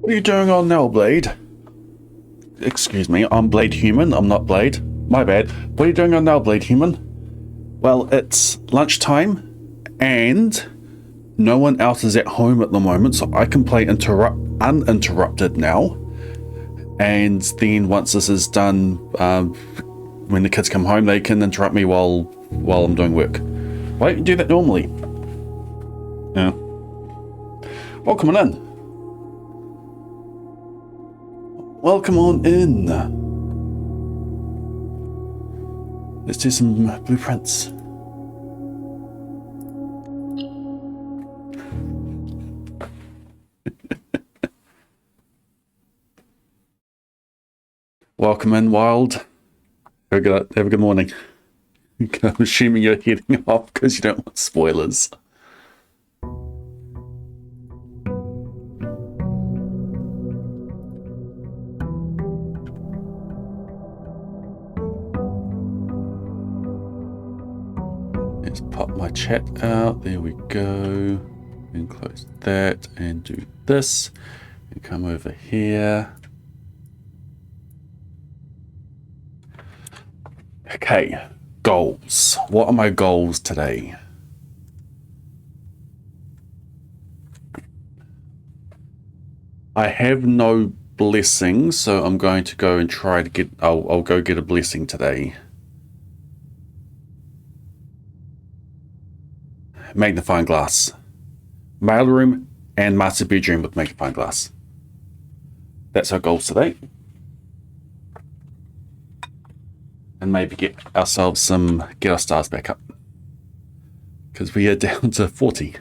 What are you doing on now, Blade? Excuse me, I'm Blade Human, I'm not Blade. My bad. What are you doing on now, Blade Human? Well, it's lunchtime, and no one else is at home at the moment, so I can play uninterrupted now. And then once this is done, when the kids come home, they can interrupt me while I'm doing work. Why don't you do that normally? Yeah. Welcome on in. Welcome on in. Let's do some blueprints. Welcome in, Wild. Have a good morning. I'm assuming you're heading off because you don't want spoilers. Let's pop my chat out. There we go. And close that and do this. And come over here. Okay, goals. What are my goals today? I have no blessings, so I'm going to go and try to get... I'll go get a blessing today. Magnifying glass. Mailroom and master bedroom with magnifying glass. That's our goals today. And maybe get our stars back up. Because we are down to 40.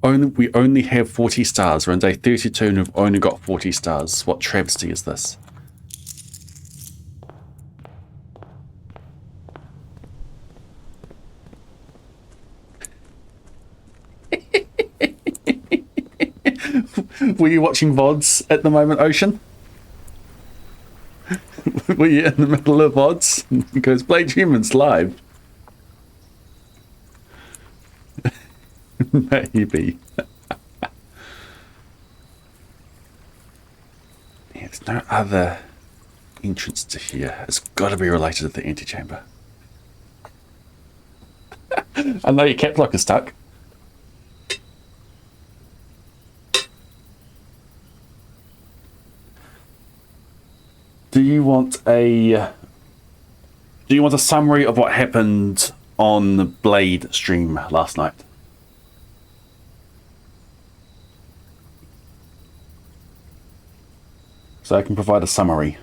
We only have 40 stars. We're on day 32 and we've only got 40 stars. What travesty is this? Were you watching VODs at the moment, Ocean? Were you in the middle of VODs? Because Blade Humans live. Maybe. There's no other entrance to here. It's got to be related to the antechamber. I know your cap lock is stuck. Do you want a summary of what happened on the Blade stream last night? So I can provide a summary.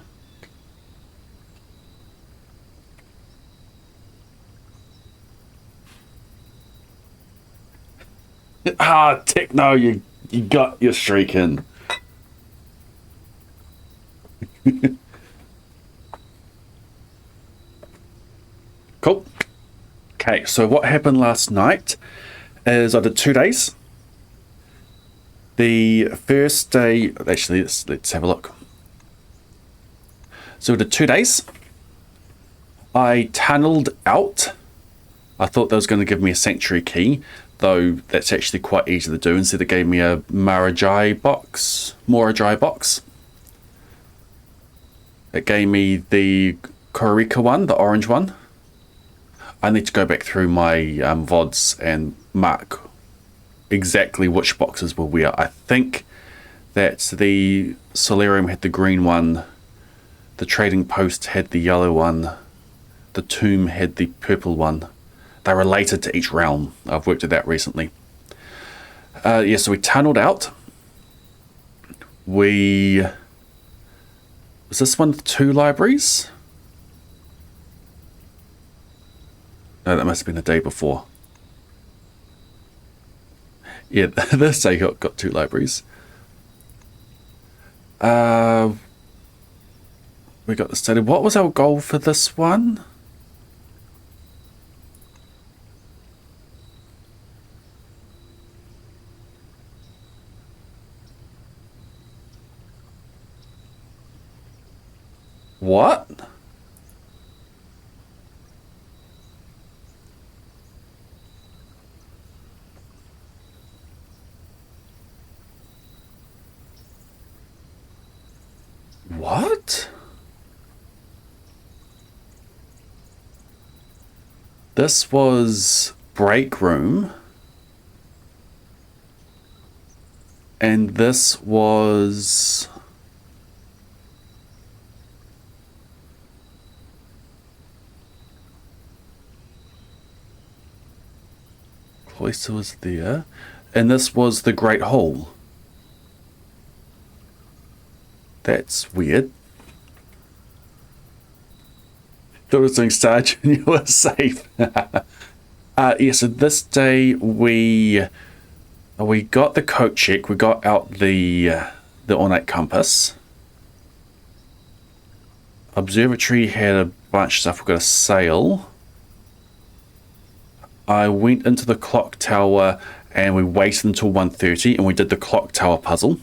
Techno, you got your streak in. Cool. Okay, so what happened last night is I did 2 days. The first day, actually, let's have a look. So we did 2 days. I tunneled out. I thought that was going to give me a sanctuary key, though that's actually quite easy to do. Instead, it gave me a Morajai box. It gave me the Korika one, the orange one. I need to go back through my VODs and mark exactly which boxes were where. I think that the Solarium had the green one, the Trading Post had the yellow one, the Tomb had the purple one. They're related to each realm. I've worked it out recently. Yeah, so we tunneled out. Was this one of the 2 libraries? No, that must have been the day before. Yeah, this day got 2 libraries. We got this started. What was our goal for this one? What? What? This was break room. And this was... Cloister was there. And this was the Great Hall. That's weird. Thought it was doing Sarge and you were safe. Yeah, so this day we got the coat check, we got out the ornate compass. Observatory had a bunch of stuff, we got a sail. I went into the clock tower and we waited until 1:30 and we did the clock tower puzzle.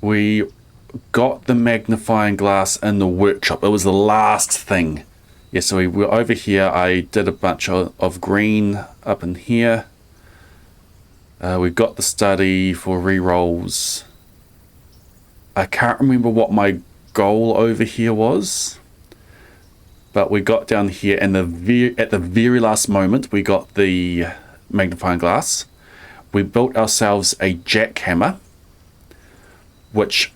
We got the magnifying glass in the workshop. It was the last thing. Yeah, so we were over here. I did a bunch of green up in here. We got the study for re-rolls. I can't remember what my goal over here was. But we got down here and at the very last moment we got the magnifying glass. We built ourselves a jackhammer, which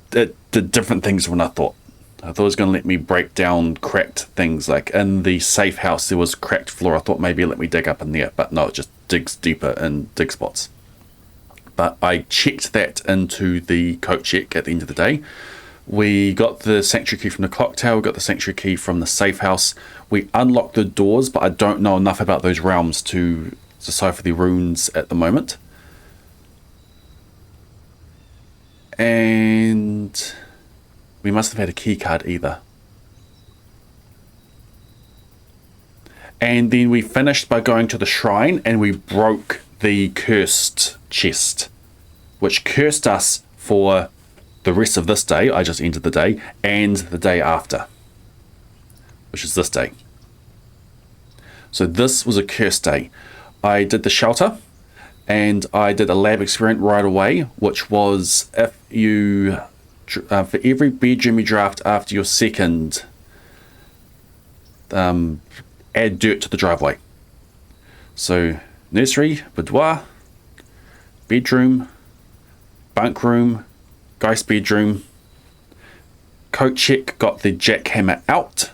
did different things than I thought. I thought it was going to let me break down cracked things. Like in the safe house, there was cracked floor. I thought maybe let me dig up in there, but no, it just digs deeper in dig spots. But I checked that into the coat check at the end of the day. We got the sanctuary key from the clock tower, we got the sanctuary key from the safe house. We unlocked the doors, but I don't know enough about those realms to decipher the runes at the moment. And we must have had a key card either. And then we finished by going to the shrine and we broke the cursed chest, which cursed us for the rest of this day. I just ended the day, and the day after, which is this day. So this was a cursed day. I did the shelter and I did a lab experiment right away, which was if you for every bedroom you draft after your second, add dirt to the driveway. So nursery, boudoir, bedroom, bunk room, guy's bedroom. Coat check, got the jackhammer out.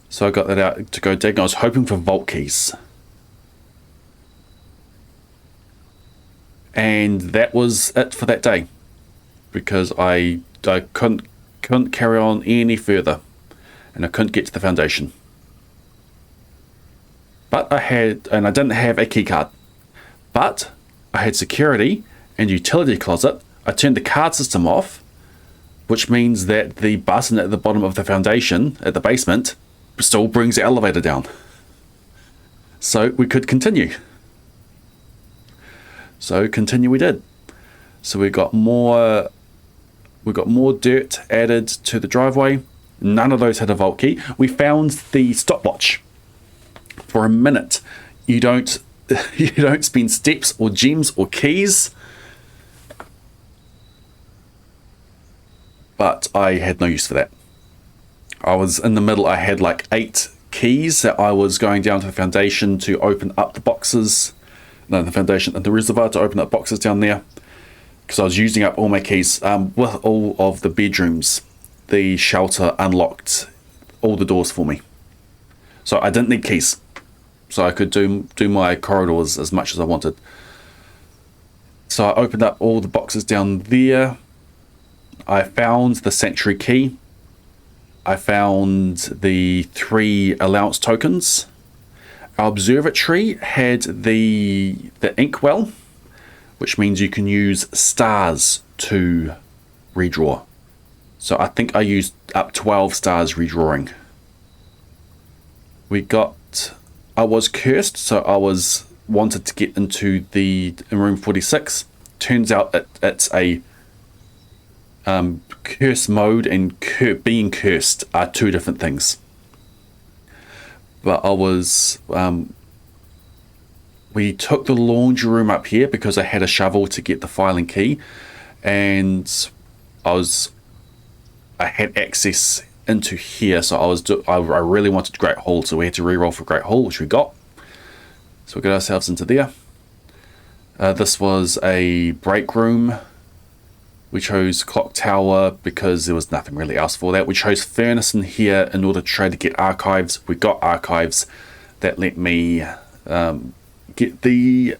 So I got that out to go dig. I was hoping for vault keys. And that was it for that day, because I couldn't carry on any further, and I couldn't get to the foundation. But I didn't have a key card, but I had security and utility closet. I turned the card system off, which means that the button at the bottom of the foundation at the basement still brings the elevator down, so we could continue. So continue we did. So we got more dirt added to the driveway. None of those had a vault key. We found the stopwatch. For a minute, you don't spend steps or gems or keys. But I had no use for that. I was in the middle. I had like 8 keys that I was going down to the foundation to open up the boxes. No, the foundation and the reservoir to open up boxes down there, because I was using up all my keys. With all of the bedrooms, the shelter unlocked all the doors for me, so I didn't need keys, so I could do my corridors as much as I wanted. So I opened up all the boxes down there. I found the sanctuary key. I found the 3 allowance tokens. Our observatory had the inkwell, which means you can use stars to redraw. So I think I used up 12 stars redrawing. I was cursed, so I wanted to get into in room 46. Turns out it's a curse mode and being cursed are 2 different things. But we we took the laundry room up here because I had a shovel to get the filing key, and I had access into here, so I really wanted Great Hall, so we had to re-roll for Great Hall, which we got. So we got ourselves into there. This was a break room. We chose Clock Tower because there was nothing really else for that. We chose Furnace in here in order to try to get archives. We got archives that let me get the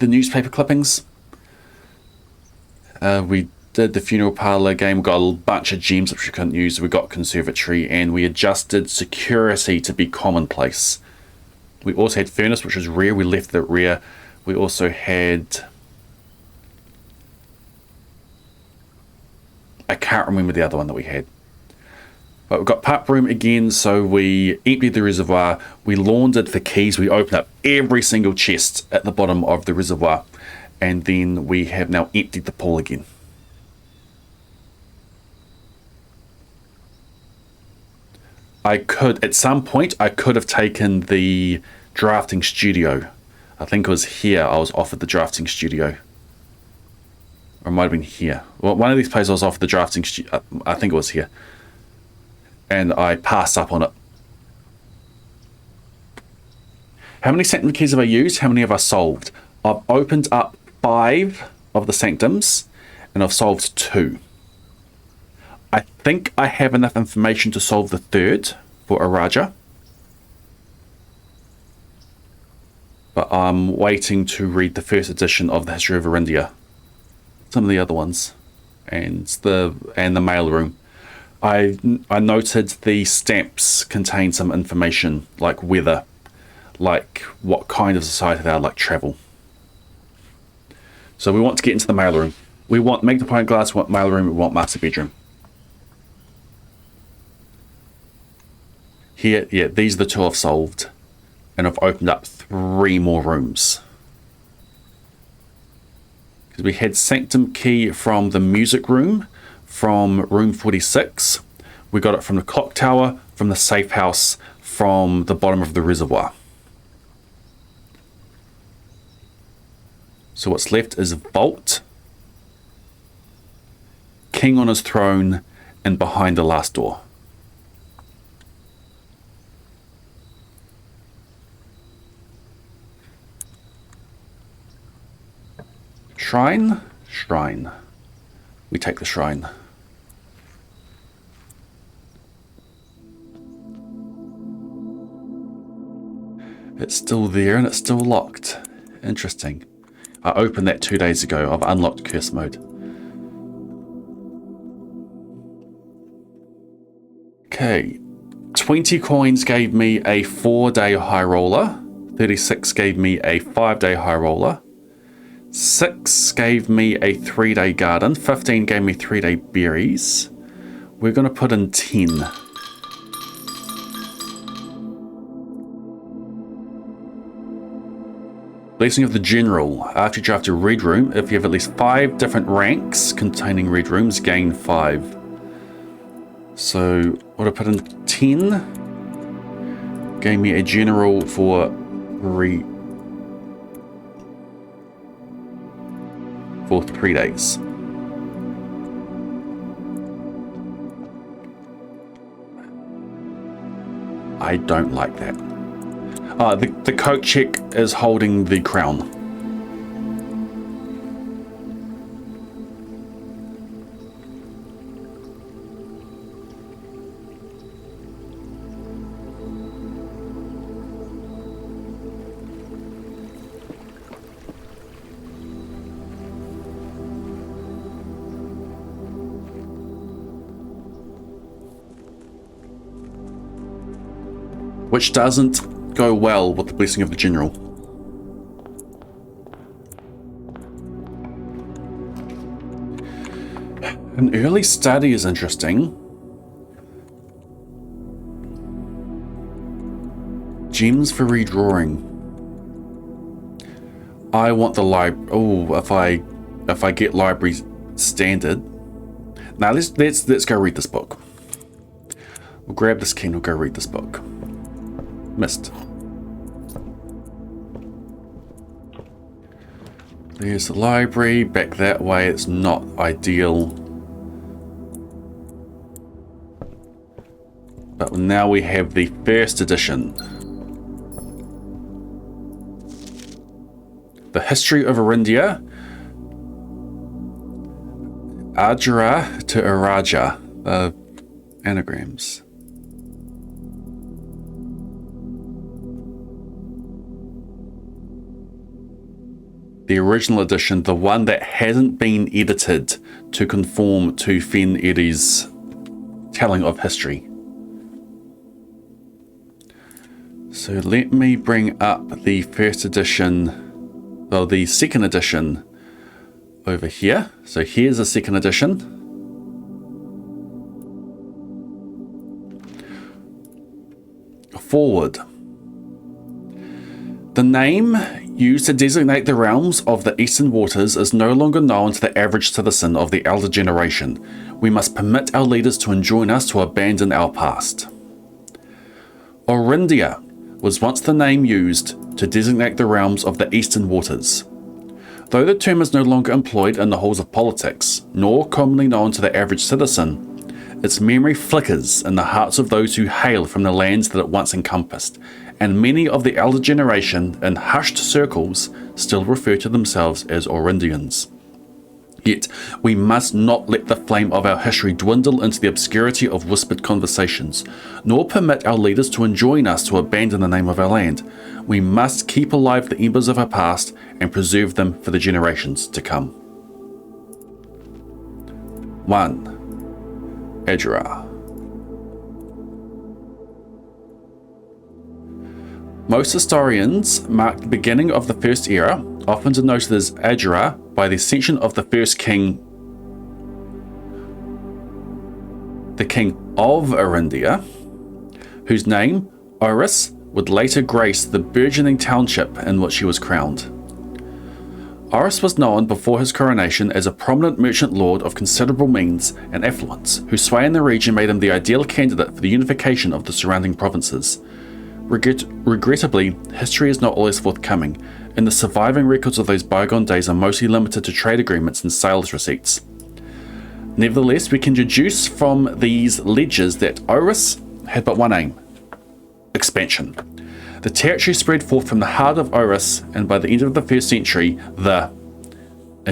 newspaper clippings. We did the funeral parlor game. We got a bunch of gems which we couldn't use. We got conservatory, and we adjusted security to be commonplace. We also had furnace, which was rare. We left it rare. We also had, I can't remember the other one that we had. But we've got pub room again, so we emptied the reservoir. We laundered the keys. We opened up every single chest at the bottom of the reservoir. And then we have now emptied the pool again. At some point, I could have taken the drafting studio. I think it was here I was offered the drafting studio. Or it might have been here. Well, one of these places I was offered the drafting studio. I think it was here. And I passed up on it. How many sanctum keys have I used? How many have I solved? I've opened up 5 of the sanctums, and I've solved 2. I think I have enough information to solve the 3rd for Araja. But I'm waiting to read the 1st edition of the History of Arindia. Some of the other ones. And the mailroom. I noted the stamps contain some information, like weather, like what kind of society they are, like travel. So we want to get into the mailroom. We want magnifying glass, we want mailroom, we want master bedroom. Here, yeah, these are the 2 I've solved. And I've opened up 3 more rooms. Because we had sanctum key from the music room, from room 46. We got it from the clock tower, from the safe house, from the bottom of the reservoir. So what's left is Vault, King on his throne, and behind the last door. Shrine? Shrine. We take the shrine. It's still there and it's still locked. Interesting. I opened that 2 days ago. I've unlocked curse mode. Okay. 20 coins gave me a 4-day high roller. 36 gave me a 5-day high roller. 6 gave me a 3-day garden. 15 gave me 3-day berries. We're going to put in 10. Blessing of the General. After you draft a red room, if you have at least 5 different ranks containing red rooms, gain 5. So, what I put in 10. Gave me a general for 3 days. I don't like that. The coat check is holding the crown. Which doesn't go well with the Blessing of the General. An early study is interesting. Gems for redrawing. I want the library. Oh, if I get library standard. Now let's go read this book. We'll grab this key and we'll go read this book. Missed. There's the library. Back that way, it's not ideal. But now we have the first edition. The History of Arindia. Ajara to Araja. Anagrams. The original edition, the one that hasn't been edited to conform to Fen Eri's telling of history. So let me bring up the first edition, well, the second edition over here. So here's the second edition. Forward. The name used to designate the realms of the Eastern Waters is no longer known to the average citizen of the elder generation. We must permit our leaders to enjoin us to abandon our past. Orindia was once the name used to designate the realms of the Eastern Waters. Though the term is no longer employed in the halls of politics, nor commonly known to the average citizen, its memory flickers in the hearts of those who hail from the lands that it once encompassed, and many of the elder generation in hushed circles still refer to themselves as Orindians. Yet, we must not let the flame of our history dwindle into the obscurity of whispered conversations, nor permit our leaders to enjoin us to abandon the name of our land. We must keep alive the embers of our past and preserve them for the generations to come. 1. Ajara. Most historians mark the beginning of the First Era, often denoted as Ajara, by the ascension of the first king, the king of Arindia, whose name, Oris, would later grace the burgeoning township in which he was crowned. Oris was known before his coronation as a prominent merchant lord of considerable means and affluence, whose sway in the region made him the ideal candidate for the unification of the surrounding provinces. Regrettably, history is not always forthcoming, and the surviving records of those bygone days are mostly limited to trade agreements and sales receipts. Nevertheless, we can deduce from these ledgers that Oris had but one aim: expansion. The territory spread forth from the heart of Oris, and by the end of the first century, a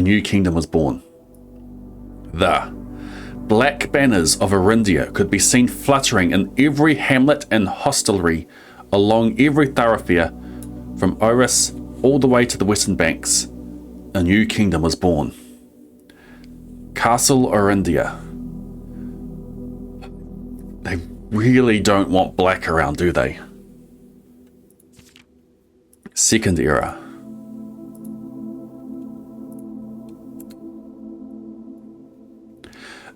new kingdom was born. The black banners of Arindia could be seen fluttering in every hamlet and hostelry along every thoroughfare from Oris all the way to the western banks. A new kingdom was born. Castle Arindia. They really don't want black around, do they? Second Era.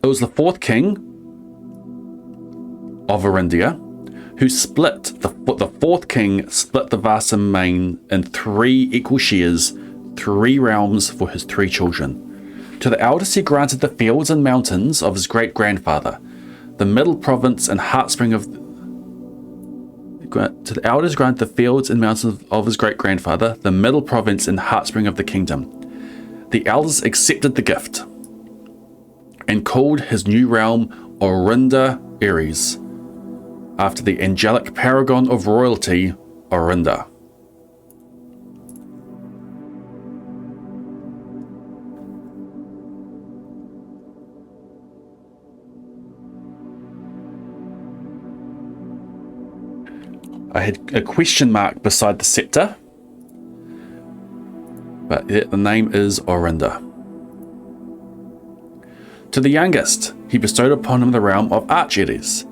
It was the fourth king of Arindia who split the fourth king split the vast domain in 3 equal shares, 3 realms for his 3 children. To the eldest he granted the fields and mountains of his great-grandfather, the middle province and heartspring of to the eldest granted the fields and mountains of his great-grandfather, the middle province and heartspring of the kingdom. The eldest accepted the gift and called his new realm Orinda Ares, after the angelic paragon of royalty, Orinda. I had a question mark beside the scepter, but the name is Orinda. To the youngest, he bestowed upon him the realm of Archeres,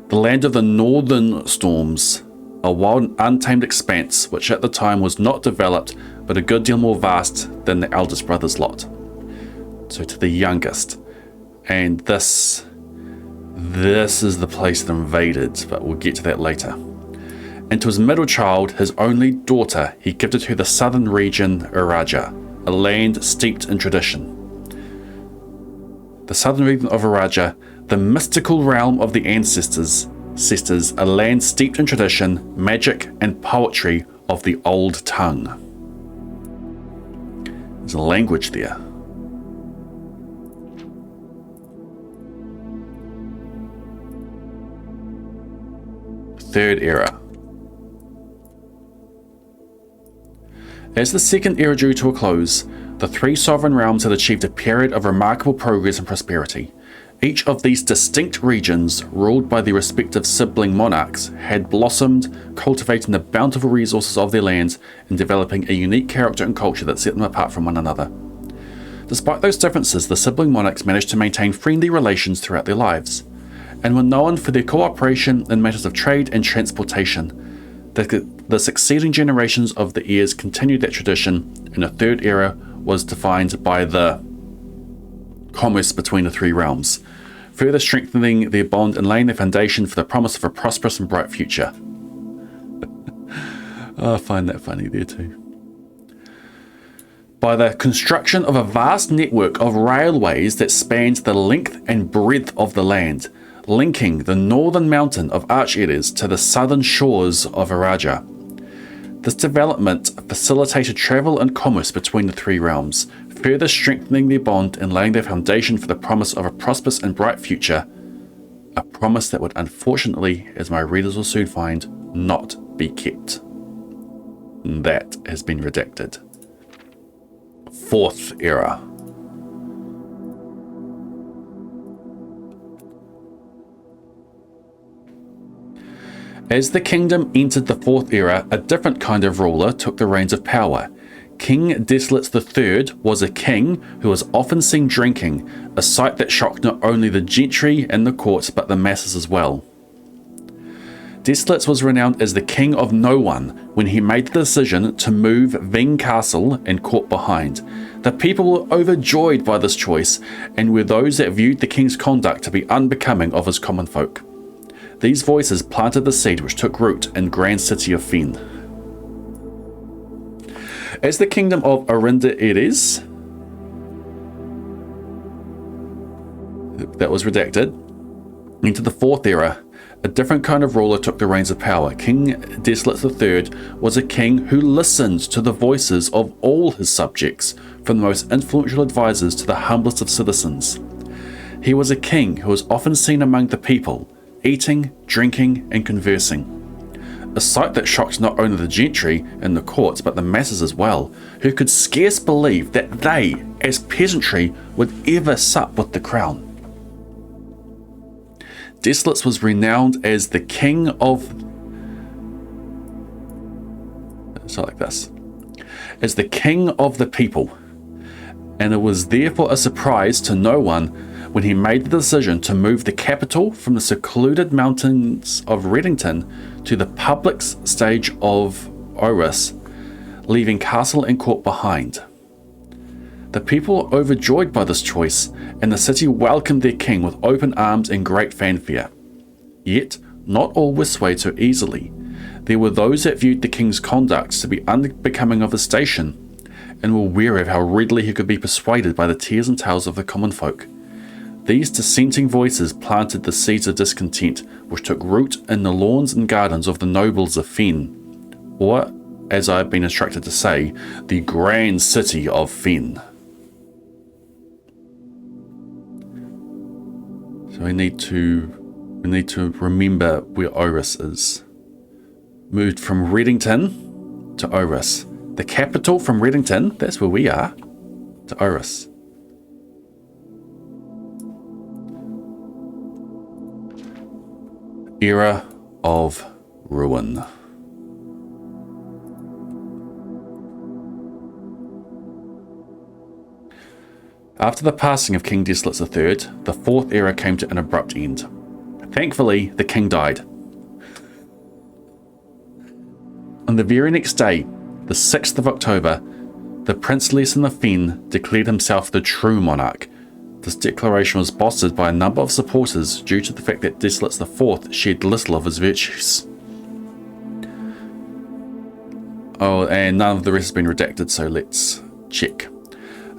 the land of the northern storms, a wild and untamed expanse which at the time was not developed but a good deal more vast than the eldest brother's lot. So to the youngest, and this is the place that invaded, but we'll get to that later. And to his middle child, his only daughter, he gifted her the southern region Araja, a land steeped in tradition. The southern region of Araja, the mystical realm of the ancestors, a land steeped in tradition, magic, and poetry of the old tongue. There's a language there. Third era. As the second era drew to a close, the three sovereign realms had achieved a period of remarkable progress and prosperity. Each of these distinct regions, ruled by their respective sibling monarchs, had blossomed, cultivating the bountiful resources of their lands and developing a unique character and culture that set them apart from one another. Despite those differences, the sibling monarchs managed to maintain friendly relations throughout their lives, and were known for their cooperation in matters of trade and transportation. The succeeding generations of the heirs continued that tradition, and the third era was defined by the commerce between the three realms, further strengthening their bond and laying the foundation for the promise of a prosperous and bright future. I find that funny there too. By the construction of a vast network of railways that spanned the length and breadth of the land, linking the northern mountain of Archeres to the southern shores of Araja. This development facilitated travel and commerce between the three realms, further strengthening their bond and laying their foundation for the promise of a prosperous and bright future, a promise that would unfortunately, as my readers will soon find, not be kept. That has been redacted. Fourth era. As the kingdom entered the fourth era, a different kind of ruler took the reins of power. King Desolate III was a king who was often seen drinking, a sight that shocked not only the gentry and the courts but the masses as well. Desolate was renowned as the king of no one when he made the decision to move Ving Castle and court behind. The people were overjoyed by this choice and were those that viewed the king's conduct to be unbecoming of his common folk. These voices planted the seed which took root in grand city of Fen. As the kingdom of Arinda-Eres, that was redacted, into the fourth era, a different kind of ruler took the reins of power. King Desolate III was a king who listened to the voices of all his subjects, from the most influential advisors to the humblest of citizens. He was a king who was often seen among the people, eating, drinking, and conversing. A sight that shocked not only the gentry and the courts, but the masses as well, who could scarce believe that they, as peasantry, would ever sup with the crown. Desolate was renowned as the king of... So like this. As the king of the people. And it was therefore a surprise to no one when he made the decision to move the capital from the secluded mountains of Reddington to the public stage of Oris, leaving castle and court behind. The people were overjoyed by this choice, and the city welcomed their king with open arms and great fanfare. Yet, not all were swayed so easily. There were those that viewed the king's conduct to be unbecoming of his station, and were wary of how readily he could be persuaded by the tears and tales of the common folk. These dissenting voices planted the seeds of discontent, which took root in the lawns and gardens of the nobles of Fen, or, as I have been instructed to say, the grand city of Fen. So we need to remember where Oris is. Moved from Reddington to Oris. The capital from Reddington, that's where we are, to Oris. Era of ruin. After the passing of King Desolate III, the fourth era came to an abrupt end. Thankfully, the king died. On the very next day, the 6th of October, the Princeless of Fen declared himself the true monarch. This declaration was bolstered by a number of supporters due to the fact that Desolate IV shared little of his virtues. Oh, and none of the rest has been redacted, so let's check.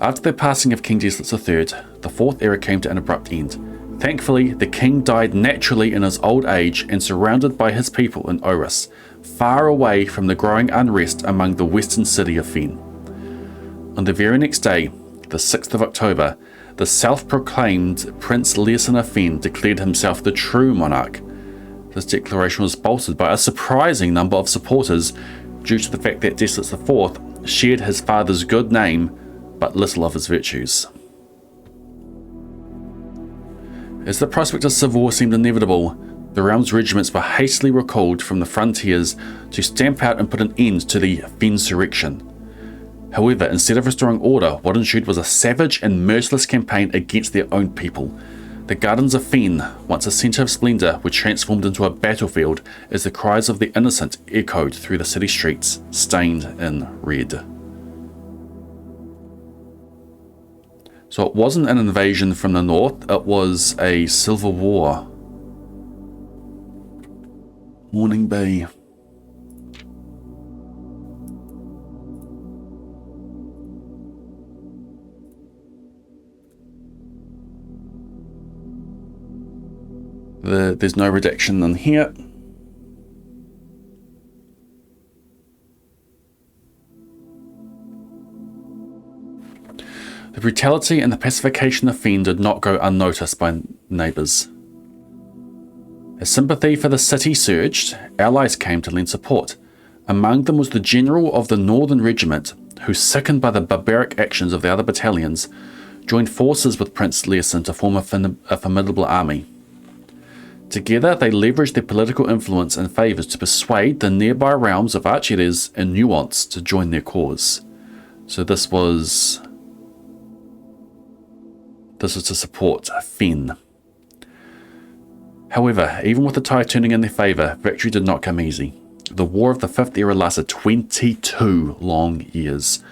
After the passing of King Desolate III, the fourth era came to an abrupt end. Thankfully, the king died naturally in his old age and surrounded by his people in Oris, far away from the growing unrest among the western city of Fen. On the very next day, the 6th of October, the self-proclaimed Prince Leeson of Finn declared himself the true monarch. This declaration was bolstered by a surprising number of supporters due to the fact that Deslys IV shared his father's good name but little of his virtues. As the prospect of civil war seemed inevitable, the realm's regiments were hastily recalled from the frontiers to stamp out and put an end to the Fensurrection. However, instead of restoring order, what ensued was a savage and merciless campaign against their own people. The gardens of Fen, once a centre of splendour, were transformed into a battlefield as the cries of the innocent echoed through the city streets, stained in red. So it wasn't an invasion from the north, it was a civil war. Warning B. There's no redaction in here. The brutality and the pacification of Fen did not go unnoticed by neighbours. As sympathy for the city surged, allies came to lend support. Among them was the general of the Northern Regiment, who, sickened by the barbaric actions of the other battalions, joined forces with Prince Leeson to form a formidable army. Together, they leveraged their political influence and favours to persuade the nearby realms of Archeres and Nuance to join their cause. So this was to support Fen. However, even with the tide turning in their favour, victory did not come easy. The War of the Fifth Era lasted 22 long years,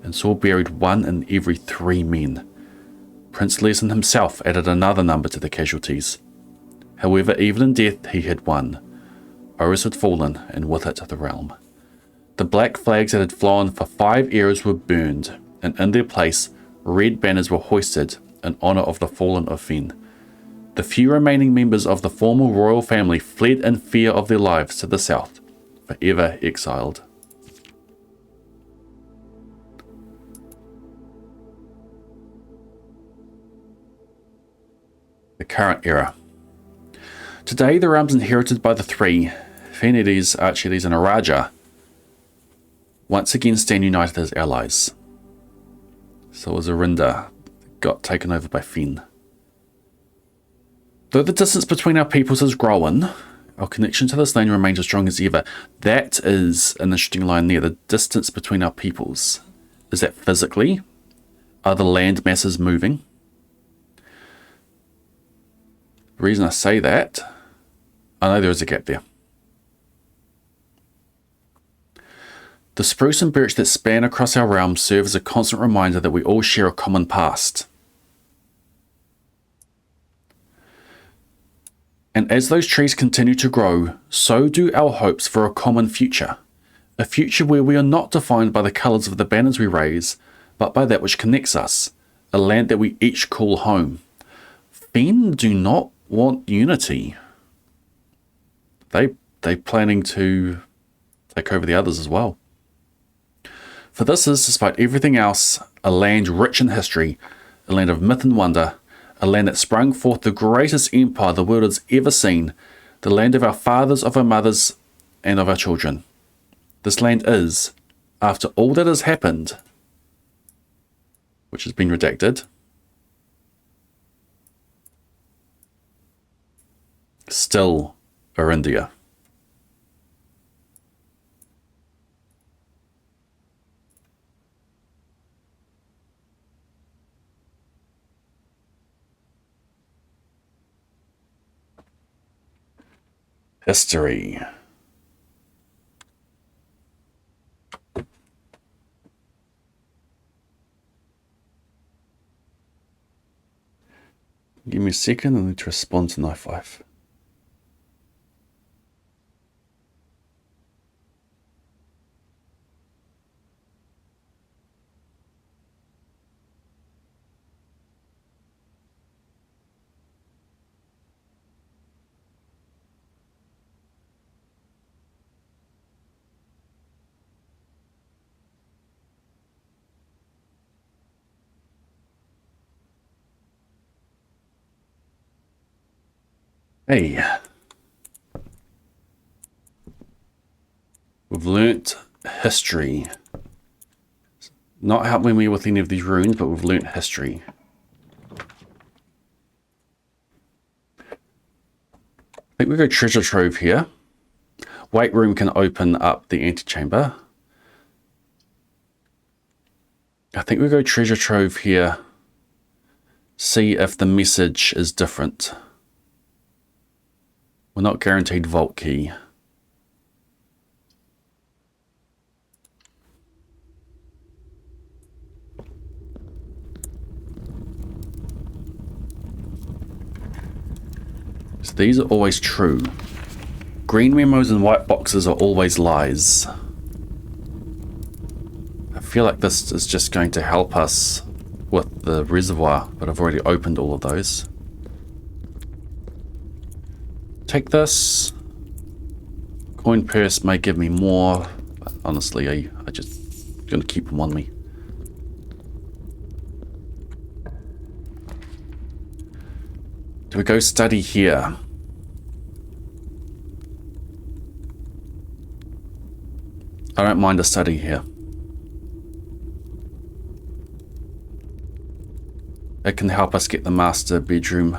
and Saul buried 1 in every 3 men. Prince Leeson himself added another number to the casualties. However, even in death he had won. Horus had fallen, and with it the realm. The black flags that had flown for 5 eras were burned, and in their place, red banners were hoisted in honour of the fallen of Fen. The few remaining members of the former royal family fled in fear of their lives to the south, forever exiled. The current era. Today, the realms inherited by the three, Fenedis, Archeres, and Araja, once again stand united as allies. So as Arinda got taken over by Fen. Though the distance between our peoples has grown, our connection to this land remains as strong as ever. That is an interesting line there, the distance between our peoples. Is that physically? Are the land masses moving? The reason I say that, I know there is a gap there. The spruce and birch that span across our realm serve as a constant reminder that we all share a common past. And as those trees continue to grow, so do our hopes for a common future. A future where we are not defined by the colours of the banners we raise, but by that which connects us, a land that we each call home. Fen do not want unity. They're planning to take over the others as well. For this is, despite everything else, a land rich in history, a land of myth and wonder, a land that sprung forth the greatest empire the world has ever seen, the land of our fathers, of our mothers, and of our children. This land is, after all that has happened, which has been redacted, still Arindia. History. Give me a second, I need to respond to knife life. Hey. We've learnt history. Not helping me with any of these runes, but we've learnt history. I think we go treasure trove here. Weight room can open up the antechamber. I think we go treasure trove here. See if the message is different. We're not guaranteed vault key. So these are always true. Green memos and white boxes are always lies. I feel like this is just going to help us with the reservoir, but I've already opened all of those. Take this. Coin purse may give me more, but honestly, I just gonna keep them on me. Do we go study here? I don't mind a study here. It can help us get the master bedroom.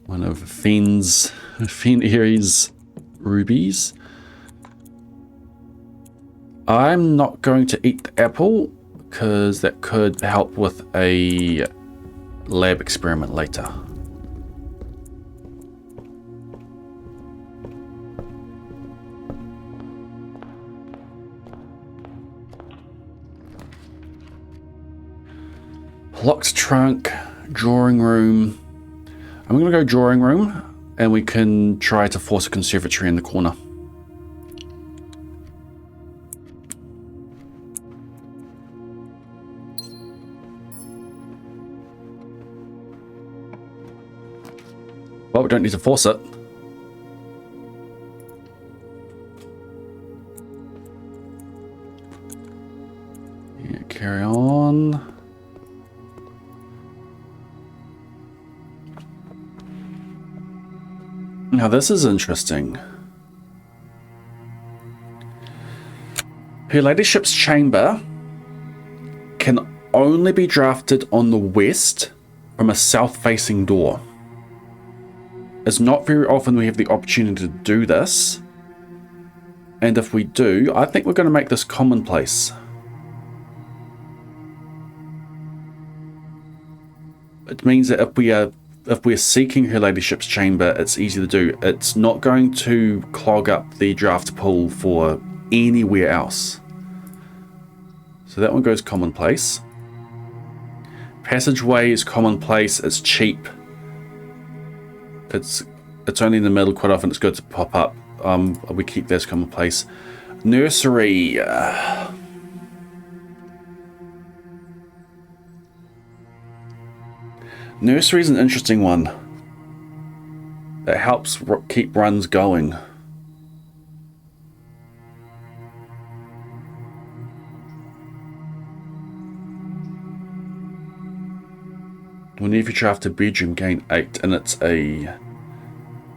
One of Fen Aries rubies. I'm not going to eat the apple because that could help with a lab experiment later. Locked trunk, drawing room. I'm going to go drawing room, and we can try to force a conservatory in the corner. Well, we don't need to force it. Yeah, carry on. Now this is interesting. Her ladyship's chamber can only be drafted on the west from a south-facing door. It's not very often we have the opportunity to do this. And if we do, I think we're going to make this commonplace. It means that if we're seeking her ladyship's chamber, it's easy to do. It's not going to clog up the draft pool for anywhere else. So that one goes commonplace. Passageway is commonplace. It's cheap. It's only in the middle. Quite often it's good to pop up. We keep this commonplace. Nursery. Nursery is an interesting one. That helps keep runs going. Whenever you draft a bedroom, gain 8, and it's a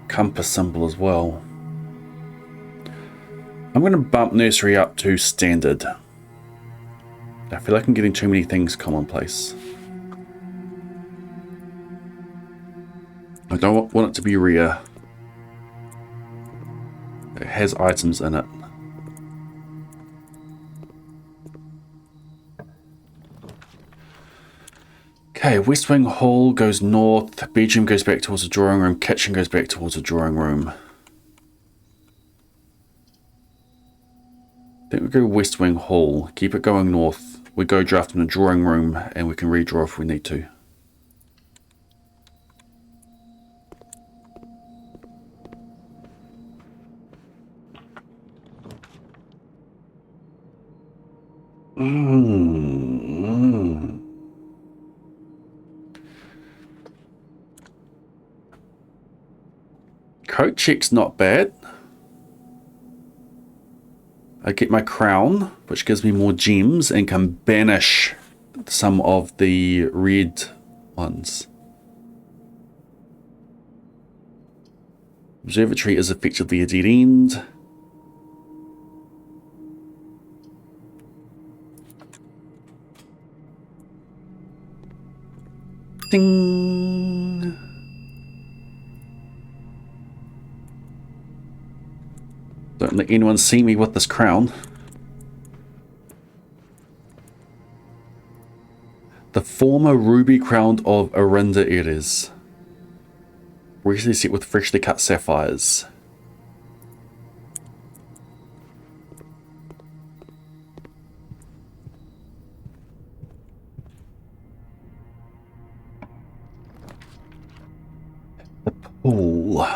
compass symbol as well. I'm going to bump nursery up to standard. I feel like I'm getting too many things commonplace. I don't want it to be rare. It has items in it. Okay, West Wing Hall goes north, bedroom goes back towards the drawing room, kitchen goes back towards the drawing room. I think we go West Wing Hall, keep it going north. We go draft in the drawing room and we can redraw if we need to. Coat check's not bad. I get my crown, which gives me more gems and can banish some of the red ones. Observatory is effectively a dead end. Ding! Don't let anyone see me with this crown. The former ruby crown of Arinda it is. Recently set with freshly cut sapphires. The pool.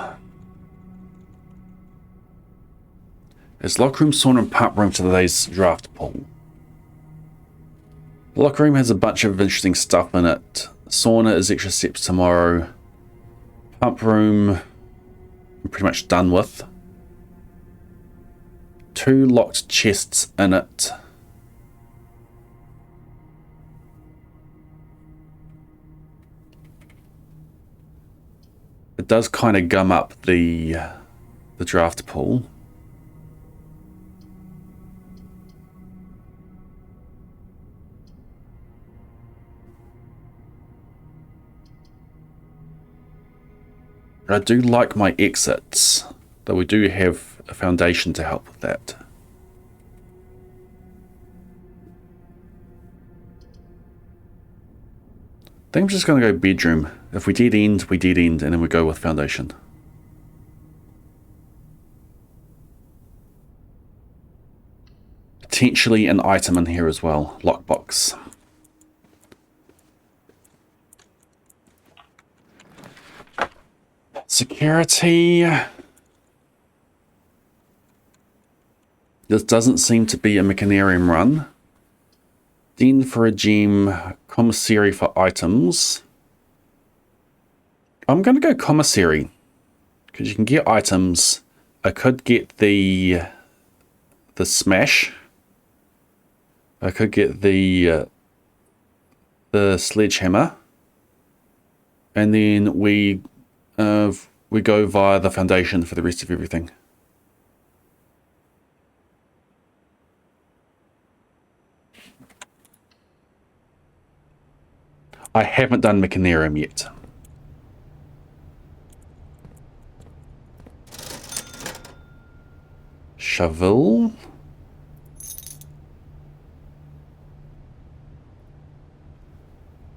It's locker room, sauna, and pump room for today's draft pool. The locker room has a bunch of interesting stuff in it. Sauna is extra steps tomorrow. Pump room, I'm pretty much done with. 2 locked chests in it. It does kind of gum up the draft pool. I do like my exits, though we do have a foundation to help with that. I think I'm just going to go bedroom. If we dead end, we dead end, and then we go with foundation. Potentially an item in here as well. Lockbox. Security. This doesn't seem to be a Mechanarium run. Den for a gem, commissary for items. I'm going to go commissary because you can get items. I could get the smash. I could get the sledgehammer, and then we go via the foundation for the rest of everything. I haven't done Mechanarium yet. Shovel.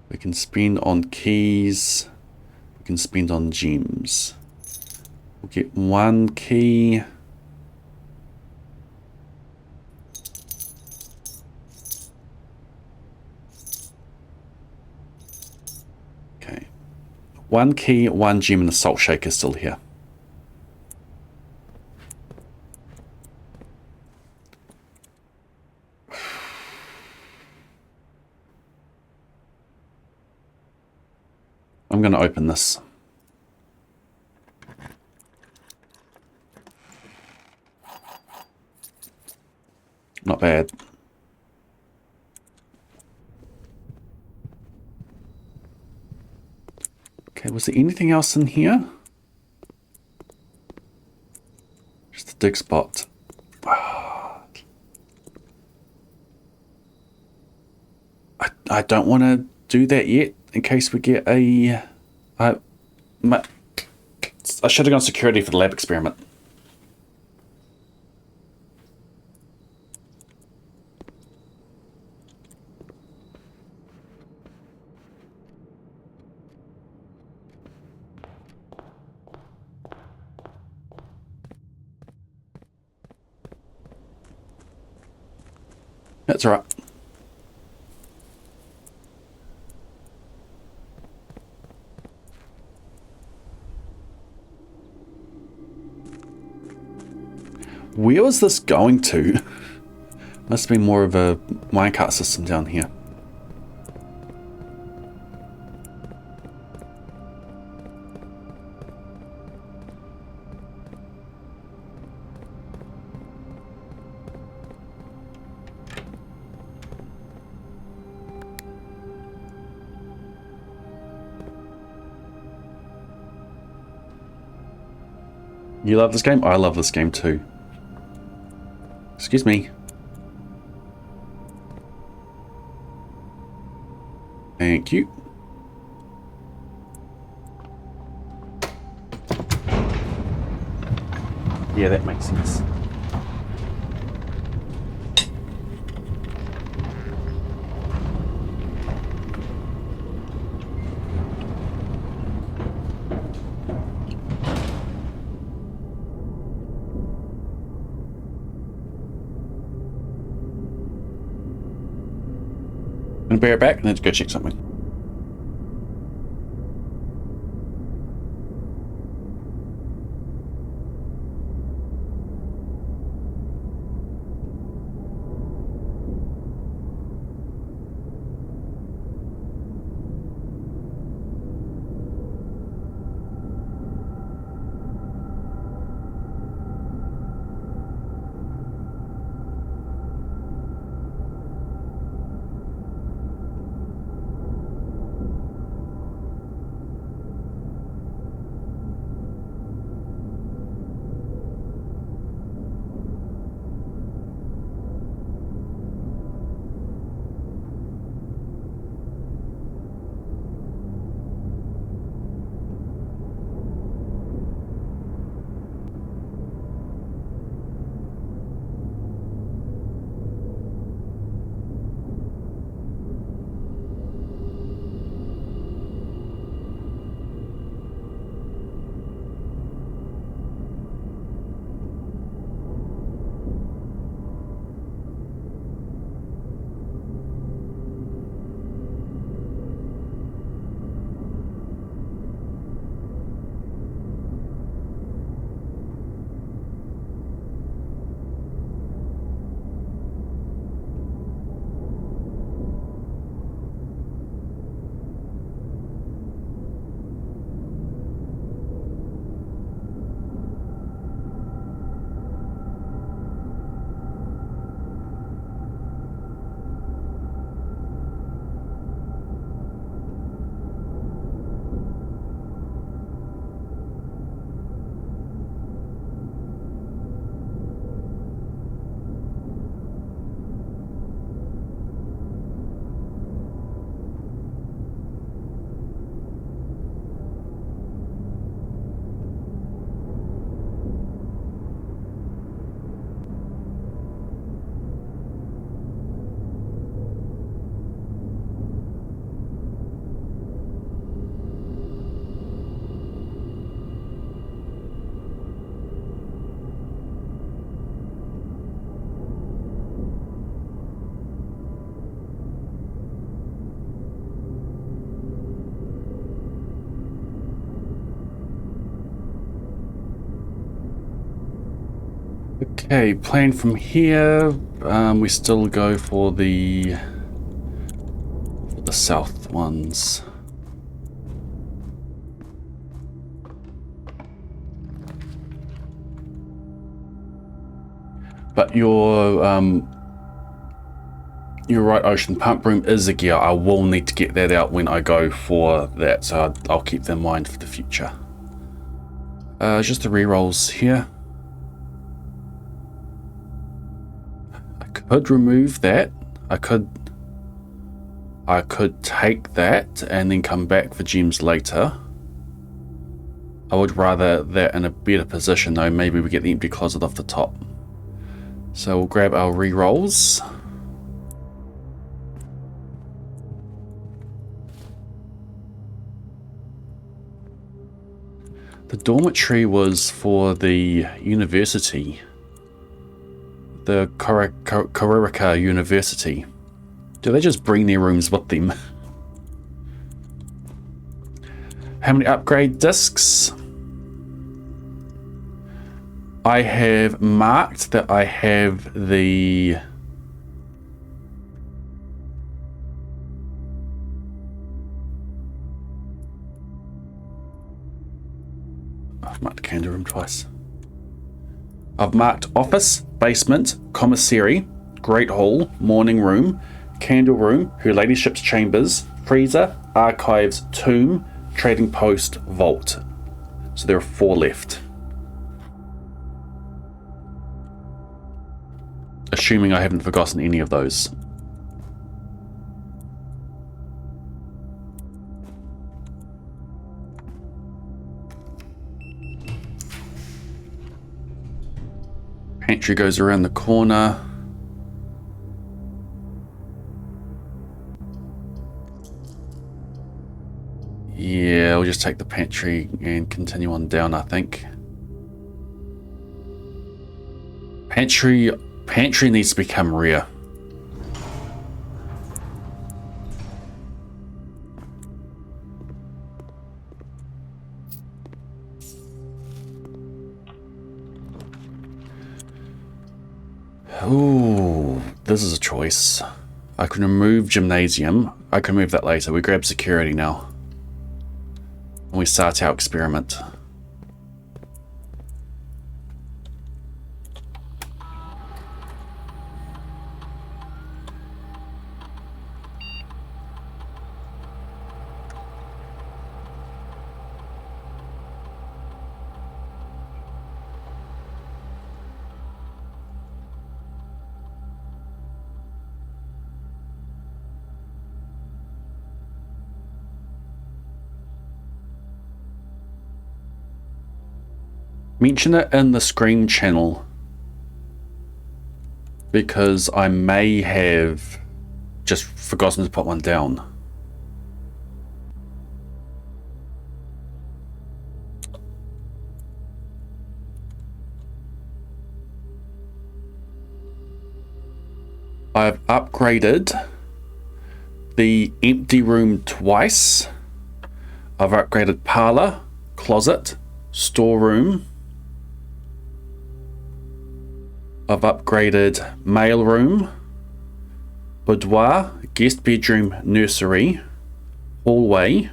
We can spend on keys. We can spend on gems. We'll get 1 key. Okay. 1 key, 1 gem, and the salt shaker still here. I'm going to open this. Not bad. Okay, was there anything else in here? Just a dig spot. I don't want to do that yet in case we get a... I should have gone security for the lab experiment. That's all right. Where was this going to? Must be more of a minecart system down here. You love this game? I love this game too. Excuse me. Thank you. Yeah, that makes sense. I'm gonna bear it back and then go check something. Okay, plan from here. We still go for the south ones. But you're right, Ocean. Pump room is a gear. I will need to get that out when I go for that, so I'll keep that in mind for the future. Just the rerolls here. I could remove that. I could take that and then come back for gems later. I would rather that in a better position though. Maybe we get the empty closet off the top. So we'll grab our rerolls. The dormitory was for the university. The Kororika University. Do they just bring their rooms with them? How many upgrade discs? I have marked that I have the... I've marked the candle room twice. I've marked office, basement, commissary, great hall, morning room, candle room, her ladyship's chambers, freezer, archives, tomb, trading post, vault. So there are 4 left. assuming I haven't forgotten any of those. Pantry goes around the corner. Yeah, we'll just take the pantry and continue on down, I think. Pantry needs to become rare. Ooh, this is a choice. I can remove gymnasium. I can move that later. We grab security now. And we start our experiment. Mention it in the Scream channel, because I may have just forgotten to put one down. I've upgraded the empty room twice. I've upgraded parlor, closet, storeroom. I've upgraded mailroom, boudoir, guest bedroom, nursery, hallway,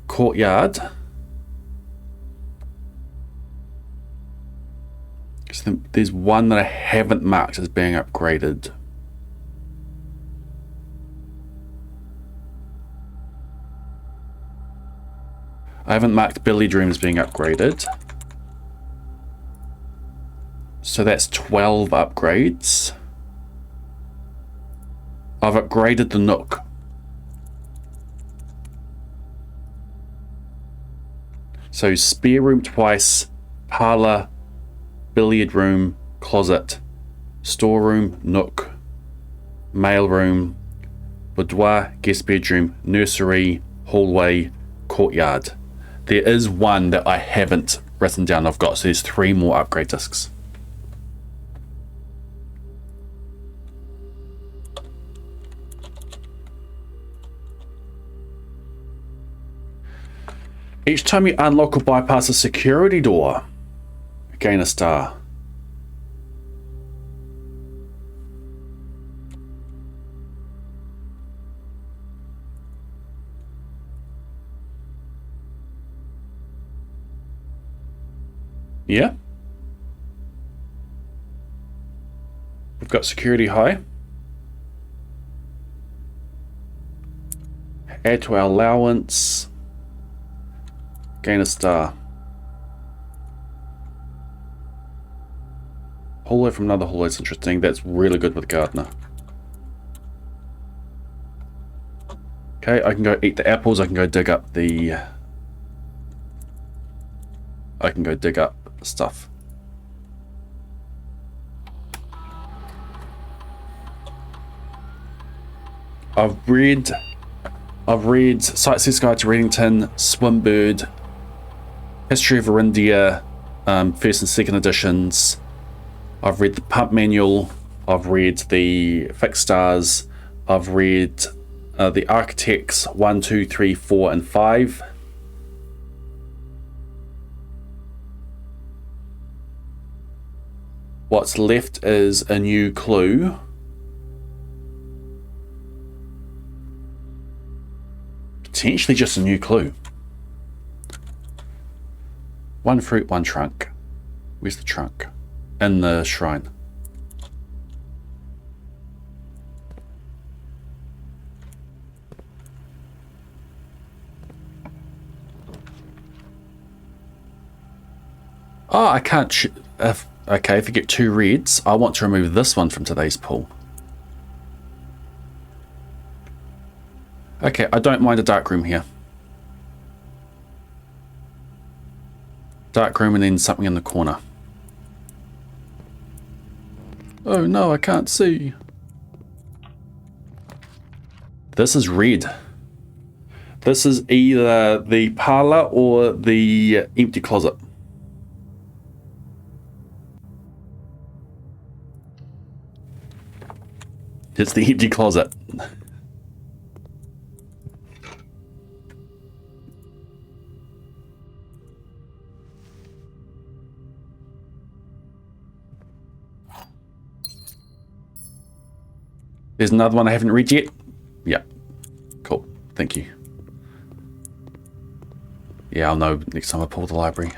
courtyard. So there's one that I haven't marked as being upgraded. I haven't marked billiard room as being upgraded. So that's 12 upgrades. I've upgraded the nook. So spare room twice, parlor, billiard room, closet, storeroom, nook, mail room, boudoir, guest bedroom, nursery, hallway, courtyard. There is one that I haven't written down. I've got, so there's 3 more upgrade discs. Each time you unlock or bypass a security door, gain a star. Yeah. We've got security high. Add to our allowance. Gain a star. Hallway from another hallway is interesting. That's really good with Gardener. Okay, I can go eat the apples. I can go dig up the... I can go dig up stuff. I've read Sightseer's Guide to Readington, Swimbird, History of Arindia, first and second editions. I've read the pump manual. I've read the fixed stars. I've read the architects 1, 2, 3, 4, and 5. What's left is a new clue. Potentially just a new clue. 1 fruit, 1 trunk. Where's the trunk? In the shrine. Oh, I can't. Okay, if you get 2 reds, I want to remove this one from today's pool. Okay, I don't mind a dark room here. Dark room and then something in the corner. Oh no, I can't see. This is red. This is either the parlor or the empty closet. It's the empty closet. There's another one I haven't read yet. Yeah. Cool. Thank you. Yeah, I'll know next time I pull the library.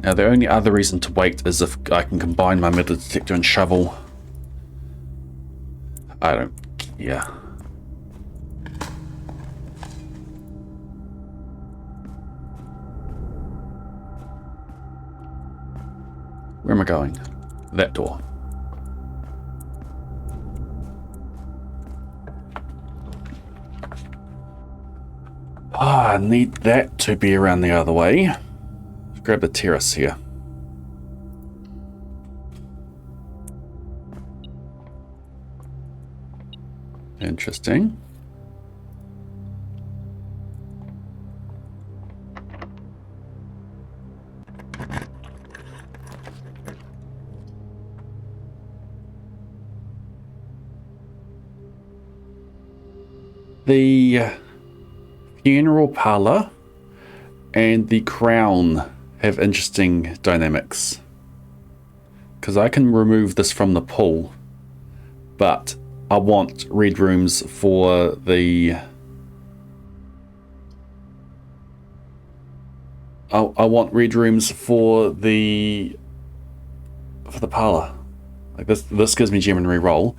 Now, the only other reason to wait is if I can combine my metal detector and shovel. I don't... yeah. Where am I going? That door. Ah, I need that to be around the other way. Let's grab the terrace here. Interesting. The funeral parlor and the crown have interesting dynamics. Because I can remove this from the pool, but I want red rooms for the... I want red rooms for the parlor. Like this gives me gem and re-roll.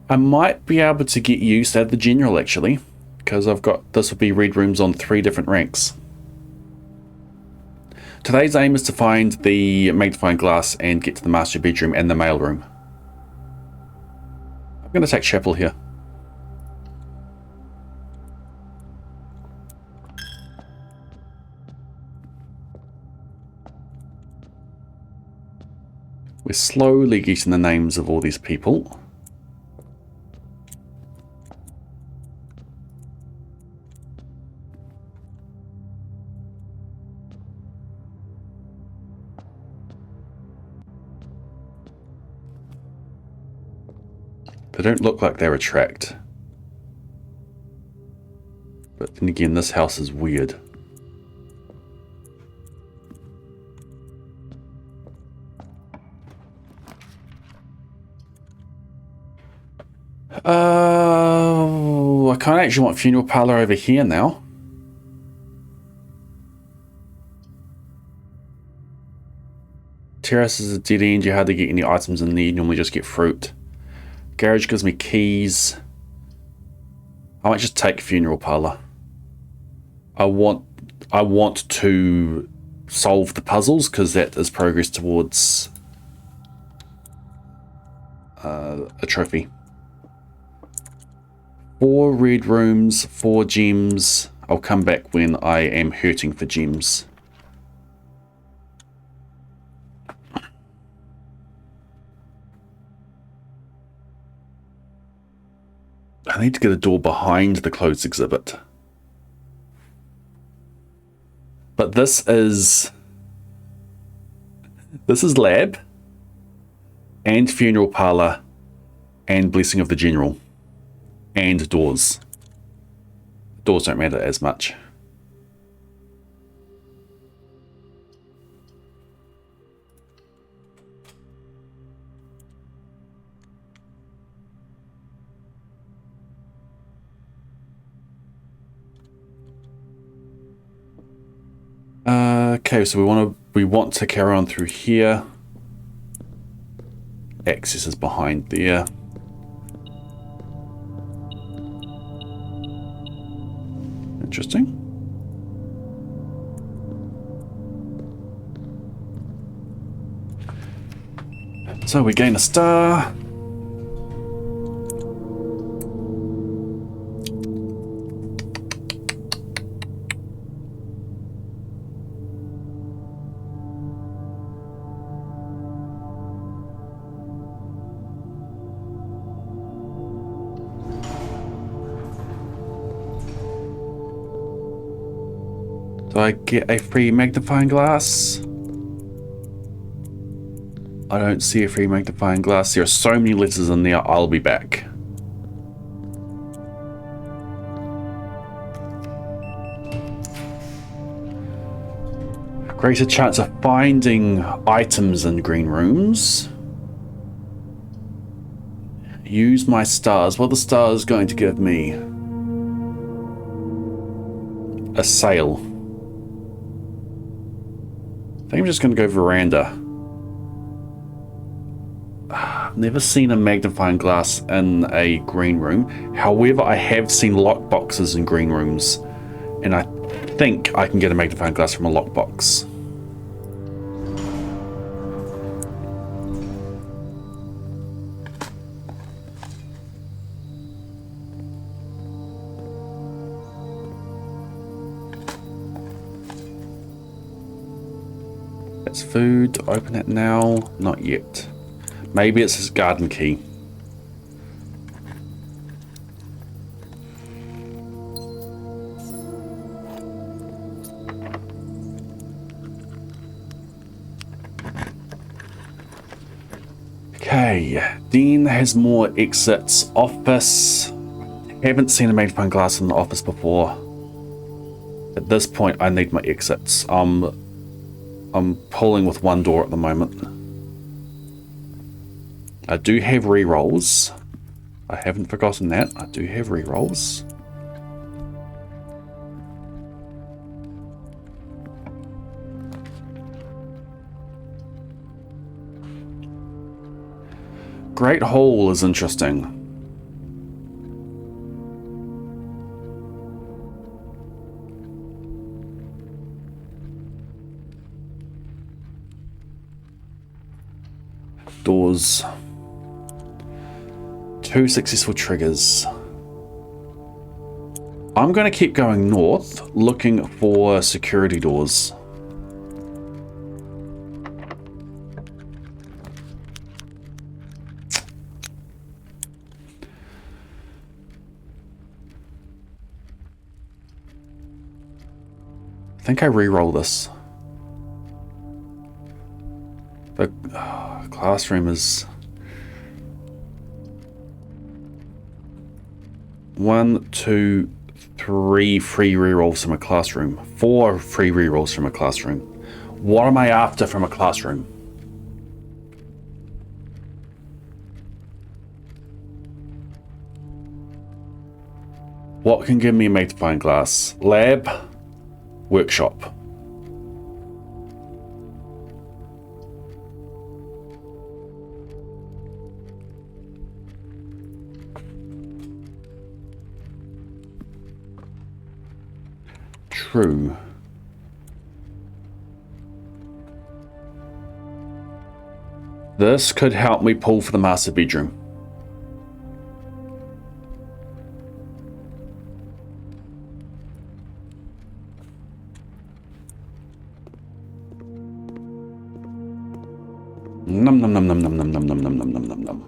I might be able to get used at the general actually, because I've got, this will be red rooms on 3 different ranks. Today's aim is to find the magnifying glass and get to the master bedroom and the mail room. I'm going to take chapel here. We're slowly getting the names of all these people. They don't look like they're a tract. But then again, this house is weird. I kind of actually want funeral parlor over here now. Terrace is a dead end. You hardly get any items in there. You normally just get fruit. Garage gives me keys. I might just take funeral parlor. I want to solve the puzzles because that is progress towards a trophy. 4 red rooms, 4 gems. I'll come back when I am hurting for gems. I need to get a door behind the clothes exhibit. But this is lab and funeral parlor and blessing of the general and doors. Doors don't matter as much. Okay, so we want to carry on through here. Access is behind there. Interesting. So we gain a star. Do I get a free magnifying glass? I don't see a free magnifying glass. There are so many letters in there. I'll be back. Greater chance of finding items in green rooms. Use my stars. What are the stars going to give me? A sail. I think I'm just going to go veranda. I've never seen a magnifying glass in a green room. However, I have seen lockboxes in green rooms. And I think I can get a magnifying glass from a lockbox. That's food. Open it now. Not yet. Maybe it's his garden key. Okay, Dean has more exits. Office. Haven't seen a magnifying glass in the office before. At this point, I need my exits. I'm pulling with one door at the moment. I do have re-rolls. I haven't forgotten that. I do have re-rolls. Great Hall is interesting. Doors. 2 successful triggers. I'm going to keep going north, looking for security doors. I think I re-roll this. The classroom is 1, 2, 3 free rerolls from a classroom. 4 free rerolls from a classroom. What am I after from a classroom? What can give me a magnifying glass? Lab, workshop. True. This could help me pull for the master bedroom. Num num num num num num num num num num num num num.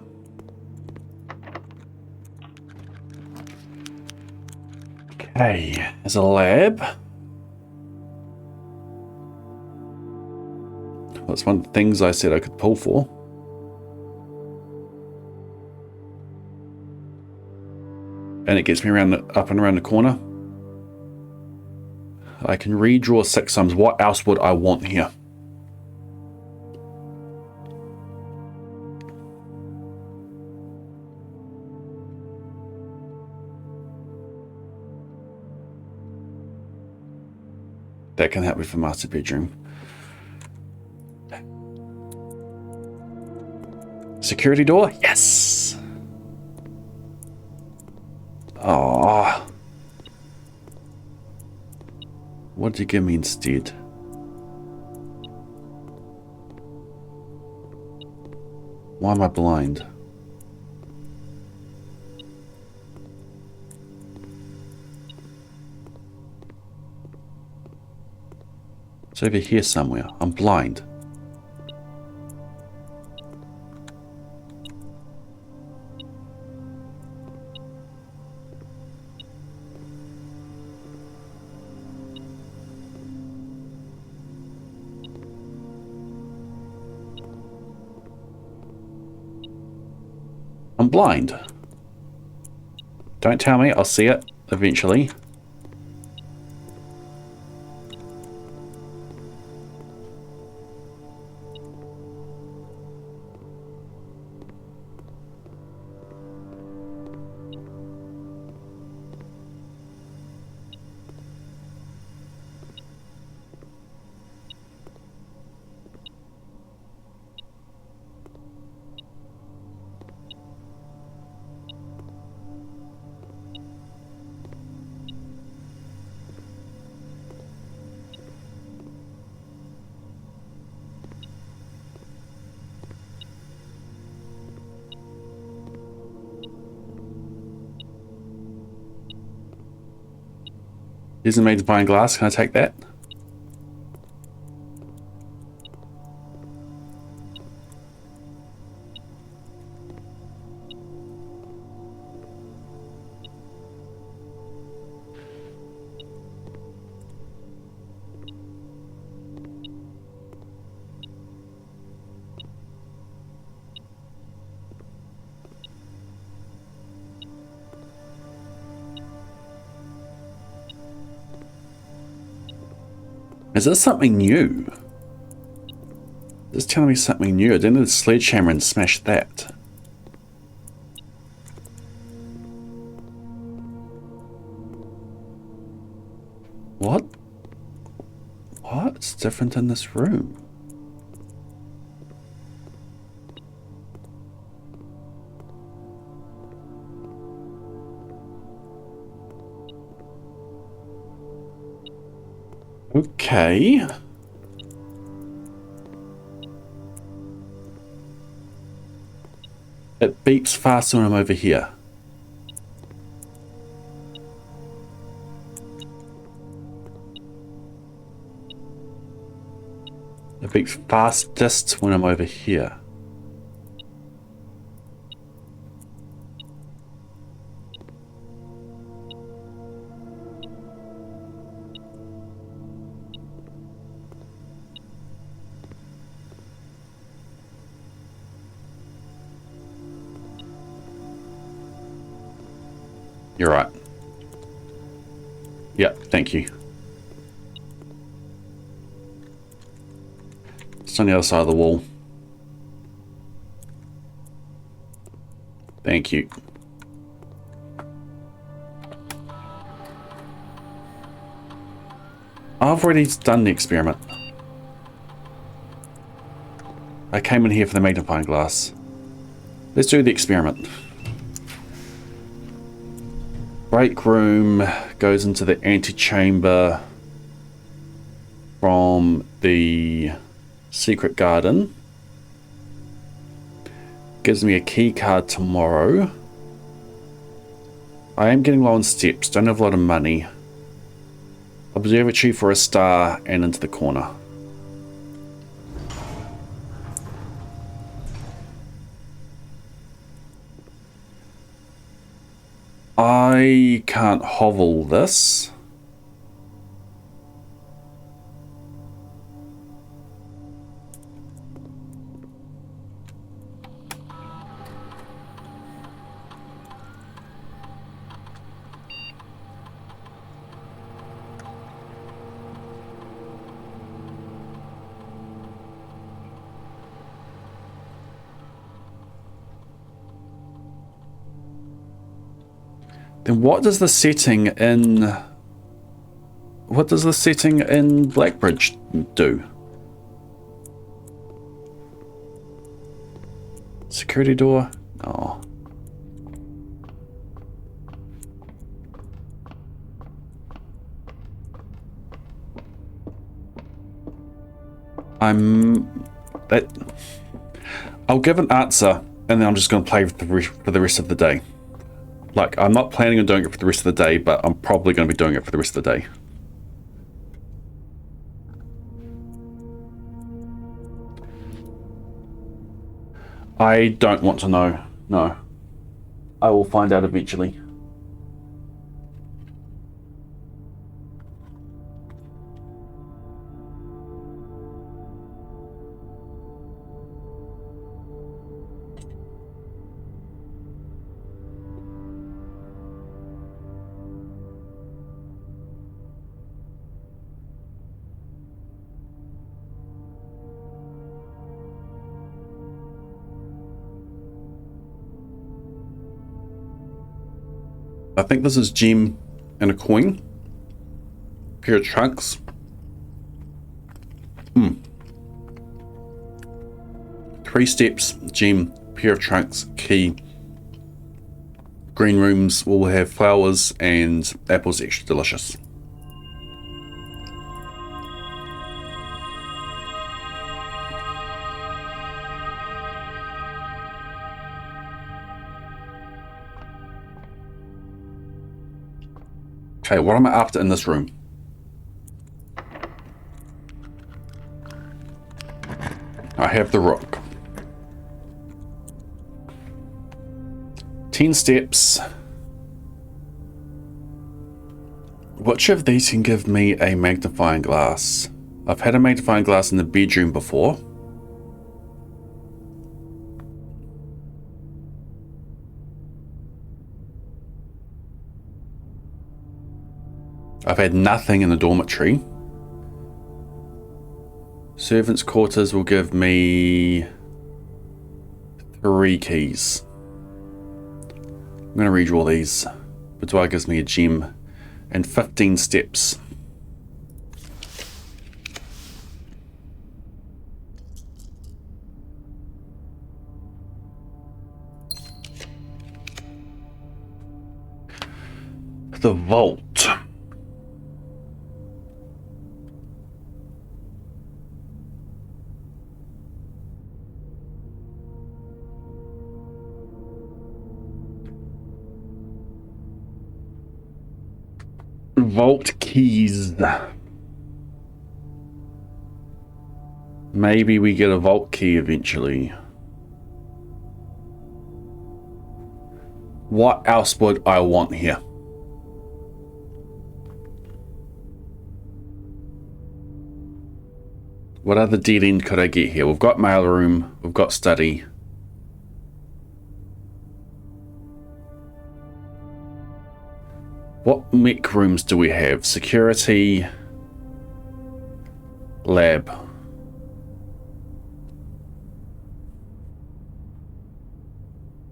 Okay, there's a lab. That's one of the things I said I could pull for. And it gets me around up and around the corner. I can redraw 6 sums. What else would I want here? That can help me for master bedroom. Security door? Yes! Oh. What did you give me instead? Why am I blind? It's over here somewhere. I'm blind. I'm blind. Don't tell me, I'll see it eventually. Isn't magnifying glass. Can I take that? Is this something new? This is telling me something new. I didn't need the sledgehammer and smash that. What? What's different in this room? Okay. It beeps faster when I'm over here. It beeps fastest when I'm over here. You're right. Yep, thank you. It's on the other side of the wall. Thank you. I've already done the experiment. I came in here for the magnifying glass. Let's do the experiment. Break room goes into the antechamber from the secret garden. Gives me a key card tomorrow. I am getting low on steps, don't have a lot of money. Observatory for a star and into the corner. I can't hovel this. Then what does the setting in... What does the setting in Blackbridge do? Security door? Oh. I'll give an answer, and then I'm just going to play for the rest of the day. Like, I'm not planning on doing it for the rest of the day, but I'm probably going to be doing it for the rest of the day. I don't want to know. No. I will find out eventually. I think this is gem and a coin. Pair of trunks. 3 steps, gem, pair of trunks, key. Green rooms will have flowers and apples extra delicious. Okay, what am I after in this room? I have the rook. 10 steps. Which of these can give me a magnifying glass? I've had a magnifying glass in the bedroom before. I've had nothing in the dormitory. Servants' quarters will give me 3 keys. I'm going to redraw these. Boudoir gives me a gem and 15 steps. The vault. Vault keys. Maybe we get a vault key eventually. What else would I want here? What other dead end could I get here? We've got mailroom, we've got study. What mech rooms do we have? Security, lab.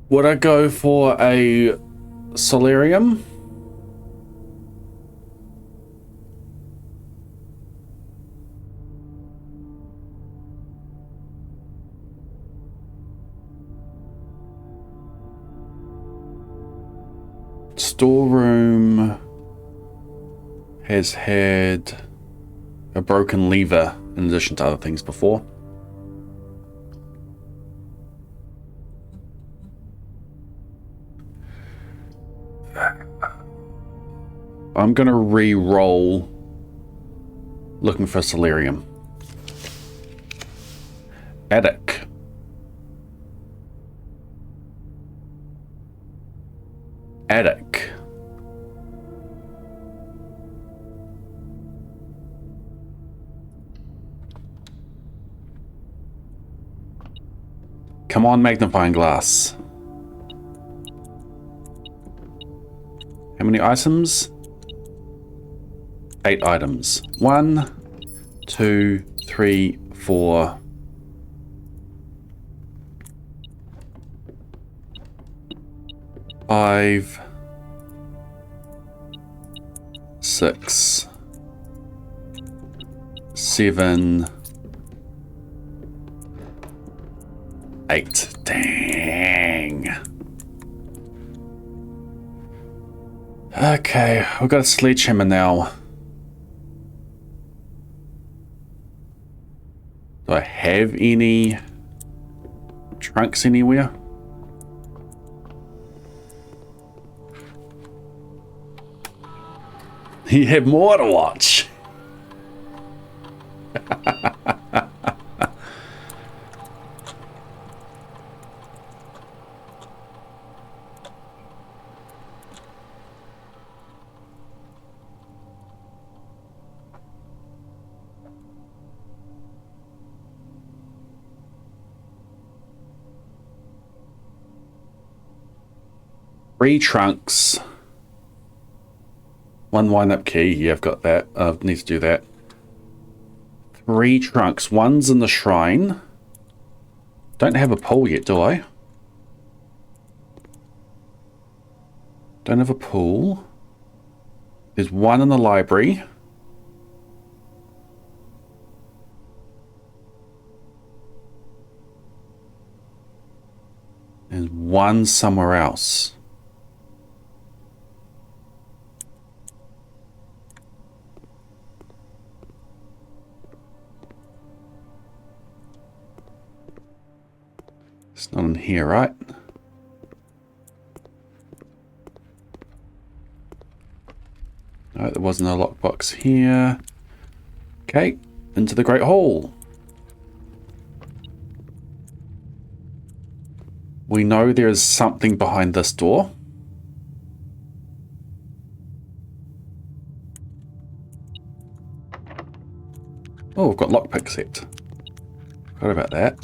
Would I go for a solarium? Storeroom has had a broken lever in addition to other things before. I'm gonna re-roll looking for solarium. Attic. Attic. Come on, magnifying glass. How many items? 8 items. 1, 2, 3, 4. 5, 6, 7, 8. Dang. Okay, we've got a sledgehammer now. Do I have any trunks anywhere? You have more to watch. Three trunks. One wind-up key. Yeah, I've got that. I need to do that. 3 trunks. One's in the shrine. Don't have a pool yet, do I? Don't have a pool. There's one in the library. There's one somewhere else. It's not in here, right? No, there wasn't a lockbox here. Okay, into the Great Hall. We know there is something behind this door. Oh, we've got lockpick set. Forgot about that.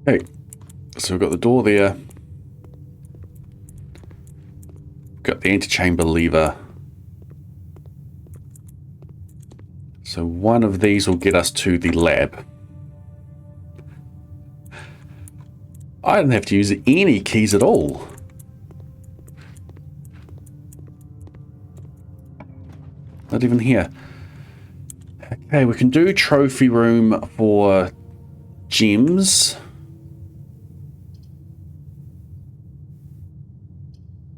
Okay, so we've got the door there. Got the antechamber lever. So one of these will get us to the lab. I didn't have to use any keys at all. Not even here. Okay, we can do trophy room for gems.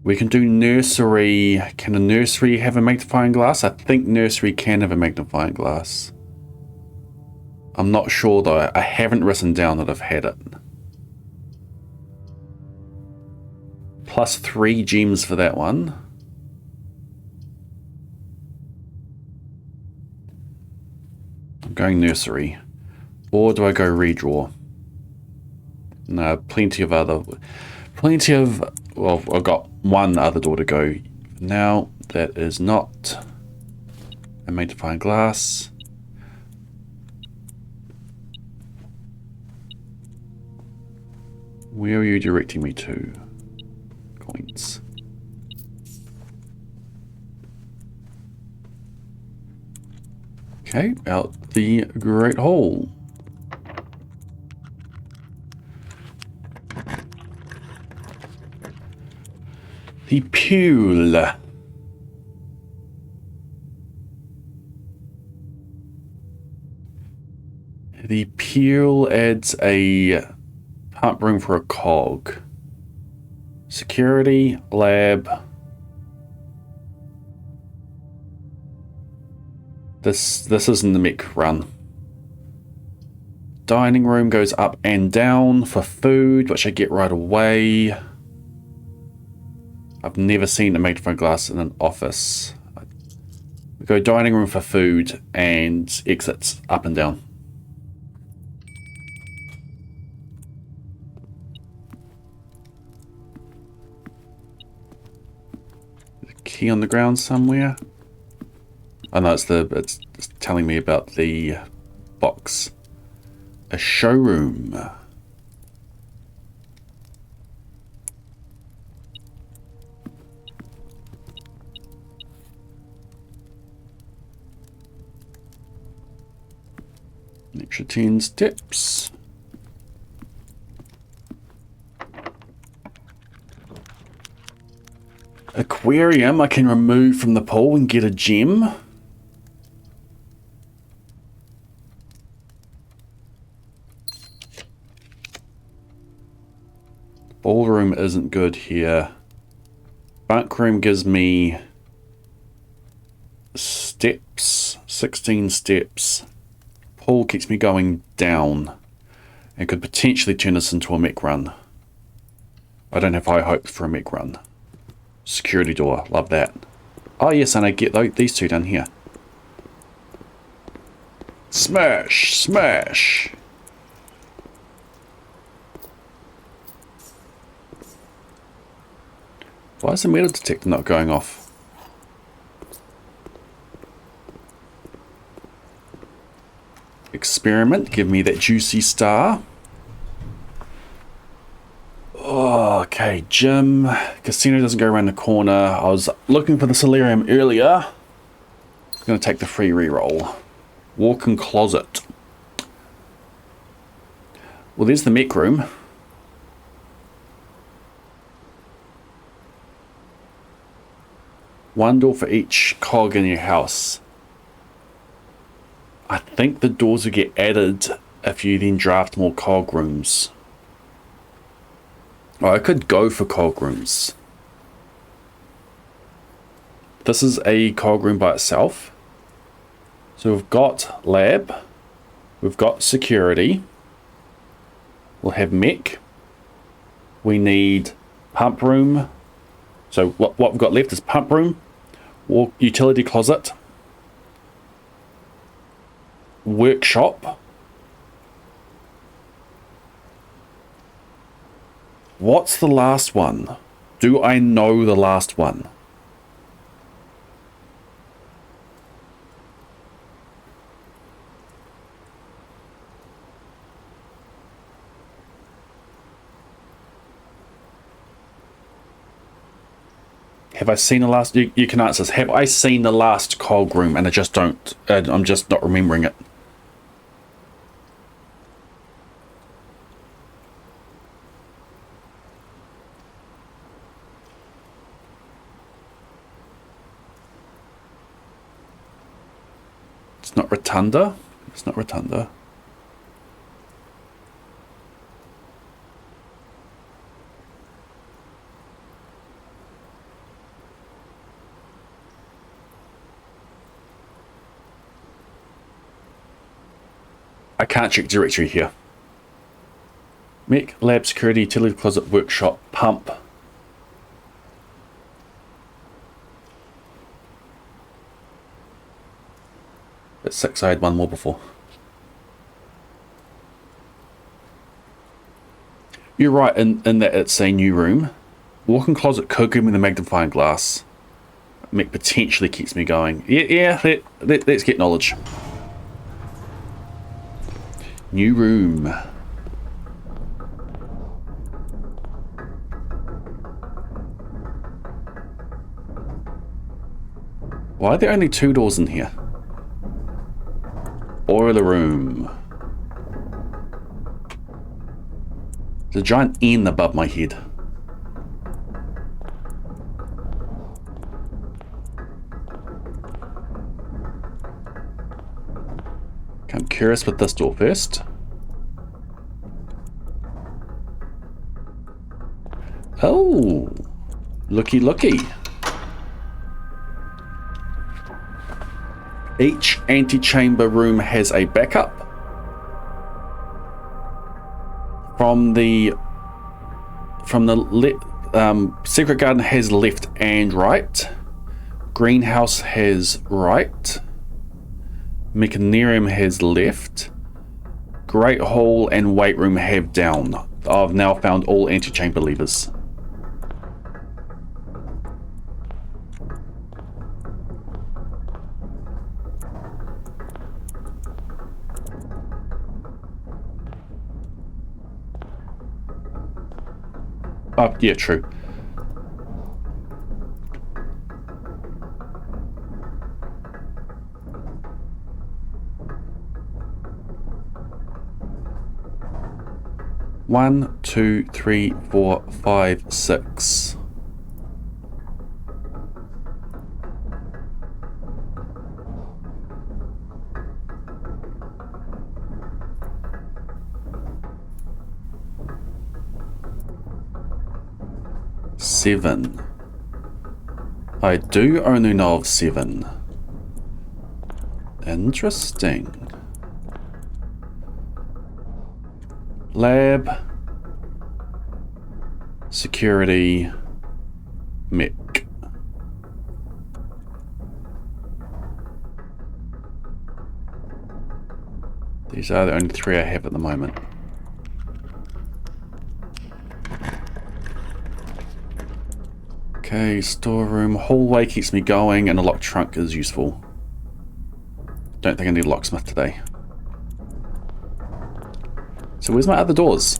We can do nursery. Can a nursery have a magnifying glass? I think nursery can have a magnifying glass. I'm not sure though. I haven't written down that I've had it. Plus 3 gems for that one. I'm going nursery. Or do I go redraw? No, plenty of, well, I've got one other door to go. Now, that is not a magnifying glass. Where are you directing me to? Coins. Okay, out the Great Hall. The pool. The pool adds a pump room for a cog. Security, lab. This isn't the mech run. Dining room goes up and down for food, which I get right away. I've never seen a magnifying glass in an office. We go dining room for food and exits up and down. There's a key on the ground somewhere. Oh no, it's telling me about the box. A showroom. An extra 10 steps. Aquarium I can remove from the pool and get a gem. Ballroom isn't good here. Bunk room gives me steps, 16 steps. Pool keeps me going down and could potentially turn this into a mech run. I don't have high hopes for a mech run. Security door, love that. Oh yes, and I get these two down here. Smash, smash. Why is the metal detector not going off? Experiment, give me that juicy star. Oh, okay, gym. Casino doesn't go around the corner. I was looking for the solarium earlier. I'm going to take the free reroll. Walk-in closet. Well, there's the mech room. One door for each cog in your house. I think the doors will get added if you then draft more cog rooms. Oh, I could go for cog rooms. This is a cog room by itself. So we've got lab. We've got security. We'll have mech. We need pump room. So what we've got left is pump room, utility closet, workshop. What's the last one? Do I know the last one? Have I seen the last... You can answer this. Have I seen the last cog room and I just don't... I'm just not remembering it. It's not Rotunda. It's not Rotunda. I can't check directory here. Mech, lab, security, utility closet, workshop, pump. At 6, I had one more before. You're right in that it's a new room. Walk-in closet could give me the magnifying glass. Mech potentially keeps me going. Yeah, let's get knowledge. New room. Why are there only 2 doors in here? Boiler room. There's a giant N above my head. I'm curious with this door first. Oh, looky looky. Each antechamber room has a backup. From the secret garden has left and right. Greenhouse has right. Mechanarium has left. Great Hall and Weight Room have down. I've now found all antechamber levers. Oh, yeah, true. 1, 2, 3, 4, 5, 6. Seven. I do only know of 7. Interesting. Lab. Security. Mech. These are the only 3 I have at the moment. Okay, storeroom. Hallway keeps me going, and a locked trunk is useful. Don't think I need a locksmith today. So where's my other doors?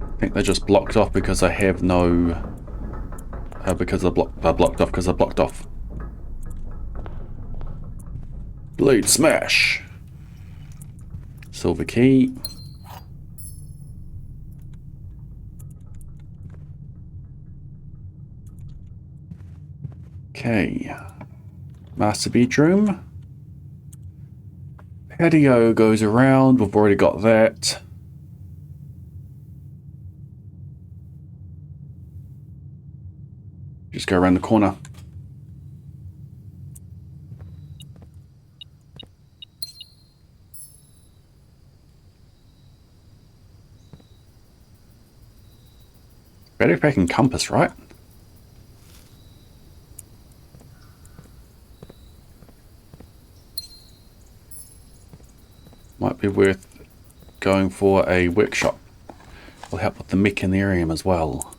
I think they're just blocked off because I have no... because they're blocked off because they're blocked off. Blade smash! Silver key. Okay. Master bedroom. Patio goes around. We've already got that. Just go around the corner. Battery pack and compass, right? Might be worth going for a workshop. Will help with the mechanarium as well.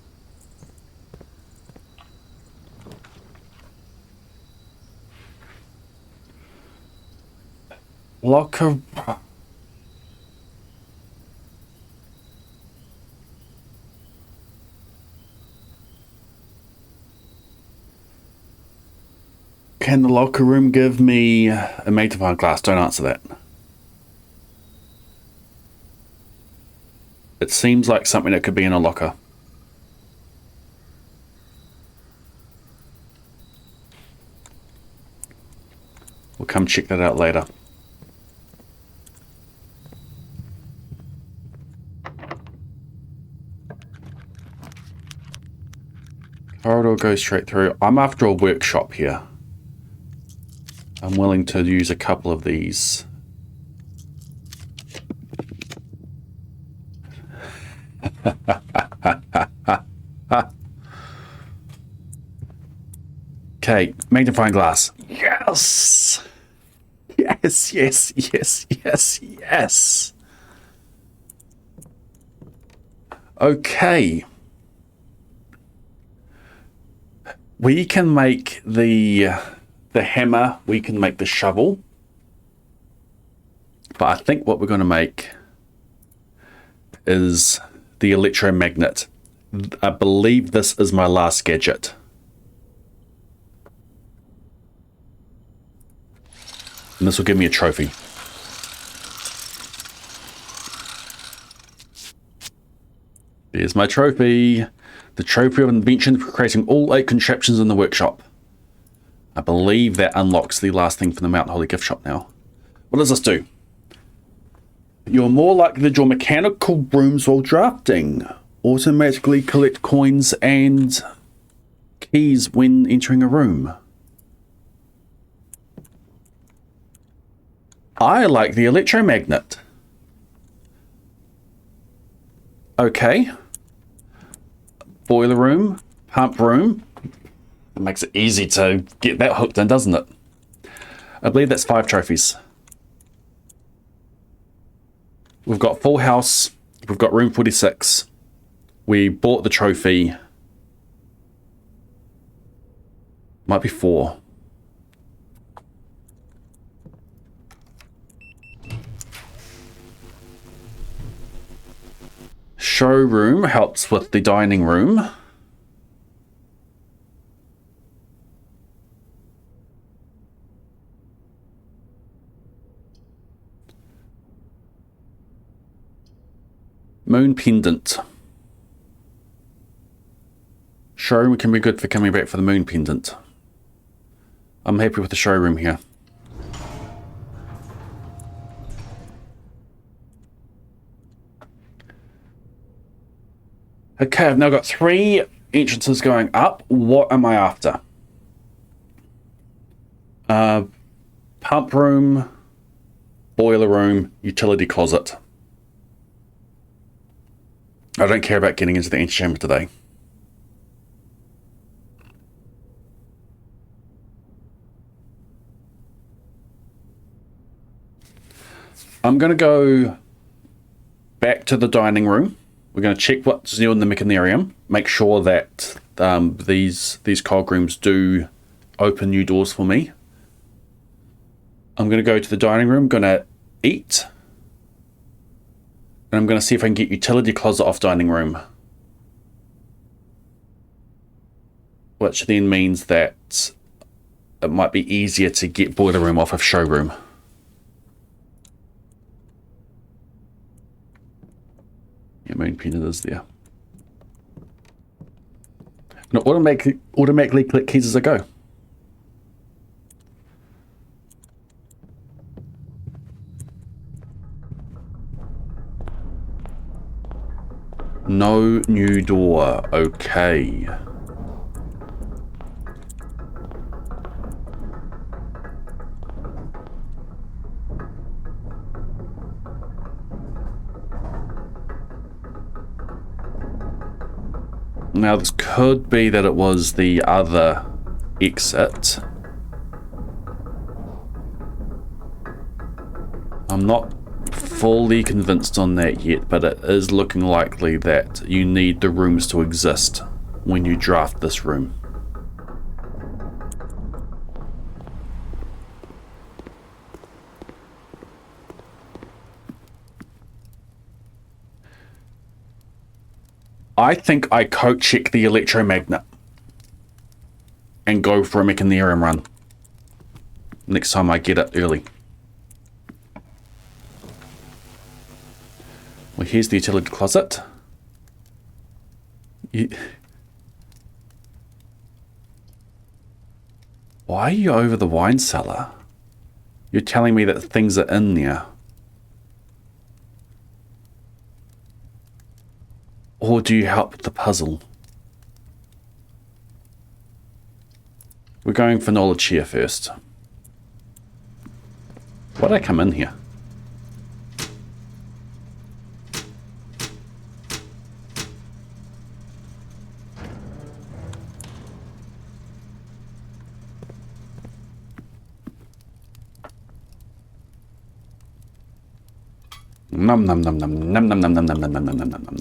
Locker... Can the locker room give me a magnifying glass? Don't answer that. It seems like something that could be in a locker. We'll come check that out later. Corridor goes straight through. I'm after a workshop here. I'm willing to use a couple of these. Okay, magnifying glass. Yes! Yes, yes, yes, yes, yes. Okay. We can make the hammer, we can make the shovel. But I think what we're going to make is the electromagnet. I believe this is my last gadget. And this will give me a trophy. There's my trophy. The trophy of invention for creating all 8 contraptions in the workshop. I believe that unlocks the last thing from the Mount Holy gift shop now. What does this do? You're more likely to draw mechanical rooms while drafting. Automatically collect coins and keys when entering a room. I like the electromagnet. Okay. Boiler room, pump room. It makes it easy to get that hooked in, doesn't it? I believe that's 5 trophies. We've got full house. We've got room 46. We bought the trophy. Might be 4. Showroom helps with the dining room. Moon pendant. Showroom can be good for coming back for the moon pendant. I'm happy with the showroom here. Okay, I've now got 3 entrances going up. What am I after? Pump room, boiler room, utility closet. I don't care about getting into the antechamber today. I'm going to go back to the dining room. We're going to check what's new in the mechanarium. Make sure that these cog rooms do open new doors for me. I'm going to go to the dining room. I'm going to eat. And I'm going to see if I can get utility closet off dining room. Which then means that it might be easier to get boiler room off of showroom. Yeah, moon pendant is there. And automatically click keys as I go. No new door. Okay. Now this could be that it was the other exit. I'm not fully convinced on that yet, but it is looking likely that you need the rooms to exist when you draft this room. I think I code check the electromagnet and go for a mechanarium run next time I get it early. Well, here's the utility closet. Why are you over the wine cellar? You're telling me that things are in there. Or do you help with the puzzle? We're going for knowledge here first. Why'd I come in here? Num num num num num num num num num num num num num num.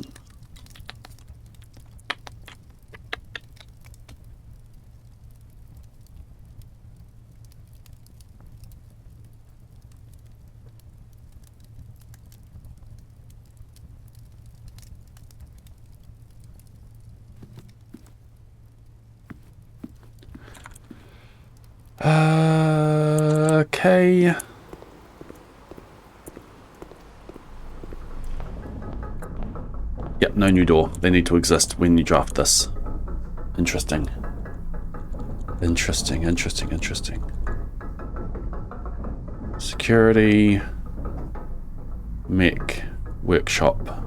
Okay. Yep, no new door. They need to exist when you draft this. Interesting. Interesting, interesting, interesting. Security. Mech. Workshop.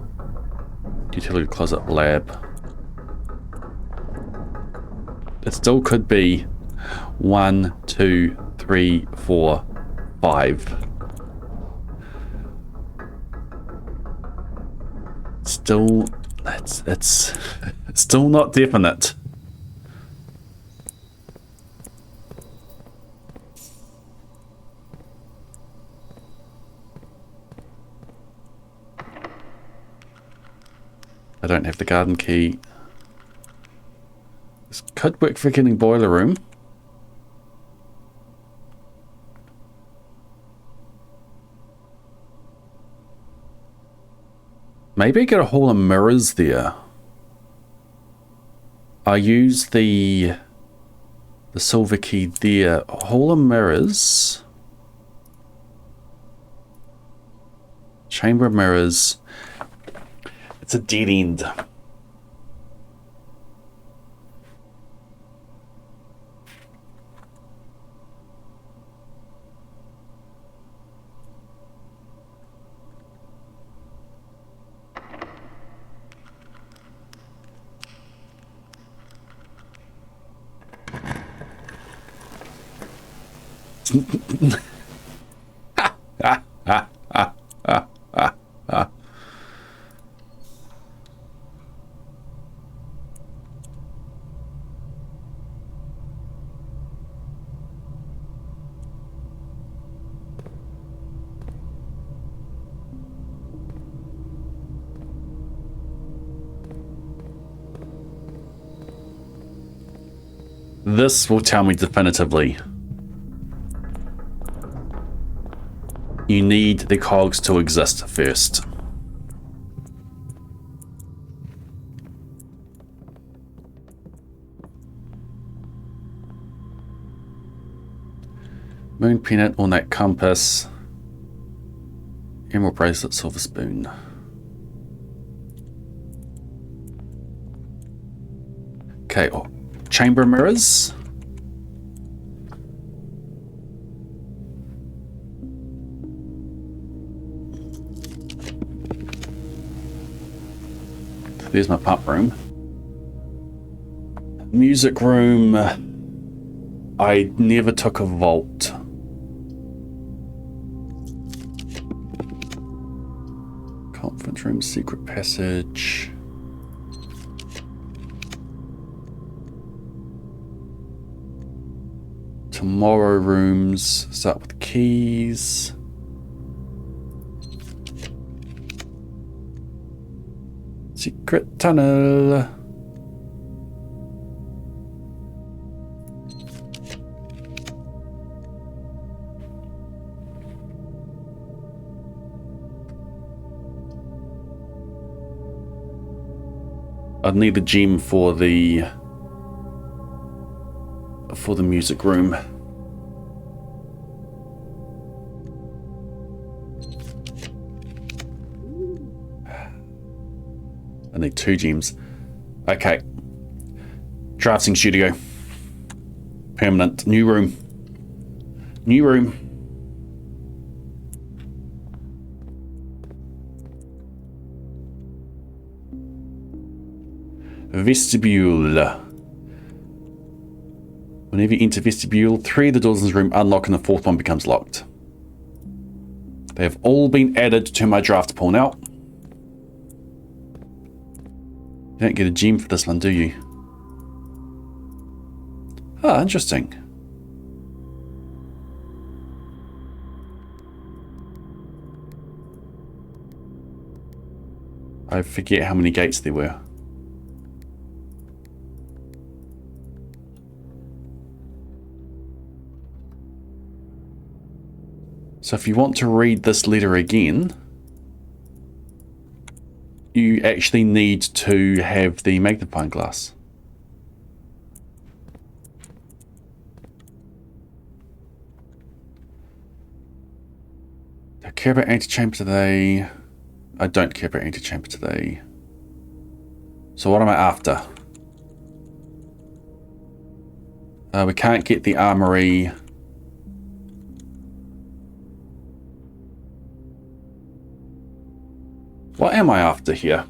Utility closet. Lab. It still could be 1, 2, 3, 4, 5. Still, it's still not definite. I don't have the garden key. This could work for getting boiler room. Maybe get a hall of mirrors there. I use the silver key there. A hall of mirrors. Chamber of mirrors. It's a dead end. This will tell me definitively. You need the cogs to exist first. Moon peanut, ornate compass, emerald bracelet, silver spoon. Okay, oh, chamber mirrors. There's my pump room. Music room. I never took a vault. Conference room, secret passage. Tomorrow rooms. Start with keys. Secret tunnel. I'd need the gem for the music room. I need 2 gems. Okay. Drafting studio. Permanent. New room. New room. Vestibule. Whenever you enter vestibule, 3 of the doors in this room unlock and the 4th one becomes locked. They have all been added to my draft pool now. You don't get a gem for this one, do you? Ah, interesting. I forget how many gates there were. So if you want to read this letter again, you actually need to have the magnifying glass. I care about antechamber today. I don't care about antechamber today. So what am I after? We can't get the armory. What am I after here?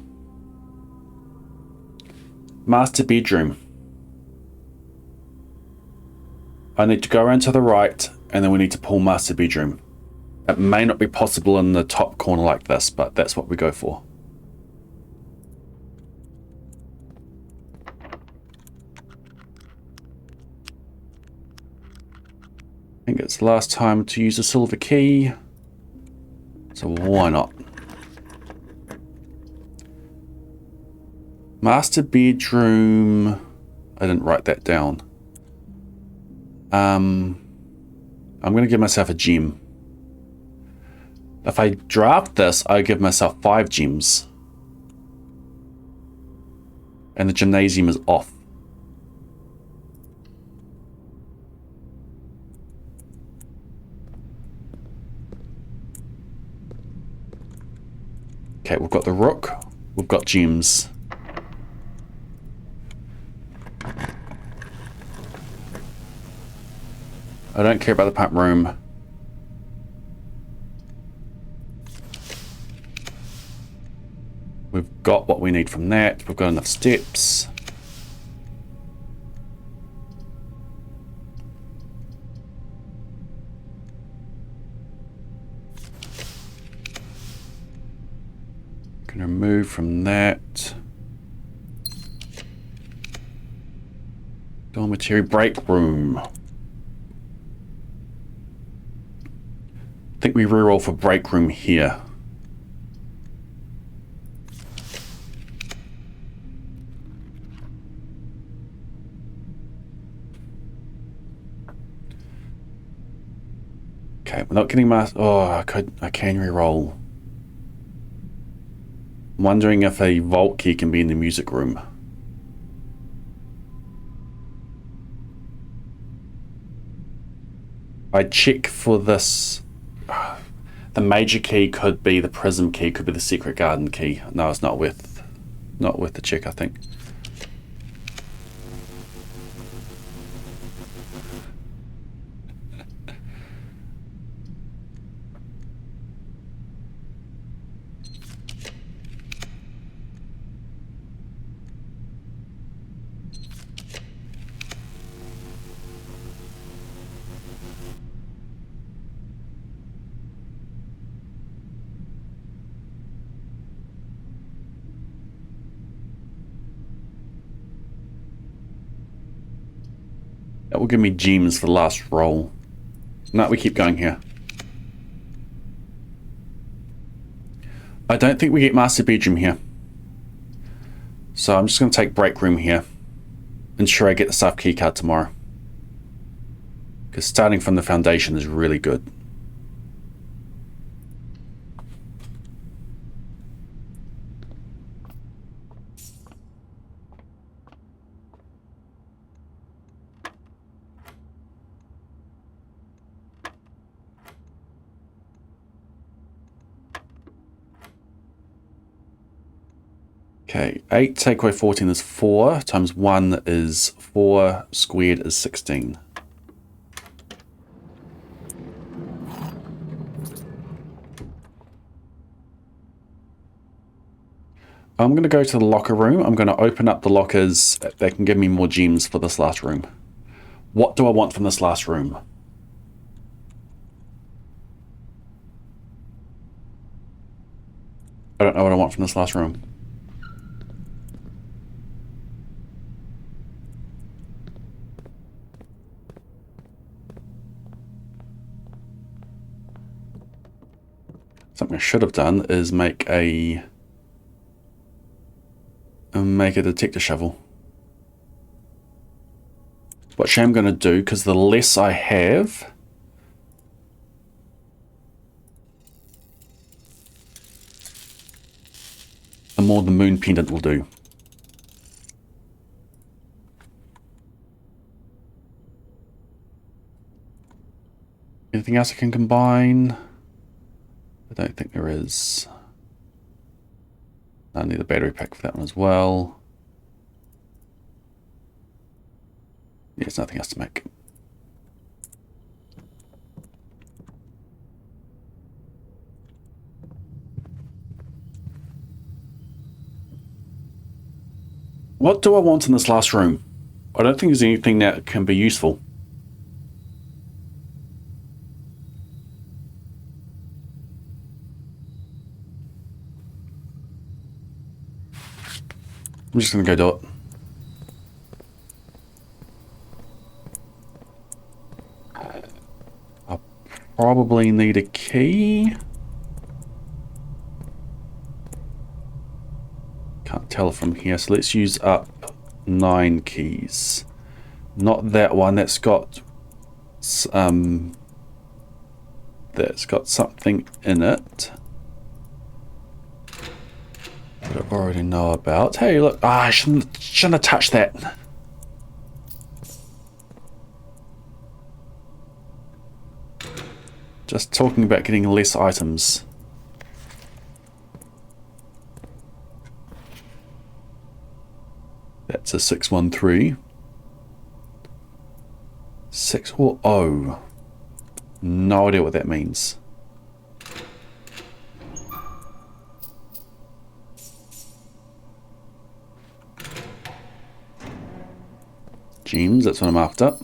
Master bedroom. I need to go around to the right, and then we need to pull master bedroom. It may not be possible in the top corner like this, but that's what we go for. I think it's the last time to use a silver key, so why not? Master bedroom. I didn't write that down. I'm going to give myself a gem. If I draft this, I give myself 5 gems. And the gymnasium is off. Okay, we've got the rook. We've got gems. I don't care about the pump room. We've got what we need from that. We've got enough steps. Can remove from that. Dormitory break room. I think we reroll for break room here. Okay, we're not getting mass. Oh, I can reroll. I'm wondering if a vault key can be in the music room. I check for this. The major key could be the prism key, could be the secret garden key. No, it's not worth the check, I think. That will give me gems for the last roll. No, we keep going here. I don't think we get master bedroom here. So I'm just going to take break room here. Ensure I get the staff key card tomorrow. Because starting from the foundation is really good. Okay, 8 take away 14 is 4, times 1 is 4, squared is 16. I'm going to go to the locker room. I'm going to open up the lockers that can give me more gems for this last room. What do I want from this last room? I don't know what I want from this last room. Something I should have done is make a detector shovel. What I'm going to do, because the less I have, the more the moon pendant will do. Anything else I can combine? I don't think there is. I need a battery pack for that one as well. Yeah, there's nothing else to make. What do I want in this last room? I don't think there's anything that can be useful. I'm just going to go do it. I'll probably need a key. Can't tell from here, so let's use up 9 keys. Not that one, that's got something in it that I already know about. Hey, look! Ah, I shouldn't have touched that. Just talking about getting less items. It's a 613. 640. No idea what that means. Gems, that's what I'm after.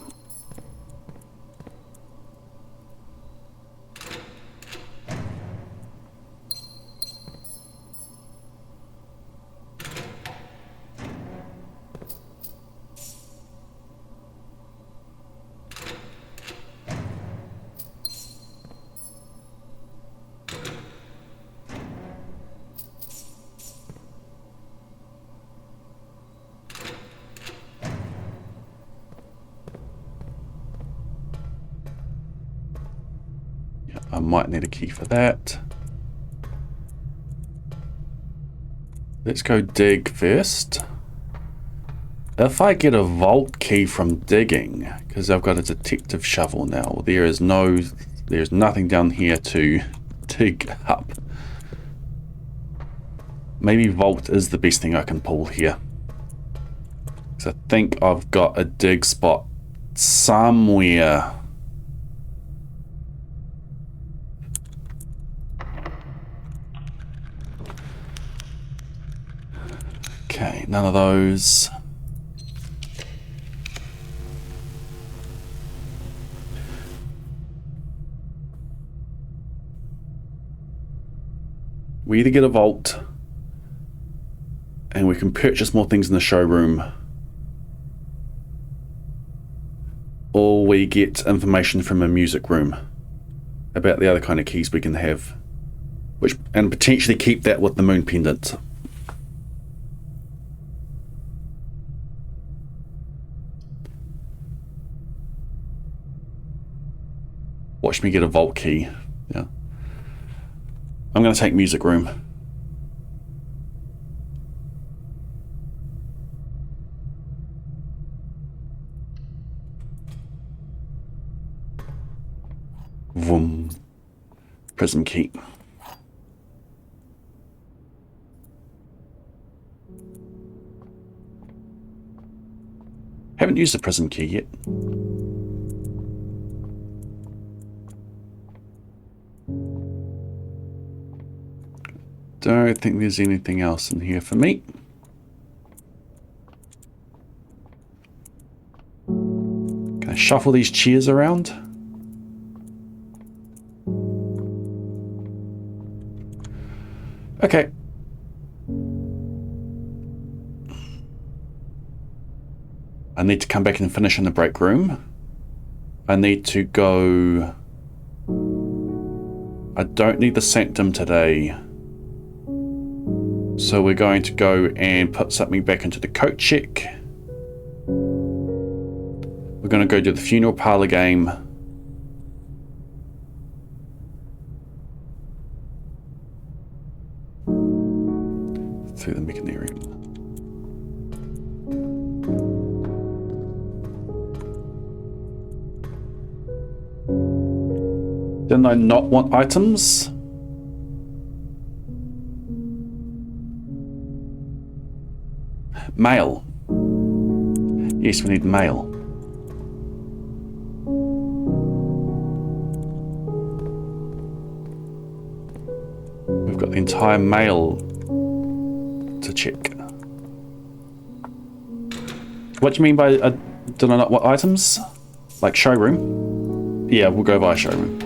I might need a key for that. Let's go dig first. If I get a vault key from digging, because I've got a detective shovel now, there's nothing down here to dig up. Maybe vault is the best thing I can pull here. Because I think I've got a dig spot somewhere. Okay, none of those. We either get a vault and we can purchase more things in the showroom, or we get information from a music room about the other kind of keys we can have, and potentially keep that with the moon pendant. Watch me get a vault key. Yeah. I'm going to take music room. Vroom. Prism key. Haven't used the prism key yet. Don't think there's anything else in here for me. Can I shuffle these chairs around? Okay. I need to come back and finish in the break room. I need to go... I don't need the sanctum today. So we're going to go and put something back into the coat check. We're going to go do the funeral parlor game. Through the mechanarium. Didn't I not want items? Mail. Yes, we need mail. We've got the entire mail to check. What do you mean by did I not want items? Like showroom? Yeah, we'll go via showroom.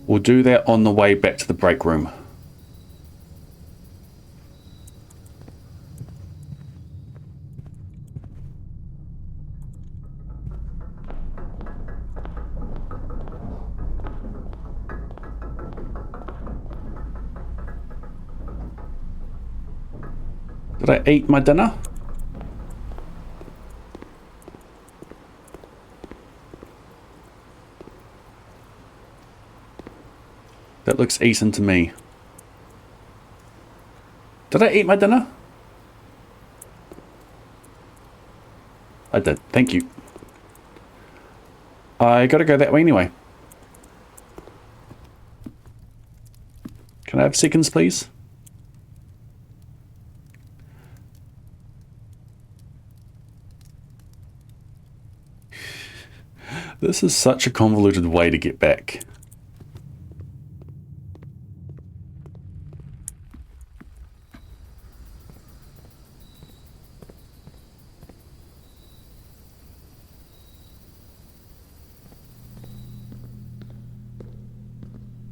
We'll do that on the way back to the break room. Did I eat my dinner? That looks eaten to me. Did I eat my dinner? I did. Thank you. I gotta go that way anyway. Can I have seconds, please? This is such a convoluted way to get back.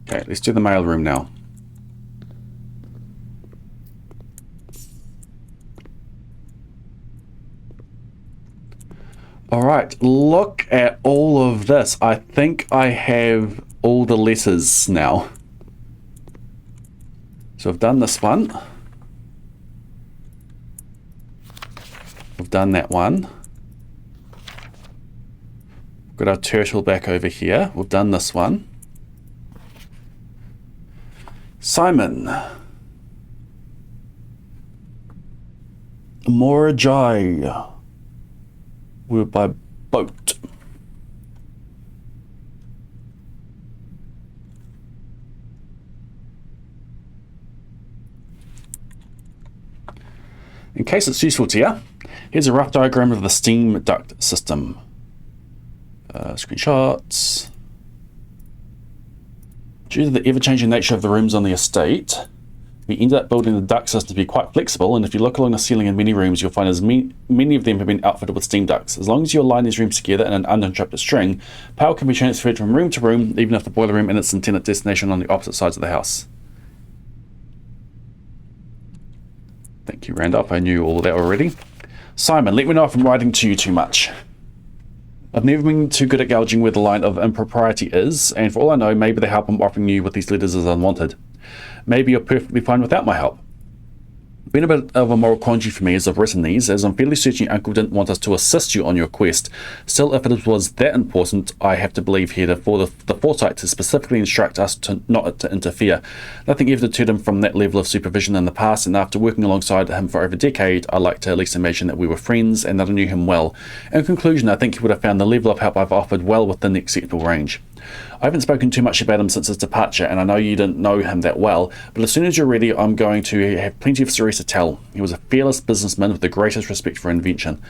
Okay, let's do the mail room now. Alright, look at all of this. I think I have all the letters now. So I've done this one. We've done that one. Got our turtle back over here. We've done this one. Simon. Morajai. We're by boat. In case it's useful to you, here's a rough diagram of the steam duct system. Screenshots. Due to the ever-changing nature of the rooms on the estate, we ended up building the duct system to be quite flexible, and if you look along the ceiling in many rooms, you'll find as many of them have been outfitted with steam ducts. As long as you align these rooms together in an uninterrupted string, power can be transferred from room to room, even if the boiler room and its intended destination are on the opposite sides of the house. Thank you, Randolph. I knew all of that already. Simon, let me know if I'm writing to you too much. I've never been too good at gauging where the line of impropriety is, and for all I know, maybe the help I'm offering you with these letters is unwanted. Maybe you're perfectly fine without my help. It's been a bit of a moral quandary for me as I've written these, as I'm fairly certain your uncle didn't want us to assist you on your quest. Still, if it was that important, I have to believe here for the foresight to specifically instruct us to not to interfere. Nothing ever deterred him from that level of supervision in the past, and after working alongside him for over a decade, I like to at least imagine that we were friends and that I knew him well. In conclusion, I think he would have found the level of help I've offered well within the acceptable range. I haven't spoken too much about him since his departure, and I know you didn't know him that well, but as soon as you're ready, I'm going to have plenty of stories to tell. He was a fearless businessman with the greatest respect for invention.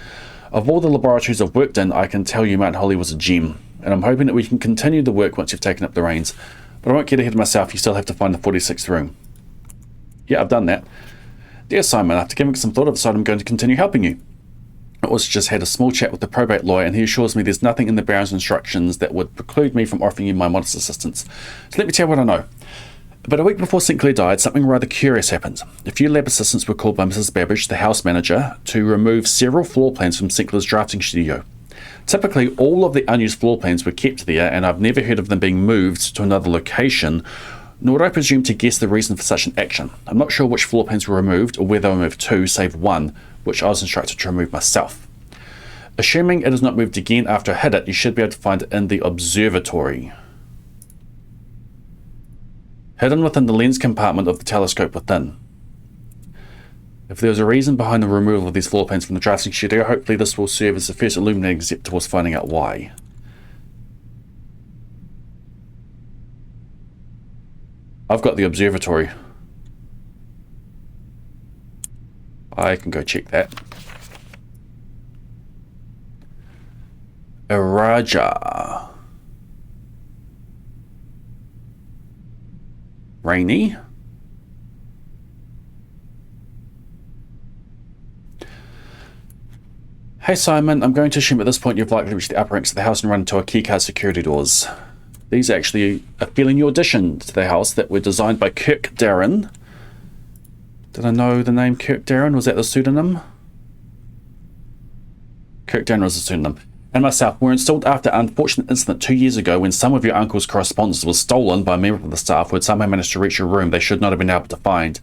Of all the laboratories I've worked in, I can tell you Mount Holly was a gem, and I'm hoping that we can continue the work once you've taken up the reins. But I won't get ahead of myself, you still have to find the 46th room. Yeah, I've done that. Dear Simon, after giving some thought, I've decided I'm going to continue helping you. I also just had a small chat with the probate lawyer, and he assures me there's nothing in the Baron's instructions that would preclude me from offering you my modest assistance. So let me tell you what I know. About a week before St. Clair died, something rather curious happened. A few lab assistants were called by Mrs. Babbage, the house manager, to remove several floor plans from St. Clair's drafting studio. Typically, all of the unused floor plans were kept there, and I've never heard of them being moved to another location, nor would I presume to guess the reason for such an action. I'm not sure which floor plans were removed, or where they were moved to, save one, which I was instructed to remove myself. Assuming it is not moved again after I hit it, you should be able to find it in the observatory. Hidden within the lens compartment of the telescope within. If there's a reason behind the removal of these floor plans from the drafting studio, hopefully this will serve as the first illuminating step towards finding out why. I've got the observatory. I can go check that. Iraja. Rainy. Hey Simon, I'm going to assume at this point you've likely reached the upper ranks of the house and run into our keycard security doors. These are actually a fairly new addition to the house that were designed by Kirk Darren. Did I know the name Kirk Darren? Was that the pseudonym? Kirk Darren was the pseudonym. And myself were installed after an unfortunate incident 2 years ago when some of your uncle's correspondence was stolen by a member of the staff who had somehow managed to reach your room they should not have been able to find.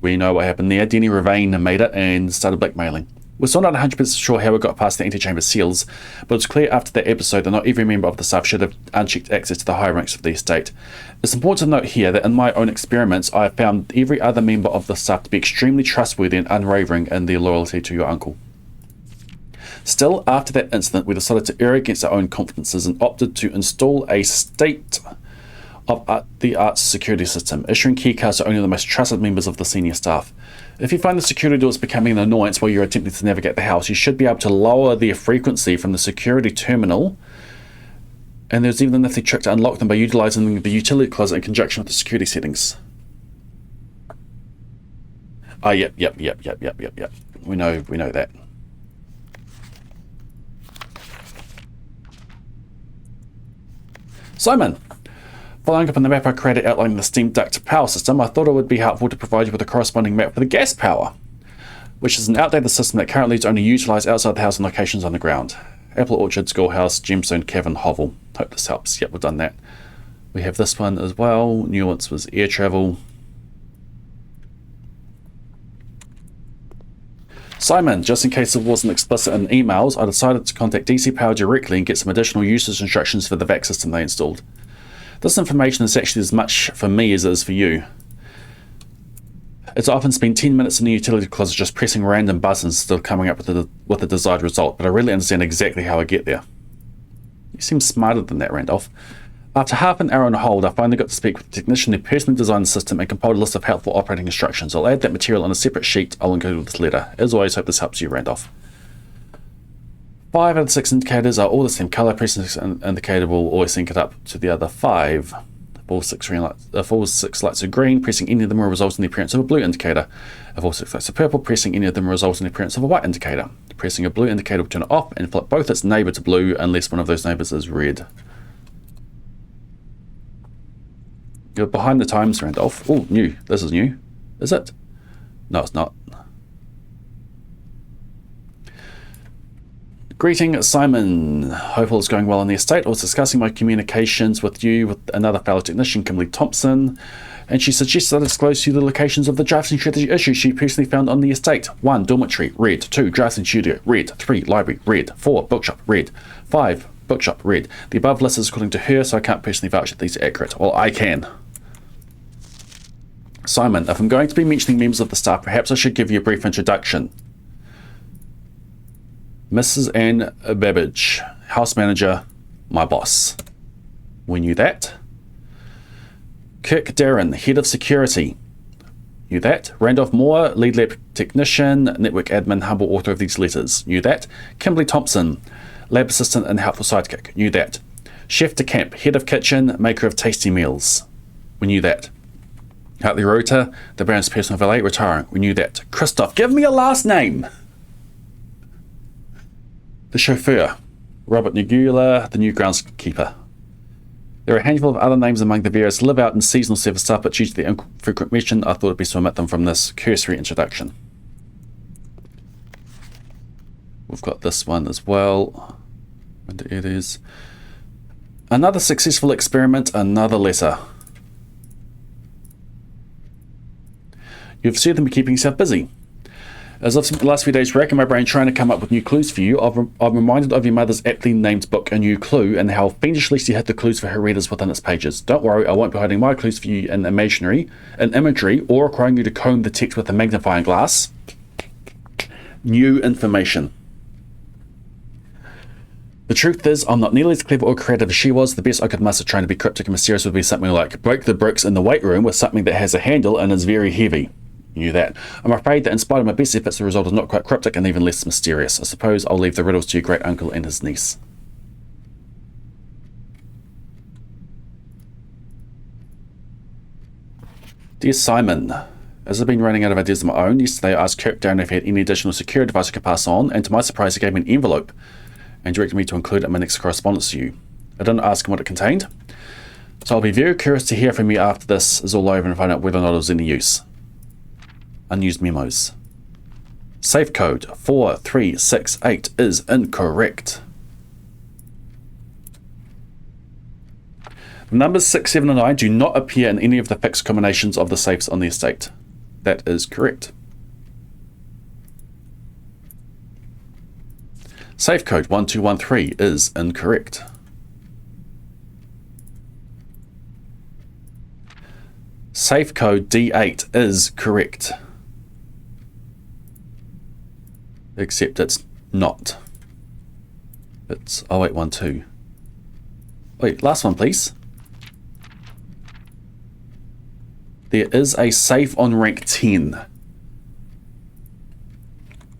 We know what happened there. Denny Ravane made it and started blackmailing. We're still not 100% sure how we got past the antechamber seals, but it's clear after that episode that not every member of the staff should have unchecked access to the higher ranks of the estate. It's important to note here that in my own experiments, I have found every other member of the staff to be extremely trustworthy and unwavering in their loyalty to your uncle. Still, after that incident, we decided to err against our own confidences and opted to install a state-of-the-art security system, issuing keycards to only the most trusted members of the senior staff. If you find the security doors becoming an annoyance while you're attempting to navigate the house, you should be able to lower their frequency from the security terminal, and there's even a nifty trick to unlock them by utilizing the utility closet in conjunction with the security settings. Oh, yep. We know that. Simon, following up on the map I created outlining the steam duct power system, I thought it would be helpful to provide you with a corresponding map for the gas power, which is an outdated system that currently is only utilised outside the house in locations on the ground. Apple Orchard, Schoolhouse, Gemstone, Cavern, Hovel. Hope this helps. Yep, we've done that. We have this one as well. Nuance was air travel. Simon, just in case it wasn't explicit in emails, I decided to contact DC Power directly and get some additional usage instructions for the VAC system they installed. This information is actually as much for me as it is for you. It's often spent 10 minutes in the utility closet just pressing random buttons still coming up with the desired result, but I really understand exactly how I get there. You seem smarter than that, Randolph. After half an hour on hold, I finally got to speak with the technician who personally designed the system and compiled a list of helpful operating instructions. I'll add that material on a separate sheet I'll include with this letter. As always, hope this helps you, Randolph. 5 out of 6 indicators are all the same colour. Pressing an indicator will always sync it up to the other 5. If all 6 lights are green, pressing any of them will result in the appearance of a blue indicator. If all 6 lights are purple, pressing any of them will result in the appearance of a white indicator. Pressing a blue indicator will turn it off and flip both its neighbour to blue unless one of those neighbours is red. You're behind the times, Randolph. Oh, new. This is new. Is it? No, it's not. Greeting, Simon. Hope all is going well on the estate. I was discussing my communications with you with another fellow technician, Kimberly Thompson, and she suggested I disclose to you the locations of the drafting strategy issues she personally found on the estate. 1. Dormitory, red. 2. Drafting studio, red. 3. Library, red. 4. Bookshop, red. 5. Bookshop, red. The above list is according to her, so I can't personally vouch that these are accurate. Well, I can. Simon, if I'm going to be mentioning members of the staff, perhaps I should give you a brief introduction. Mrs. Anne Babbage, house manager, my boss. We knew that. Kirk Darren, head of security. Knew that. Randolph Moore, lead lab technician, network admin, humble author of these letters. Knew that. Kimberly Thompson, lab assistant and helpful sidekick. Knew that. Chef de camp, head of kitchen, maker of tasty meals. We knew that. Hartley Rota, the Baron's personal valet, retiring. We knew that. Christoph, give me a last name. The chauffeur, Robert Nugula, the new groundskeeper. There are a handful of other names among the various live-out and seasonal service staff, but due to the infrequent mention, I thought it'd be to omit them from this cursory introduction. We've got this one as well. And it is another successful experiment, another letter. You've certainly been keeping yourself busy. As I've spent the last few days racking my brain trying to come up with new clues for you, I'm reminded of your mother's aptly named book, A New Clue, and how fiendishly she hid the clues for her readers within its pages. Don't worry, I won't be hiding my clues for you in imagery, or requiring you to comb the text with a magnifying glass. New information. The truth is, I'm not nearly as clever or creative as she was. The best I could muster trying to be cryptic and mysterious would be something like, break the bricks in the weight room with something that has a handle and is very heavy. Knew that. I'm afraid that in spite of my best efforts, the result is not quite cryptic and even less mysterious. I suppose I'll leave the riddles to your great uncle and his niece. Dear Simon, as I've been running out of ideas of my own, yesterday I asked Kirk Darren if he had any additional security advice I could pass on, and to my surprise he gave me an envelope and directed me to include it in my next correspondence to you. I didn't ask him what it contained, so I'll be very curious to hear from you after this is all over and find out whether or not it was any use. Unused memos. Safe code 4368 is incorrect. The numbers 6, 7 and 9 do not appear in any of the fixed combinations of the safes on the estate. That is correct. Safe code 1213 is incorrect. Safe code D8 is correct. Except it's not. It's 0812. Wait, last one, please. There is a safe on rank 10.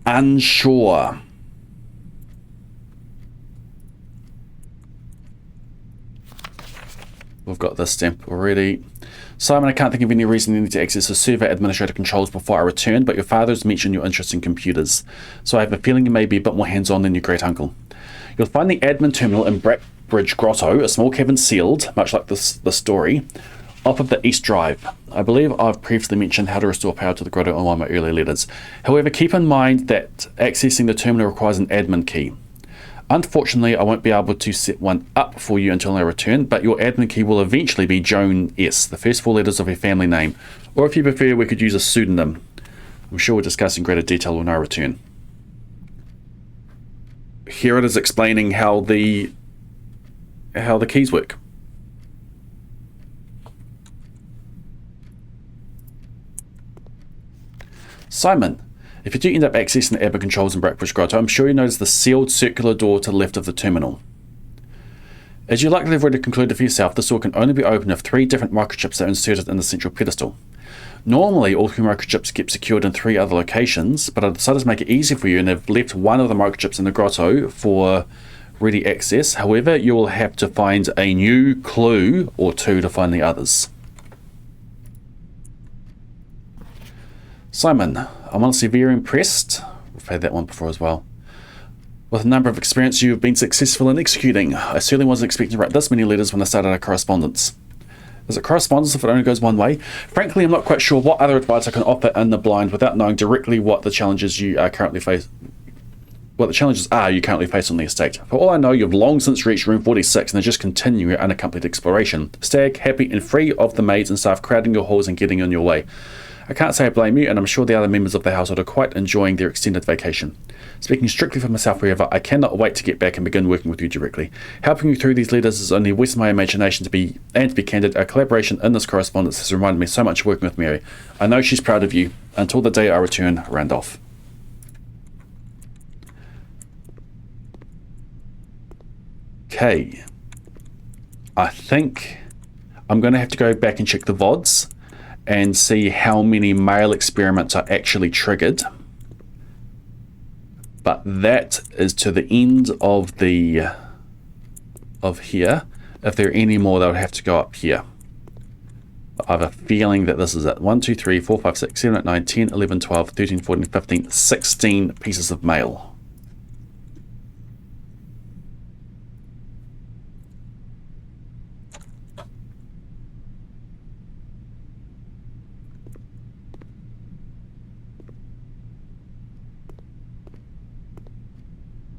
Unsure. We've got this stamp already. Simon, I can't think of any reason you need to access the server administrator controls before I return, but your father has mentioned your interest in computers, so I have a feeling you may be a bit more hands-on than your great uncle. You'll find the admin terminal in Brackbridge Grotto, a small cabin sealed, much like the story, off of the east drive. I believe I've previously mentioned how to restore power to the grotto in one of my earlier letters. However, keep in mind that accessing the terminal requires an admin key. Unfortunately, I won't be able to set one up for you until I return, but your admin key will eventually be Joan S., the first 4 letters of your family name. Or if you prefer, we could use a pseudonym. I'm sure we'll discuss in greater detail when I return. Here it is explaining how the keys work. Simon, if you do end up accessing the admin controls in Brackbridge Grotto, I'm sure you notice the sealed circular door to the left of the terminal. As you likely have already concluded for yourself, this door can only be opened if 3 different microchips are inserted in the central pedestal. Normally, all 3 microchips get secured in 3 other locations, but I decided to make it easy for you and have left one of the microchips in the grotto for ready access. However, you will have to find a new clue or 2 to find the others. Simon, I'm honestly very impressed. We've had that one before as well. With the number of experience you've been successful in executing, I certainly wasn't expecting to write this many letters when I started our correspondence. Is it correspondence if it only goes one way? Frankly, I'm not quite sure what other advice I can offer in the blind without knowing directly what the challenges you are currently face. What the challenges are you currently face on the estate. For all I know, you've long since reached room 46 and are just continuing your unaccompanied exploration. Stag, happy and free of the maids and staff crowding your halls and getting in your way. I can't say I blame you, and I'm sure the other members of the household are quite enjoying their extended vacation. Speaking strictly for myself, however, I cannot wait to get back and begin working with you directly. Helping you through these letters is only west of my imagination to be candid. Our collaboration in this correspondence has reminded me so much of working with Mary. I know she's proud of you. Until the day I return, Randolph. Okay. I think I'm going to have to go back and check the VODs and see how many mail experiments are actually triggered. But that is to the end of here. If there are any more, they would have to go up here. I have a feeling that this is it. 1, 2, 3, 4, 5, 6, 7, 8, 9, 10, 11, 12, 13, 14, 15, 16 pieces of mail.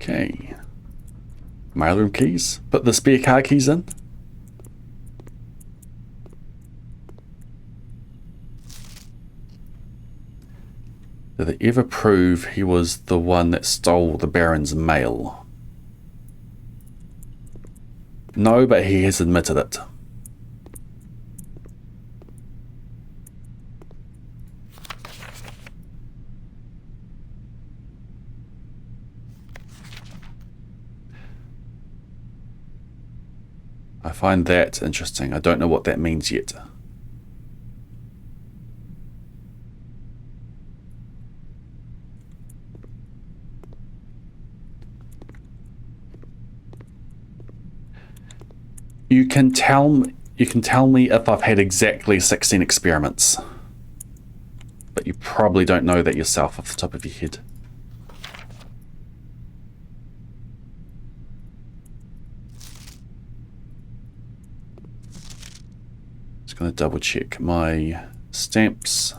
Okay, mailroom keys. Put the spare car keys in. Did they ever prove he was the one that stole the Baron's mail? No, but he has admitted it. I find that interesting. I don't know what that means yet. You can tell me if I've had exactly 16 experiments, but you probably don't know that yourself off the top of your head. Going to double check my stamps.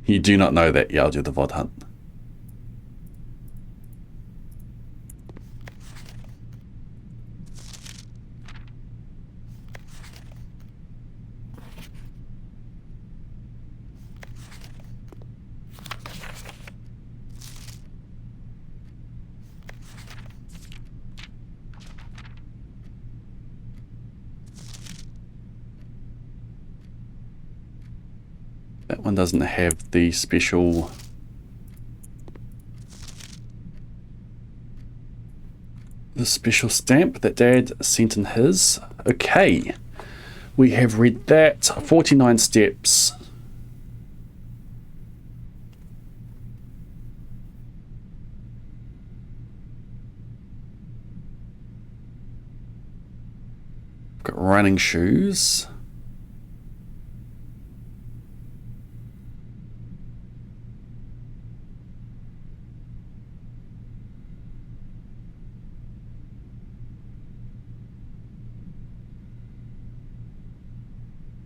You do not know that. Yeah, I'll do the VOD hunt. That one doesn't have the special... the special stamp that Dad sent in his. Okay. We have read that. 49 steps. Got running shoes.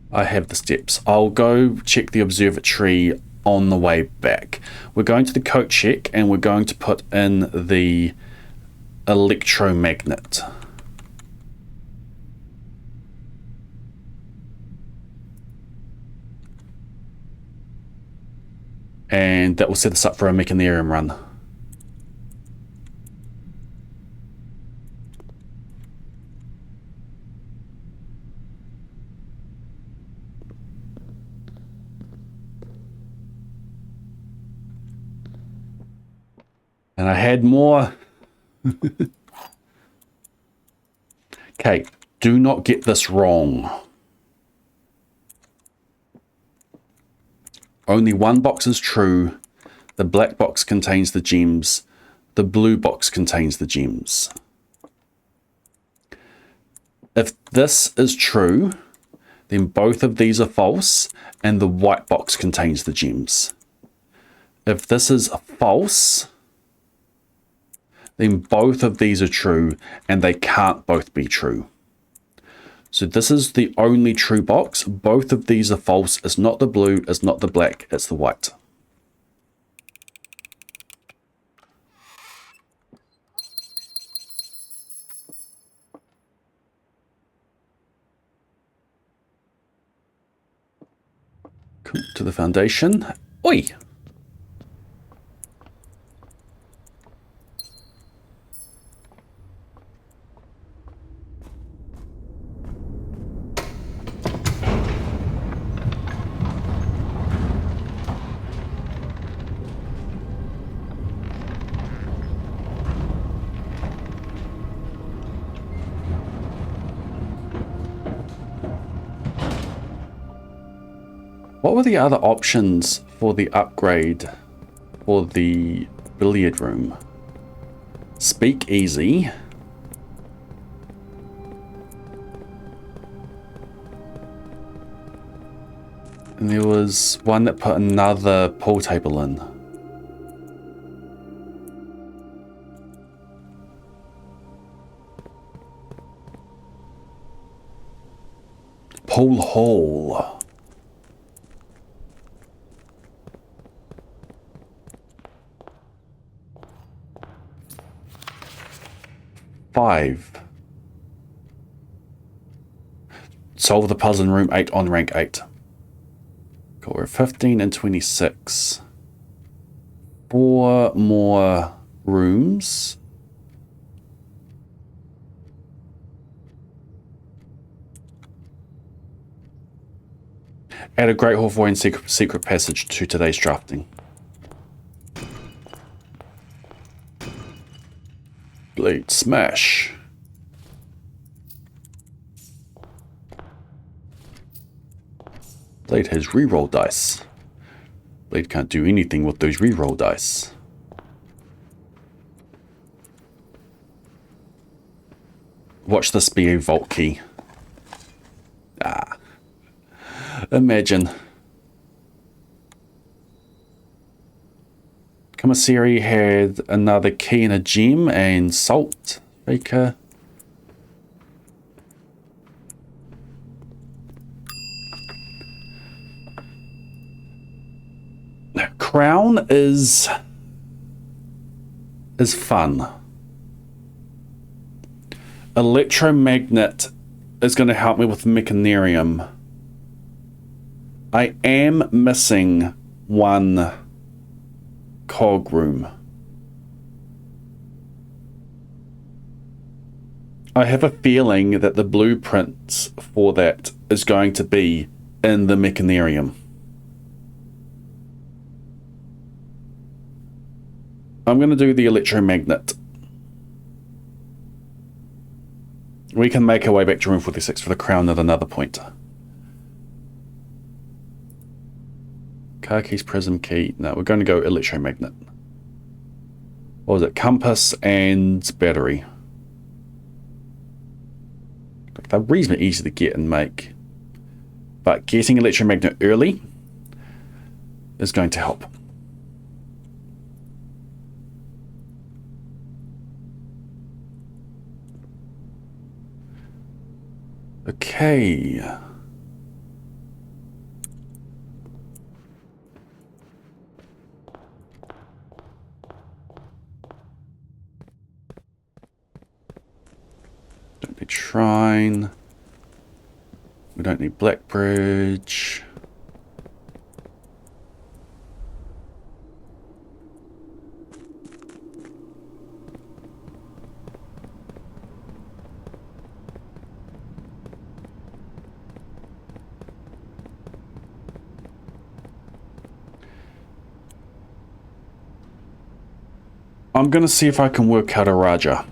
I have the steps. I'll go check the observatory on the way back. We're going to the coat check and we're going to put in the electromagnet. And that will set us up for a Mechanarium run. And I had more. Okay, do not get this wrong. Only one box is true. The black box contains the gems. The blue box contains the gems. If this is true, then both of these are false, and the white box contains the gems. If this is false, then both of these are true, and they can't both be true. So this is the only true box. Both of these are false. It's not the blue, it's not the black, it's the white. Cool. To the foundation. Oi! What were the other options for the upgrade for the billiard room? Speak easy. And there was one that put another pool table in. Pool hall. Solve the puzzle in room 8 on rank 8. Cool, we're 15 and 26. 4 more rooms. Add a Great Hawthorne secret passage to today's drafting. Blade smash. Blade has reroll dice. Blade can't do anything with those reroll dice. Watch this be a vault key. Ah. Imagine. Commissary had another key and a gem and salt. Baker. Crown is fun. Electromagnet is going to help me with Mechanarium. I am missing one cog room. I have a feeling that the blueprints for that is going to be in the Mechanarium. I'm going to do the electromagnet. We can make our way back to room 46 for the crown at another point. Car keys, prism key. No, we're going to go electromagnet. What was it? Compass and battery. They're reasonably easy to get and make. But getting electromagnet early is going to help. Okay. Don't need shrine. We don't need Black Bridge. I'm going to see if I can work out a Raja.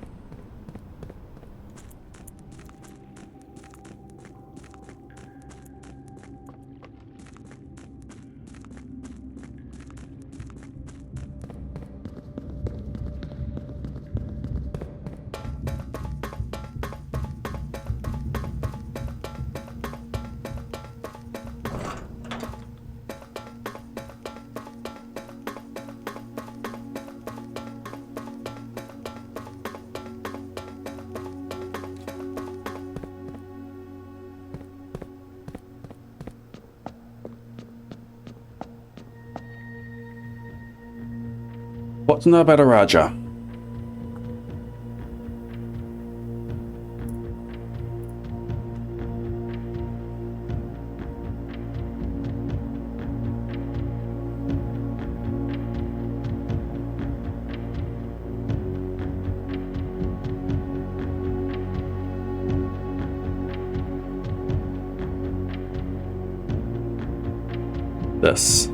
What to know about a Raja? This.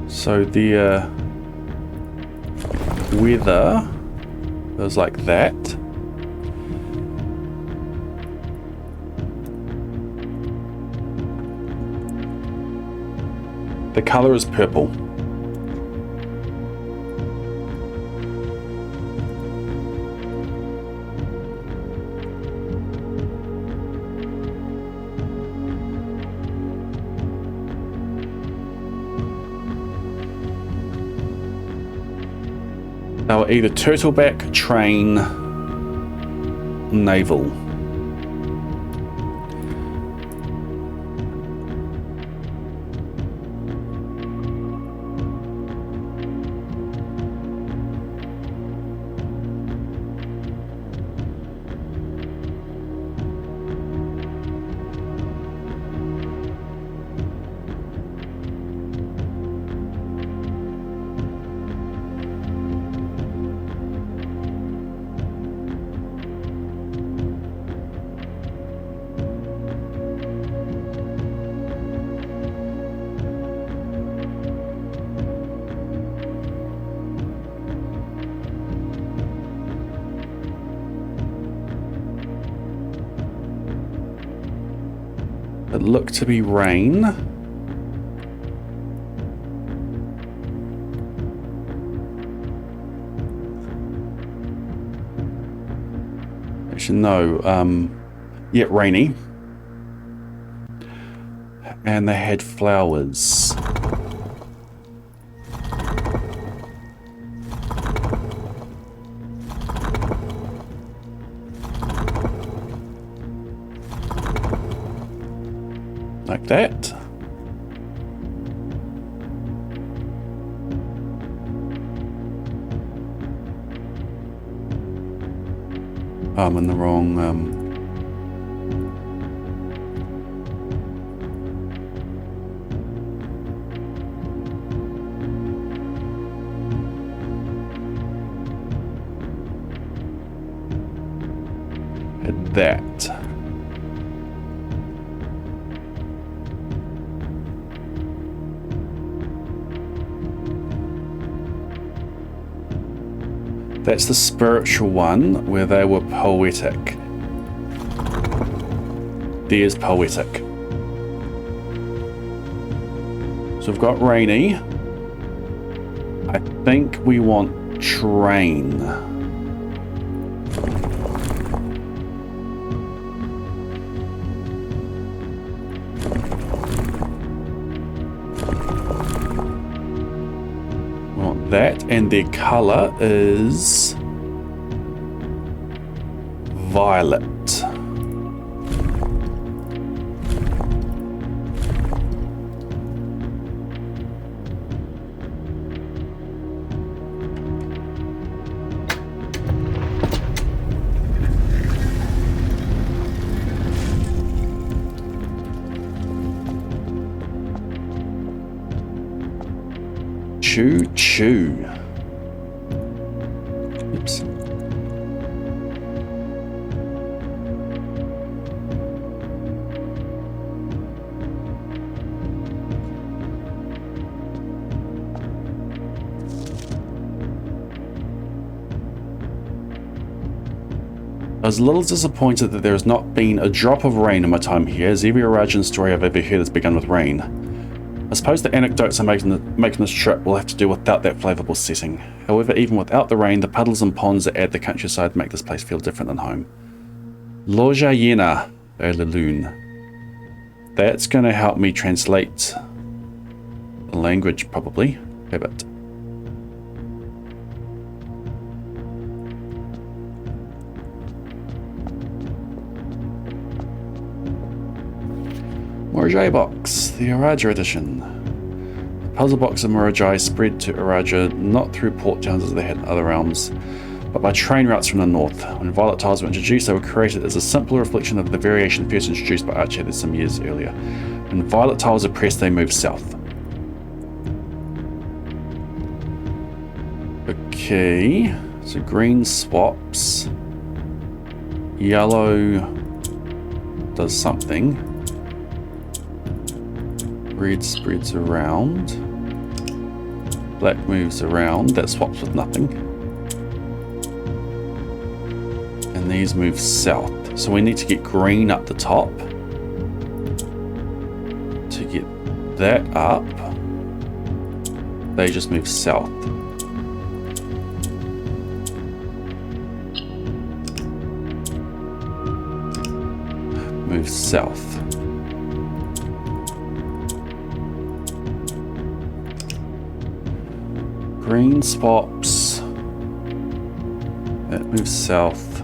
So the weather goes like that. The color is purple. They were either turtleback, train, naval. It looked to be rain. Actually, no. Yeah, rainy. And they had flowers. Like that. I'm in the wrong at that. That's the spiritual one where they were poetic. There's poetic. So we've got rainy. I think we want train. We want that, and their color is violet. Choo choo. Oops. I was a little disappointed that there has not been a drop of rain in my time here, as every Arajan story I've ever heard has begun with rain. I suppose the anecdotes I'm making this trip will have to do without that flavourable setting. However, even without the rain, the puddles and ponds that add the countryside make this place feel different than home. Loja Yena Laloon. That's going to help me translate the language, probably. A bit. Morajai box, the Araja edition. The puzzle box of Morajai spread to Araja not through port towns as they had in other realms, but by train routes from the north. When violet tiles were introduced, they were created as a simple reflection of the variation first introduced by Archer some years earlier. When violet tiles are pressed, they move south. Okay, so green swaps. Yellow does something. Red spreads around. Black moves around. That swaps with nothing. And these move south. So we need to get green up the top. To get that up, they just move south. Move south. Green swaps. That moves south.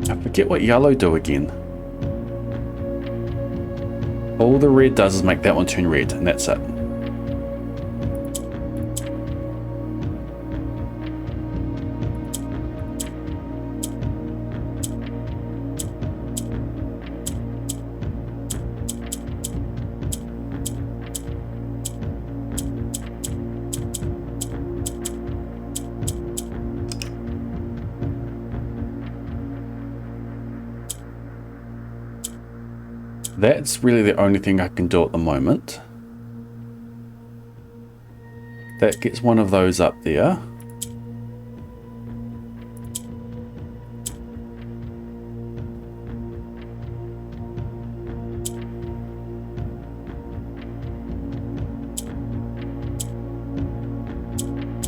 I forget what yellow do again. All the red does is make that one turn red, and that's it. That's really the only thing I can do at the moment. That gets one of those up there.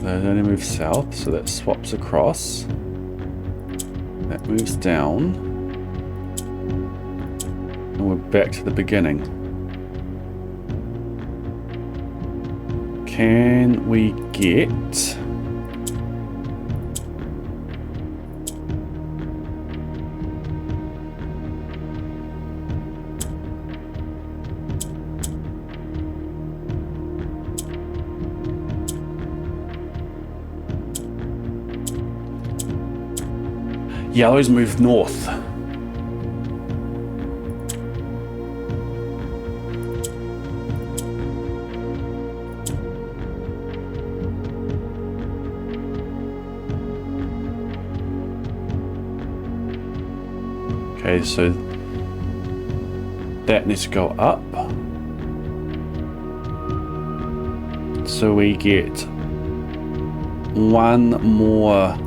That only moves south, so that swaps across. That moves down. And we're back to the beginning. Can we get... Yellows move north. Okay, so that needs to go up. So we get one more.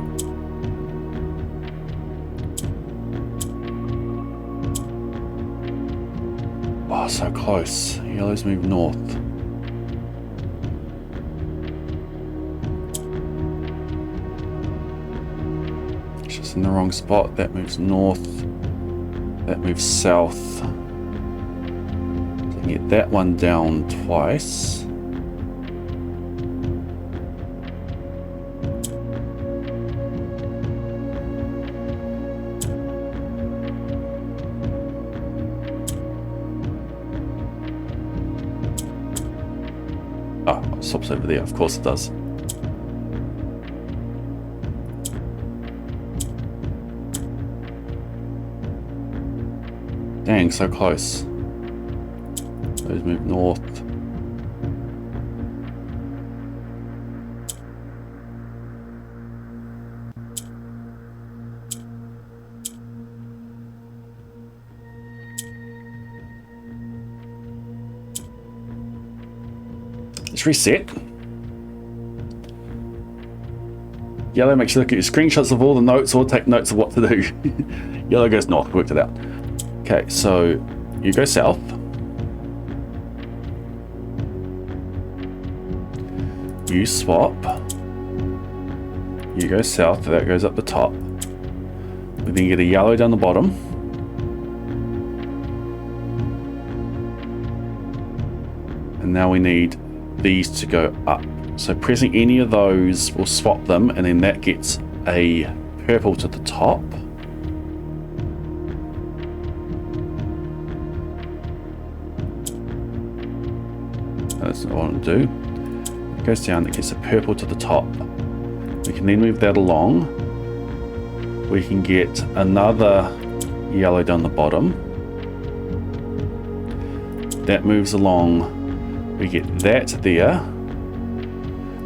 Oh, so close. Yellow's moved north. It's just in the wrong spot. That moves north. That moves south. So I can get that one down twice. Oh, it stops over there. Of course it does. Dang, so close. Those move north. Let's reset. Yellow makes you look at your screenshots of all the notes or take notes of what to do. Yellow goes north, worked it out. Okay, so you go south. You swap. You go south, that goes up the top. We then get a yellow down the bottom. And now we need these to go up. So pressing any of those will swap them, and then that gets a purple to the top. That's not what I want to do. It goes down, it gets a purple to the top. We can then move that along. We can get another yellow down the bottom. That moves along. We get that there,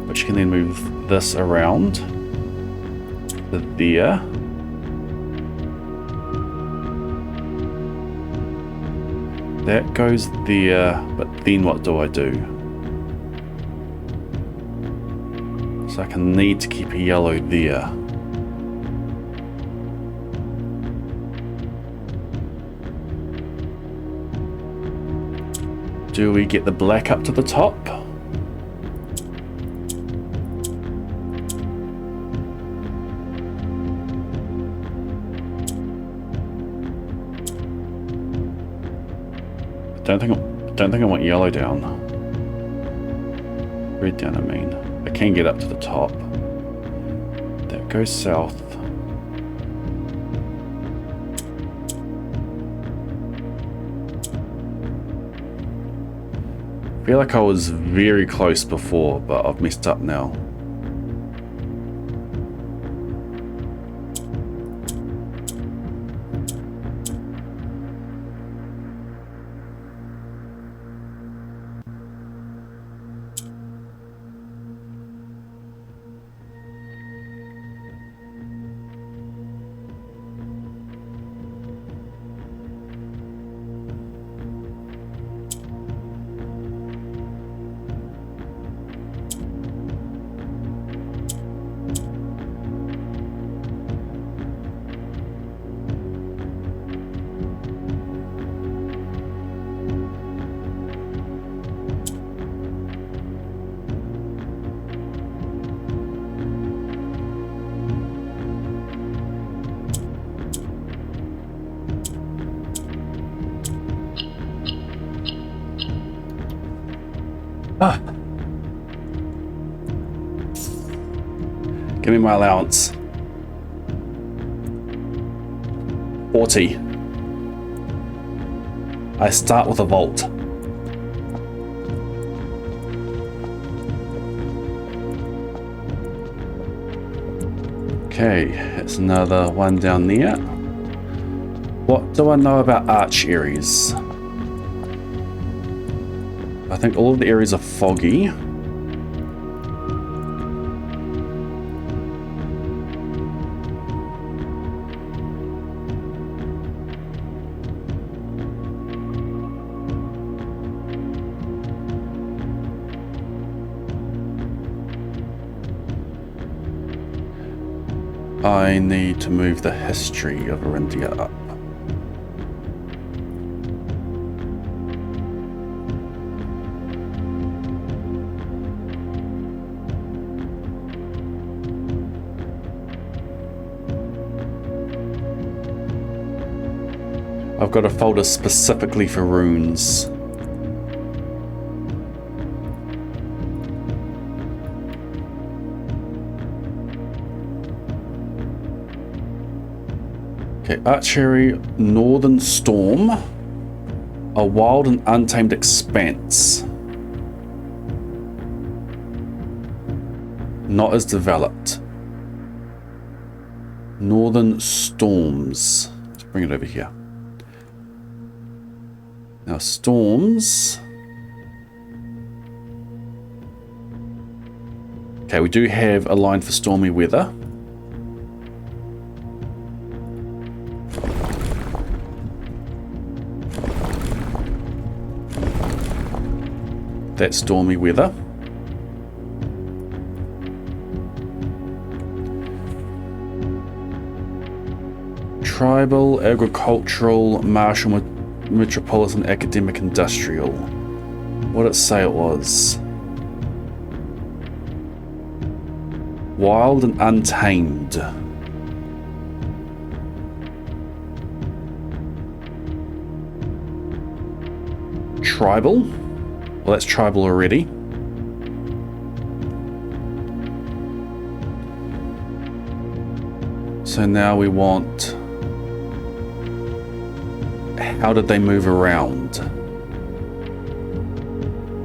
which can then move this around to there. That goes there, but then what do I do? So I can need to keep a yellow there. Do we get the black up to the top? Don't think I want yellow down. Red down, I mean. I can get up to the top. That goes south. I feel like I was very close before, but I've messed up now. Ah. Give me my allowance. 40. I start with a vault. Okay, it's another one down there. What do I know about arch areas? I think all of the areas are foggy. I need to move the history of Arindia up. I've got a folder specifically for runes. Okay, archery, northern storm, a wild and untamed expanse. Not as developed. Northern storms. Let's bring it over here. Now, storms. Okay, we do have a line for stormy weather. That's stormy weather. Tribal, agricultural, martial, metropolitan, academic, industrial. What did it say it was? Wild and untamed. Tribal? Well, that's tribal already. So now we want... How did they move around?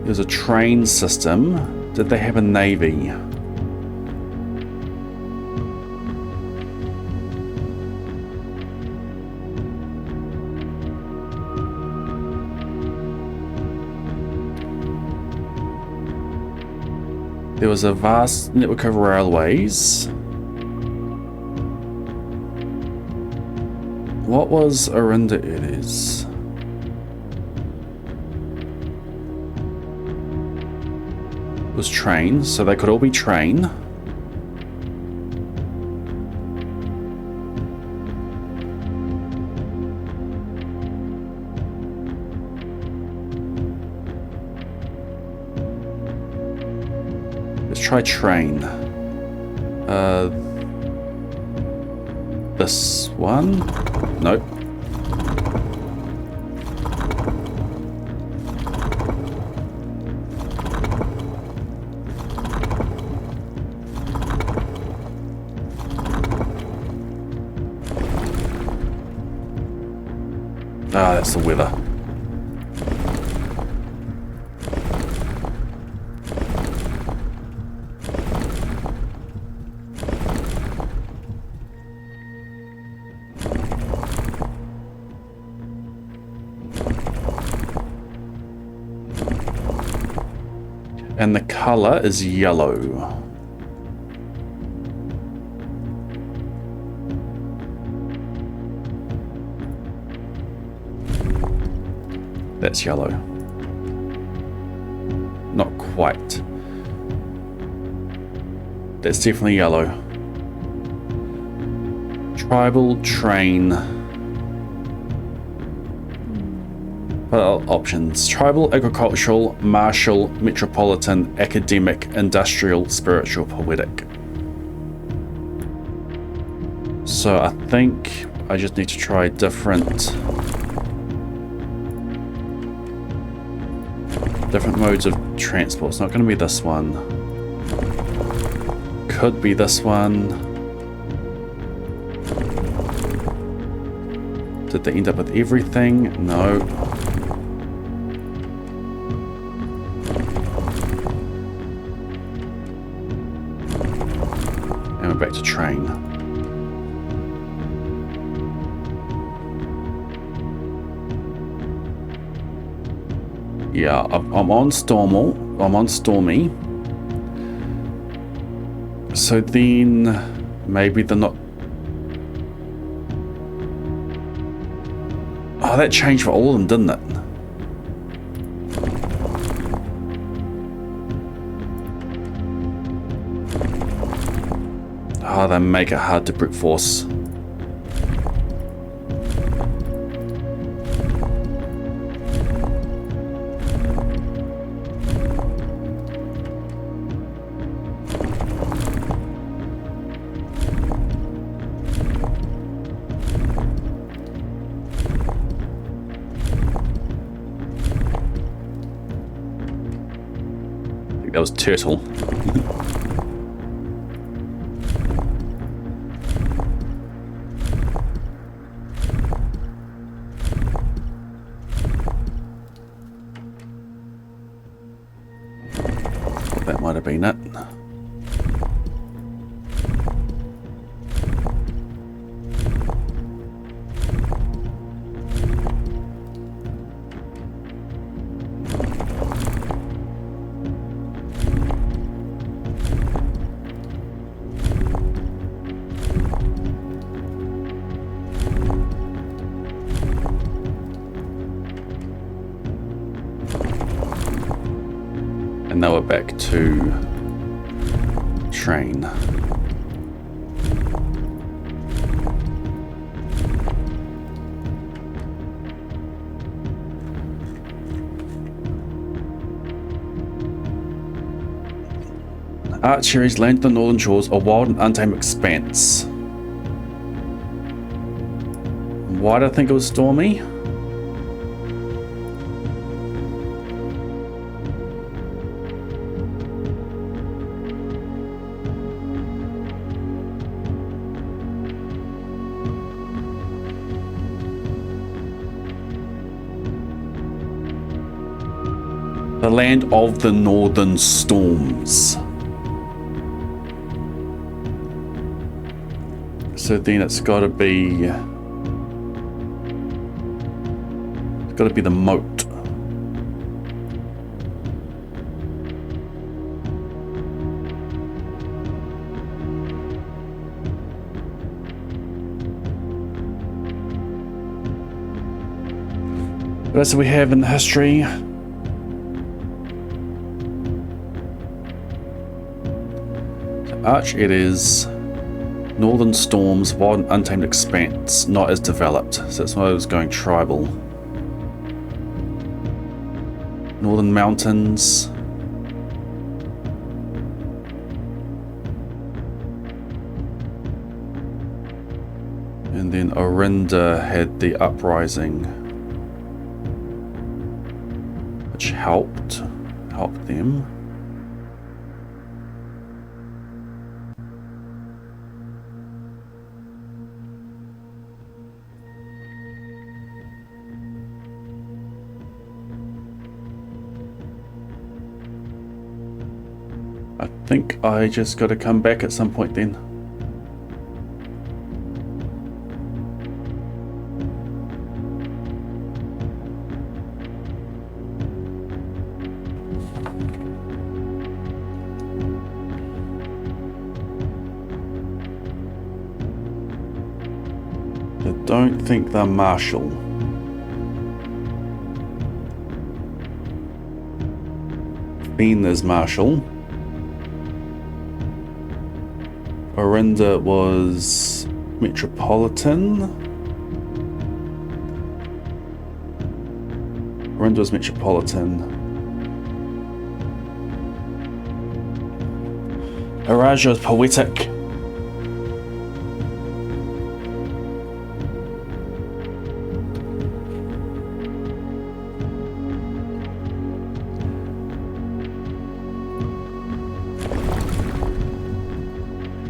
There's a train system. Did they have a navy? There was a vast network of railways. What was Arinda it is? It was train, so they could all be train. Let's try train. This one? Nope. Ah, that's the weather. And the color is yellow. That's yellow. Not quite. That's definitely yellow. Tribal train. Options: tribal, agricultural, martial, metropolitan, academic, industrial, spiritual, poetic. So I think I just need to try different modes of transport. It's not going to be this one. Could be this one. Did they end up with everything? No. And we're back to train. Yeah, I'm on Stormal. I'm on Stormy. So then maybe they're not. Oh, that changed for all of them, didn't it? Oh, they make it hard to brute force. I think that was turtle. That might have been it. And now we're back to train. Archeries land on the northern shores, a wild and untamed expanse. Why did I think it was stormy? The land of the northern storms. So then it's got to be the moat. What else do we have in the history? Arch, it is northern storms, wild and untamed expanse, not as developed. So that's why I was going tribal. Northern mountains. And then Orinda had the uprising, which helped them. I think I just got to come back at some point then. I don't think they're martial. Ben is martial. Orinda was metropolitan. Orinda was metropolitan. Araja was poetic.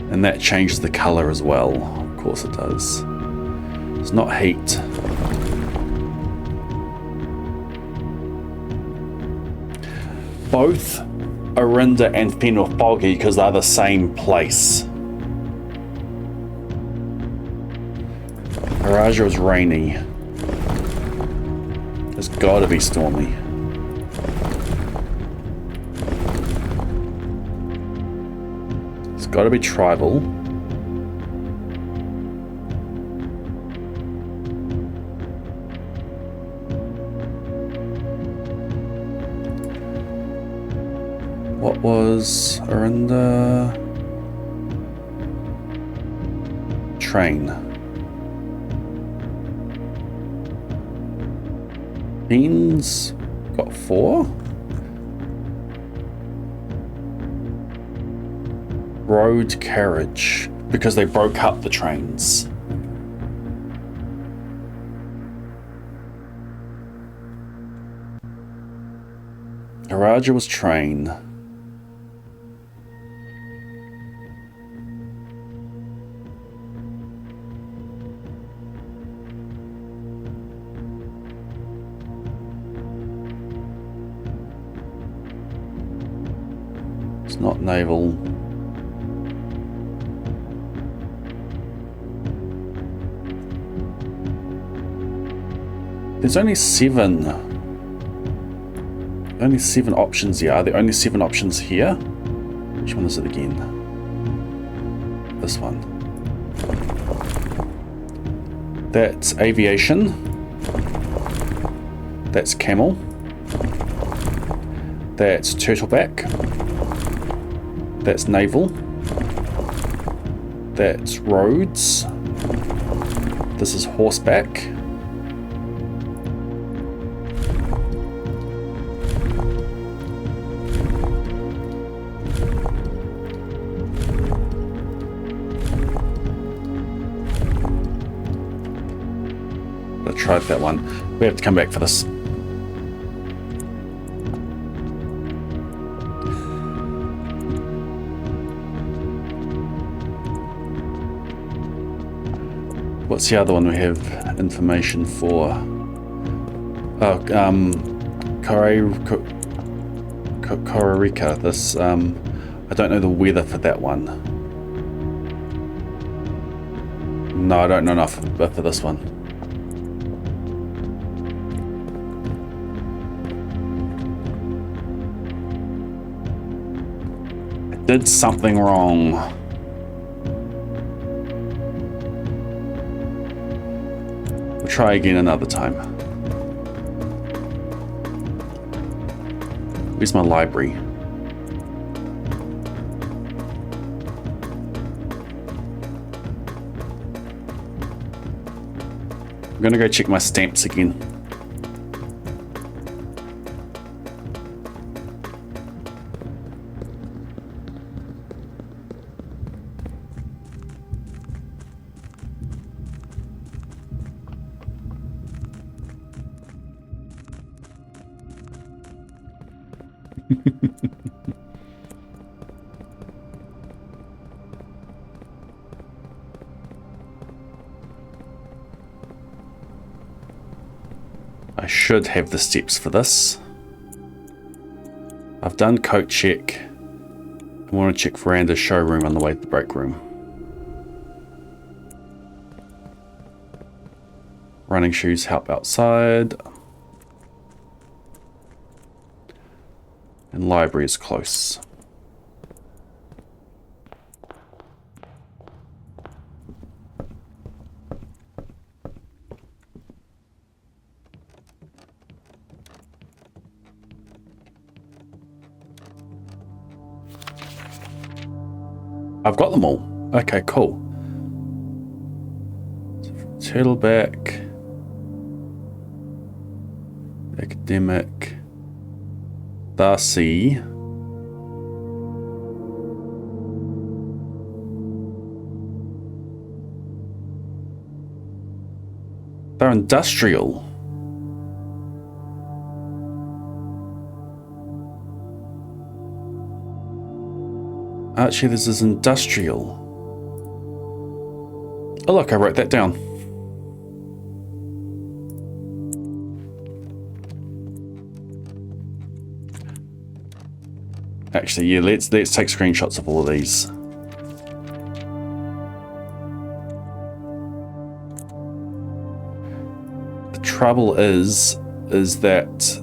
And that changed the color as well. Of course it does. It's not heat. Both Orinda and Fen were foggy because they're the same place. Araja was rainy. It's gotta be stormy. It's gotta be tribal. What was Orinda? train. Beans got 4. Road carriage, because they broke up the trains. Garaja was train. It's not naval. There's only 7 options here. Are there only 7 options here? Which one is it again? This one. That's aviation. That's camel. That's turtleback. That's naval. That's roads. This is horseback. Tried that one. We have to come back for this. What's the other one we have information for? Oh, Kororika. This, I don't know the weather for that one. No, I don't know enough for this one. Did something wrong. We'll try again another time. Where's my library? I'm gonna go check my stamps again. I should have the steps for this. I've done coat check. I want to check veranda showroom on the way to the break room. Running shoes help outside. And library is close. I've got them all. Okay, cool. Turtleback. Academic. Darcy. They're industrial. Actually, this is industrial. Oh look, I wrote that down. Actually, yeah, let's take screenshots of all of these. The trouble is that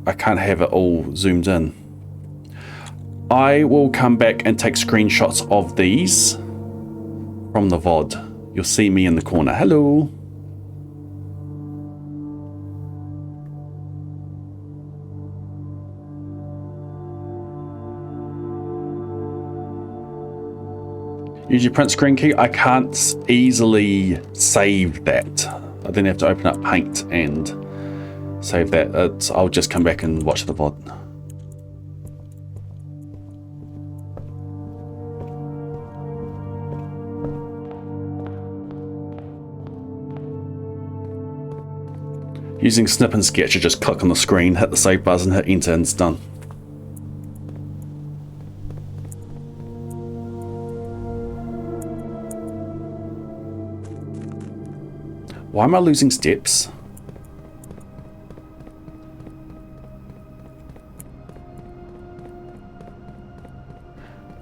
I can't have it all zoomed in. I will come back and take screenshots of these from the VOD. You'll see me in the corner. Hello. Use your print screen key. I can't easily save that. I then have to open up Paint and save that. I'll just come back and watch the VOD. Using Snip and Sketch, you just click on the screen, hit the save button, hit enter, and it's done. Why am I losing steps?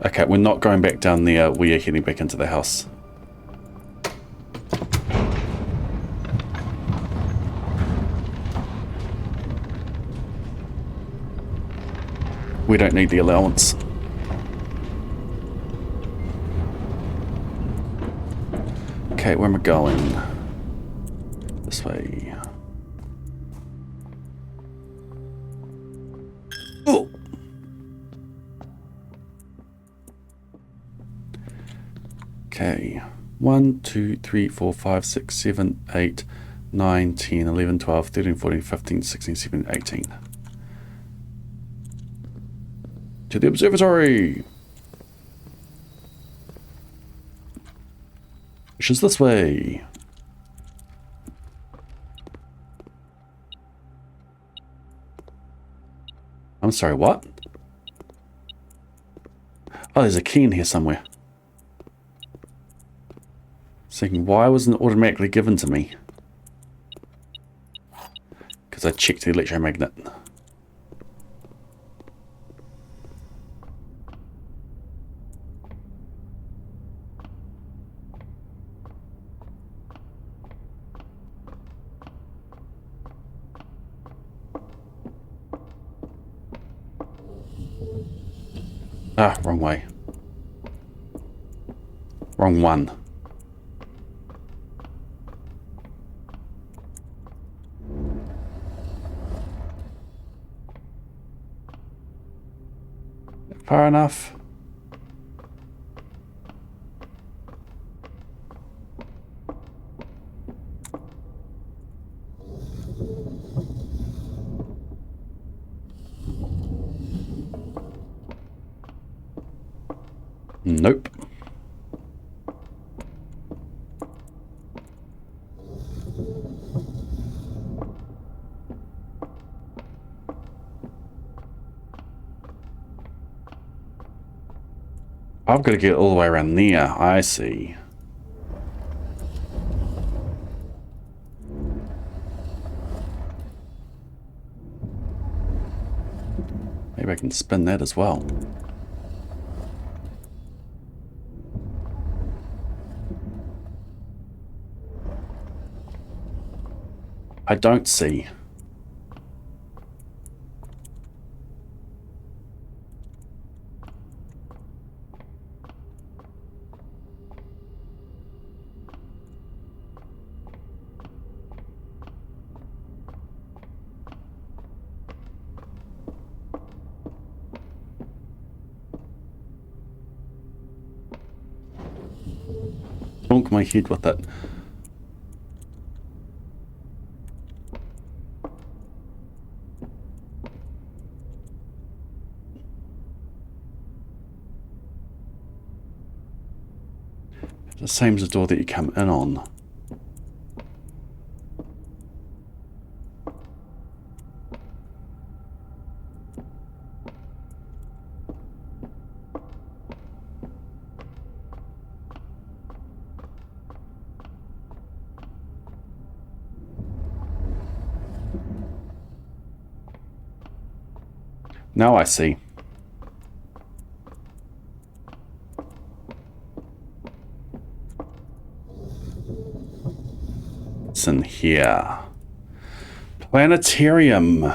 Okay, we're not going back down there. We are heading back into the house. We don't need the allowance. Okay, where am I going? This way. Oh! Okay. 1, 2, 3, 4, 5, 6, 7, 8, 9, 10, 11, 12, 13, 14, 15, 16, 17, 18. To the observatory! Which is this way. I'm sorry, what? Oh, there's a key in here somewhere. Thinking, why wasn't it automatically given to me? Because I checked the electromagnet. Ah, wrong way. Wrong one. Far enough. Nope. I've got to get all the way around there. I see. Maybe I can spin that as well. I don't see. Bonk my head with it. The same as the door that you come in on. Now I see. It's in here. Planetarium.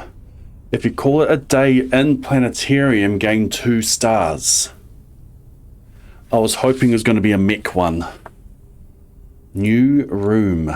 If you call it a day in Planetarium, gain 2 stars. I was hoping it was going to be a mech one. New room.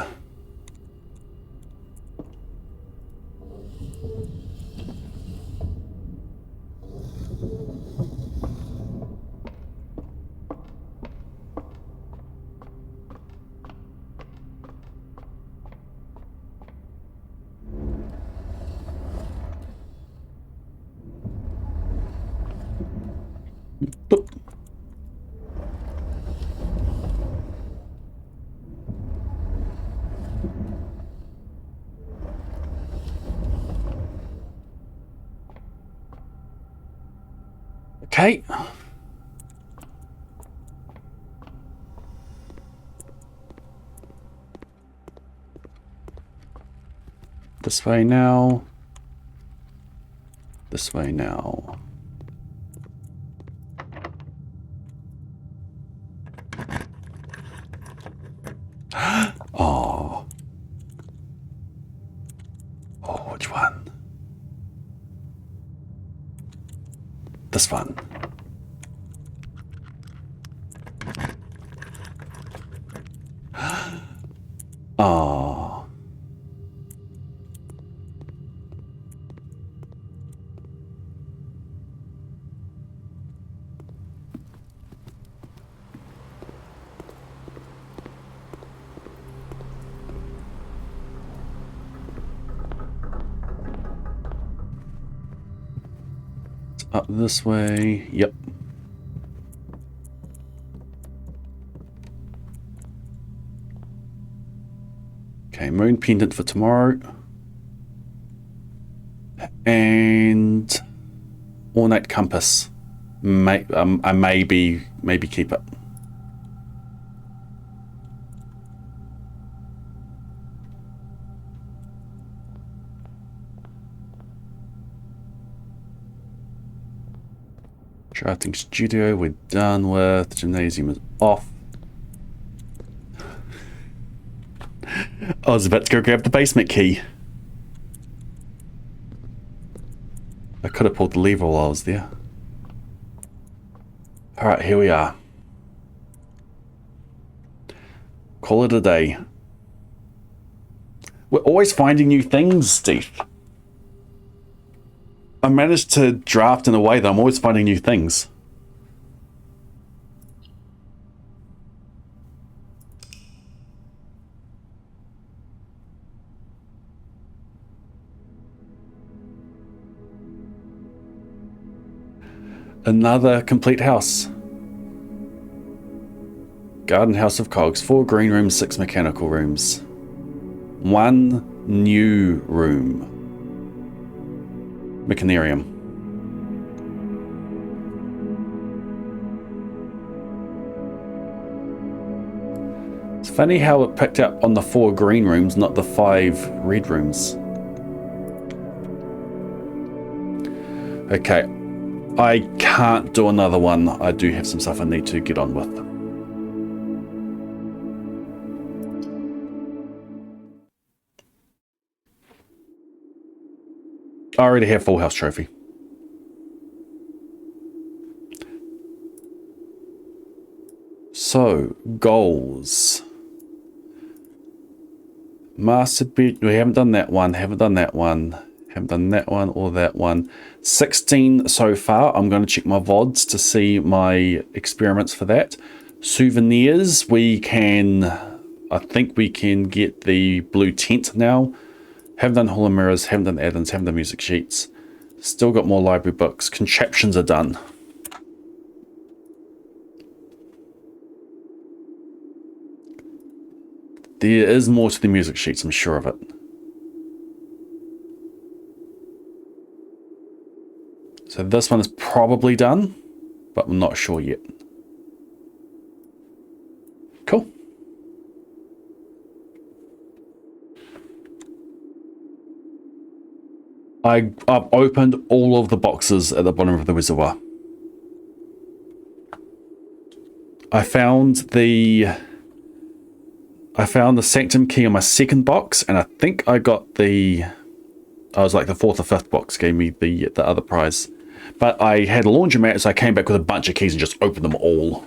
Okay. This way now. This way now. Oh. Oh, which one? This one. Oh. It's up this way. Yep. Okay, moon pendant for tomorrow. And ornate compass. I maybe keep it. Drafting studio we're done with. Gymnasium is off. I was about to go grab the basement key. I could have pulled the lever while I was there. Alright, here we are. Call it a day. We're always finding new things, Steve. I managed to draft in a way that I'm always finding new things. Another complete house. Garden house of cogs. 4 green rooms, 6 mechanical rooms. 1 new room. Mechanarium. It's funny how it picked up on the 4 green rooms, not the 5 red rooms. Okay. I can't do another one. I do have some stuff I need to get on with. I already have full house trophy. So, goals. Master bed. We haven't done that one. Haven't done that one. Haven't done that one or that one. 16 so far. I'm going to check my VODs to see my experiments for that. Souvenirs, we can... I think we can get the blue tent now. Haven't done Hall of Mirrors, haven't done add-ins, haven't done music sheets. Still got more library books. Contraptions are done. There is more to the music sheets, I'm sure of it. So this one is probably done, but I'm not sure yet. Cool. I've opened all of the boxes at the bottom of the reservoir. I found the sanctum key on my second box, and I think I got the... I was like the 4th or 5th box gave me the other prize. But I had a laundromat, so I came back with a bunch of keys and just opened them all.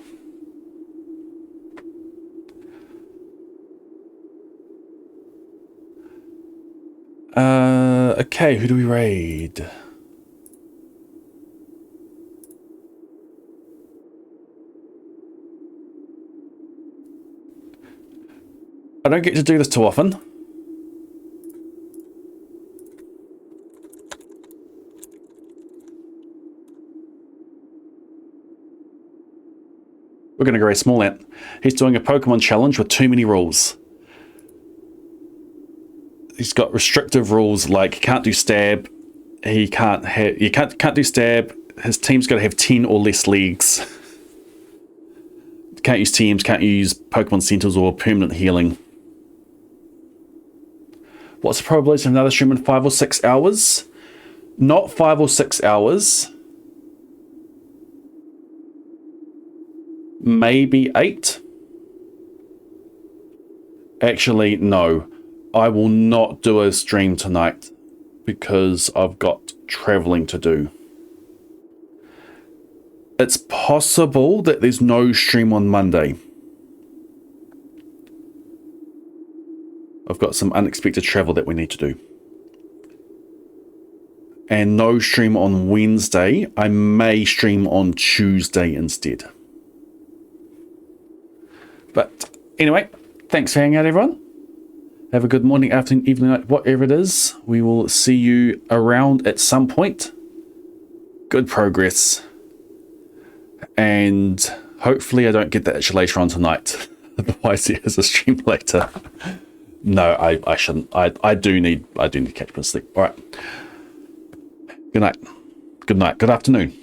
Okay, who do we raid? I don't get to do this too often. We're going to go a small ant. He's doing a Pokemon challenge with too many rules. He's got restrictive rules like he can't do stab. He can't do stab. his team's got to have 10 or less leagues. Can't use teams, can't use Pokemon Centers or permanent healing. What's the probability of another stream in 5 or 6 hours? Not 5 or 6 hours. Maybe 8. Actually, no. I will not do a stream tonight because I've got traveling to do. It's possible that there's no stream on Monday. I've got some unexpected travel that we need to do. And no stream on Wednesday. I may stream on Tuesday instead. But anyway, thanks for hanging out, everyone. Have a good morning, afternoon, evening, night, whatever it is. We will see you around at some point. Good progress. And hopefully I don't get that itch later on tonight. Otherwise there is a stream later. No, I shouldn't. I do need to catch my sleep. All right. Good night. Good night. Good afternoon.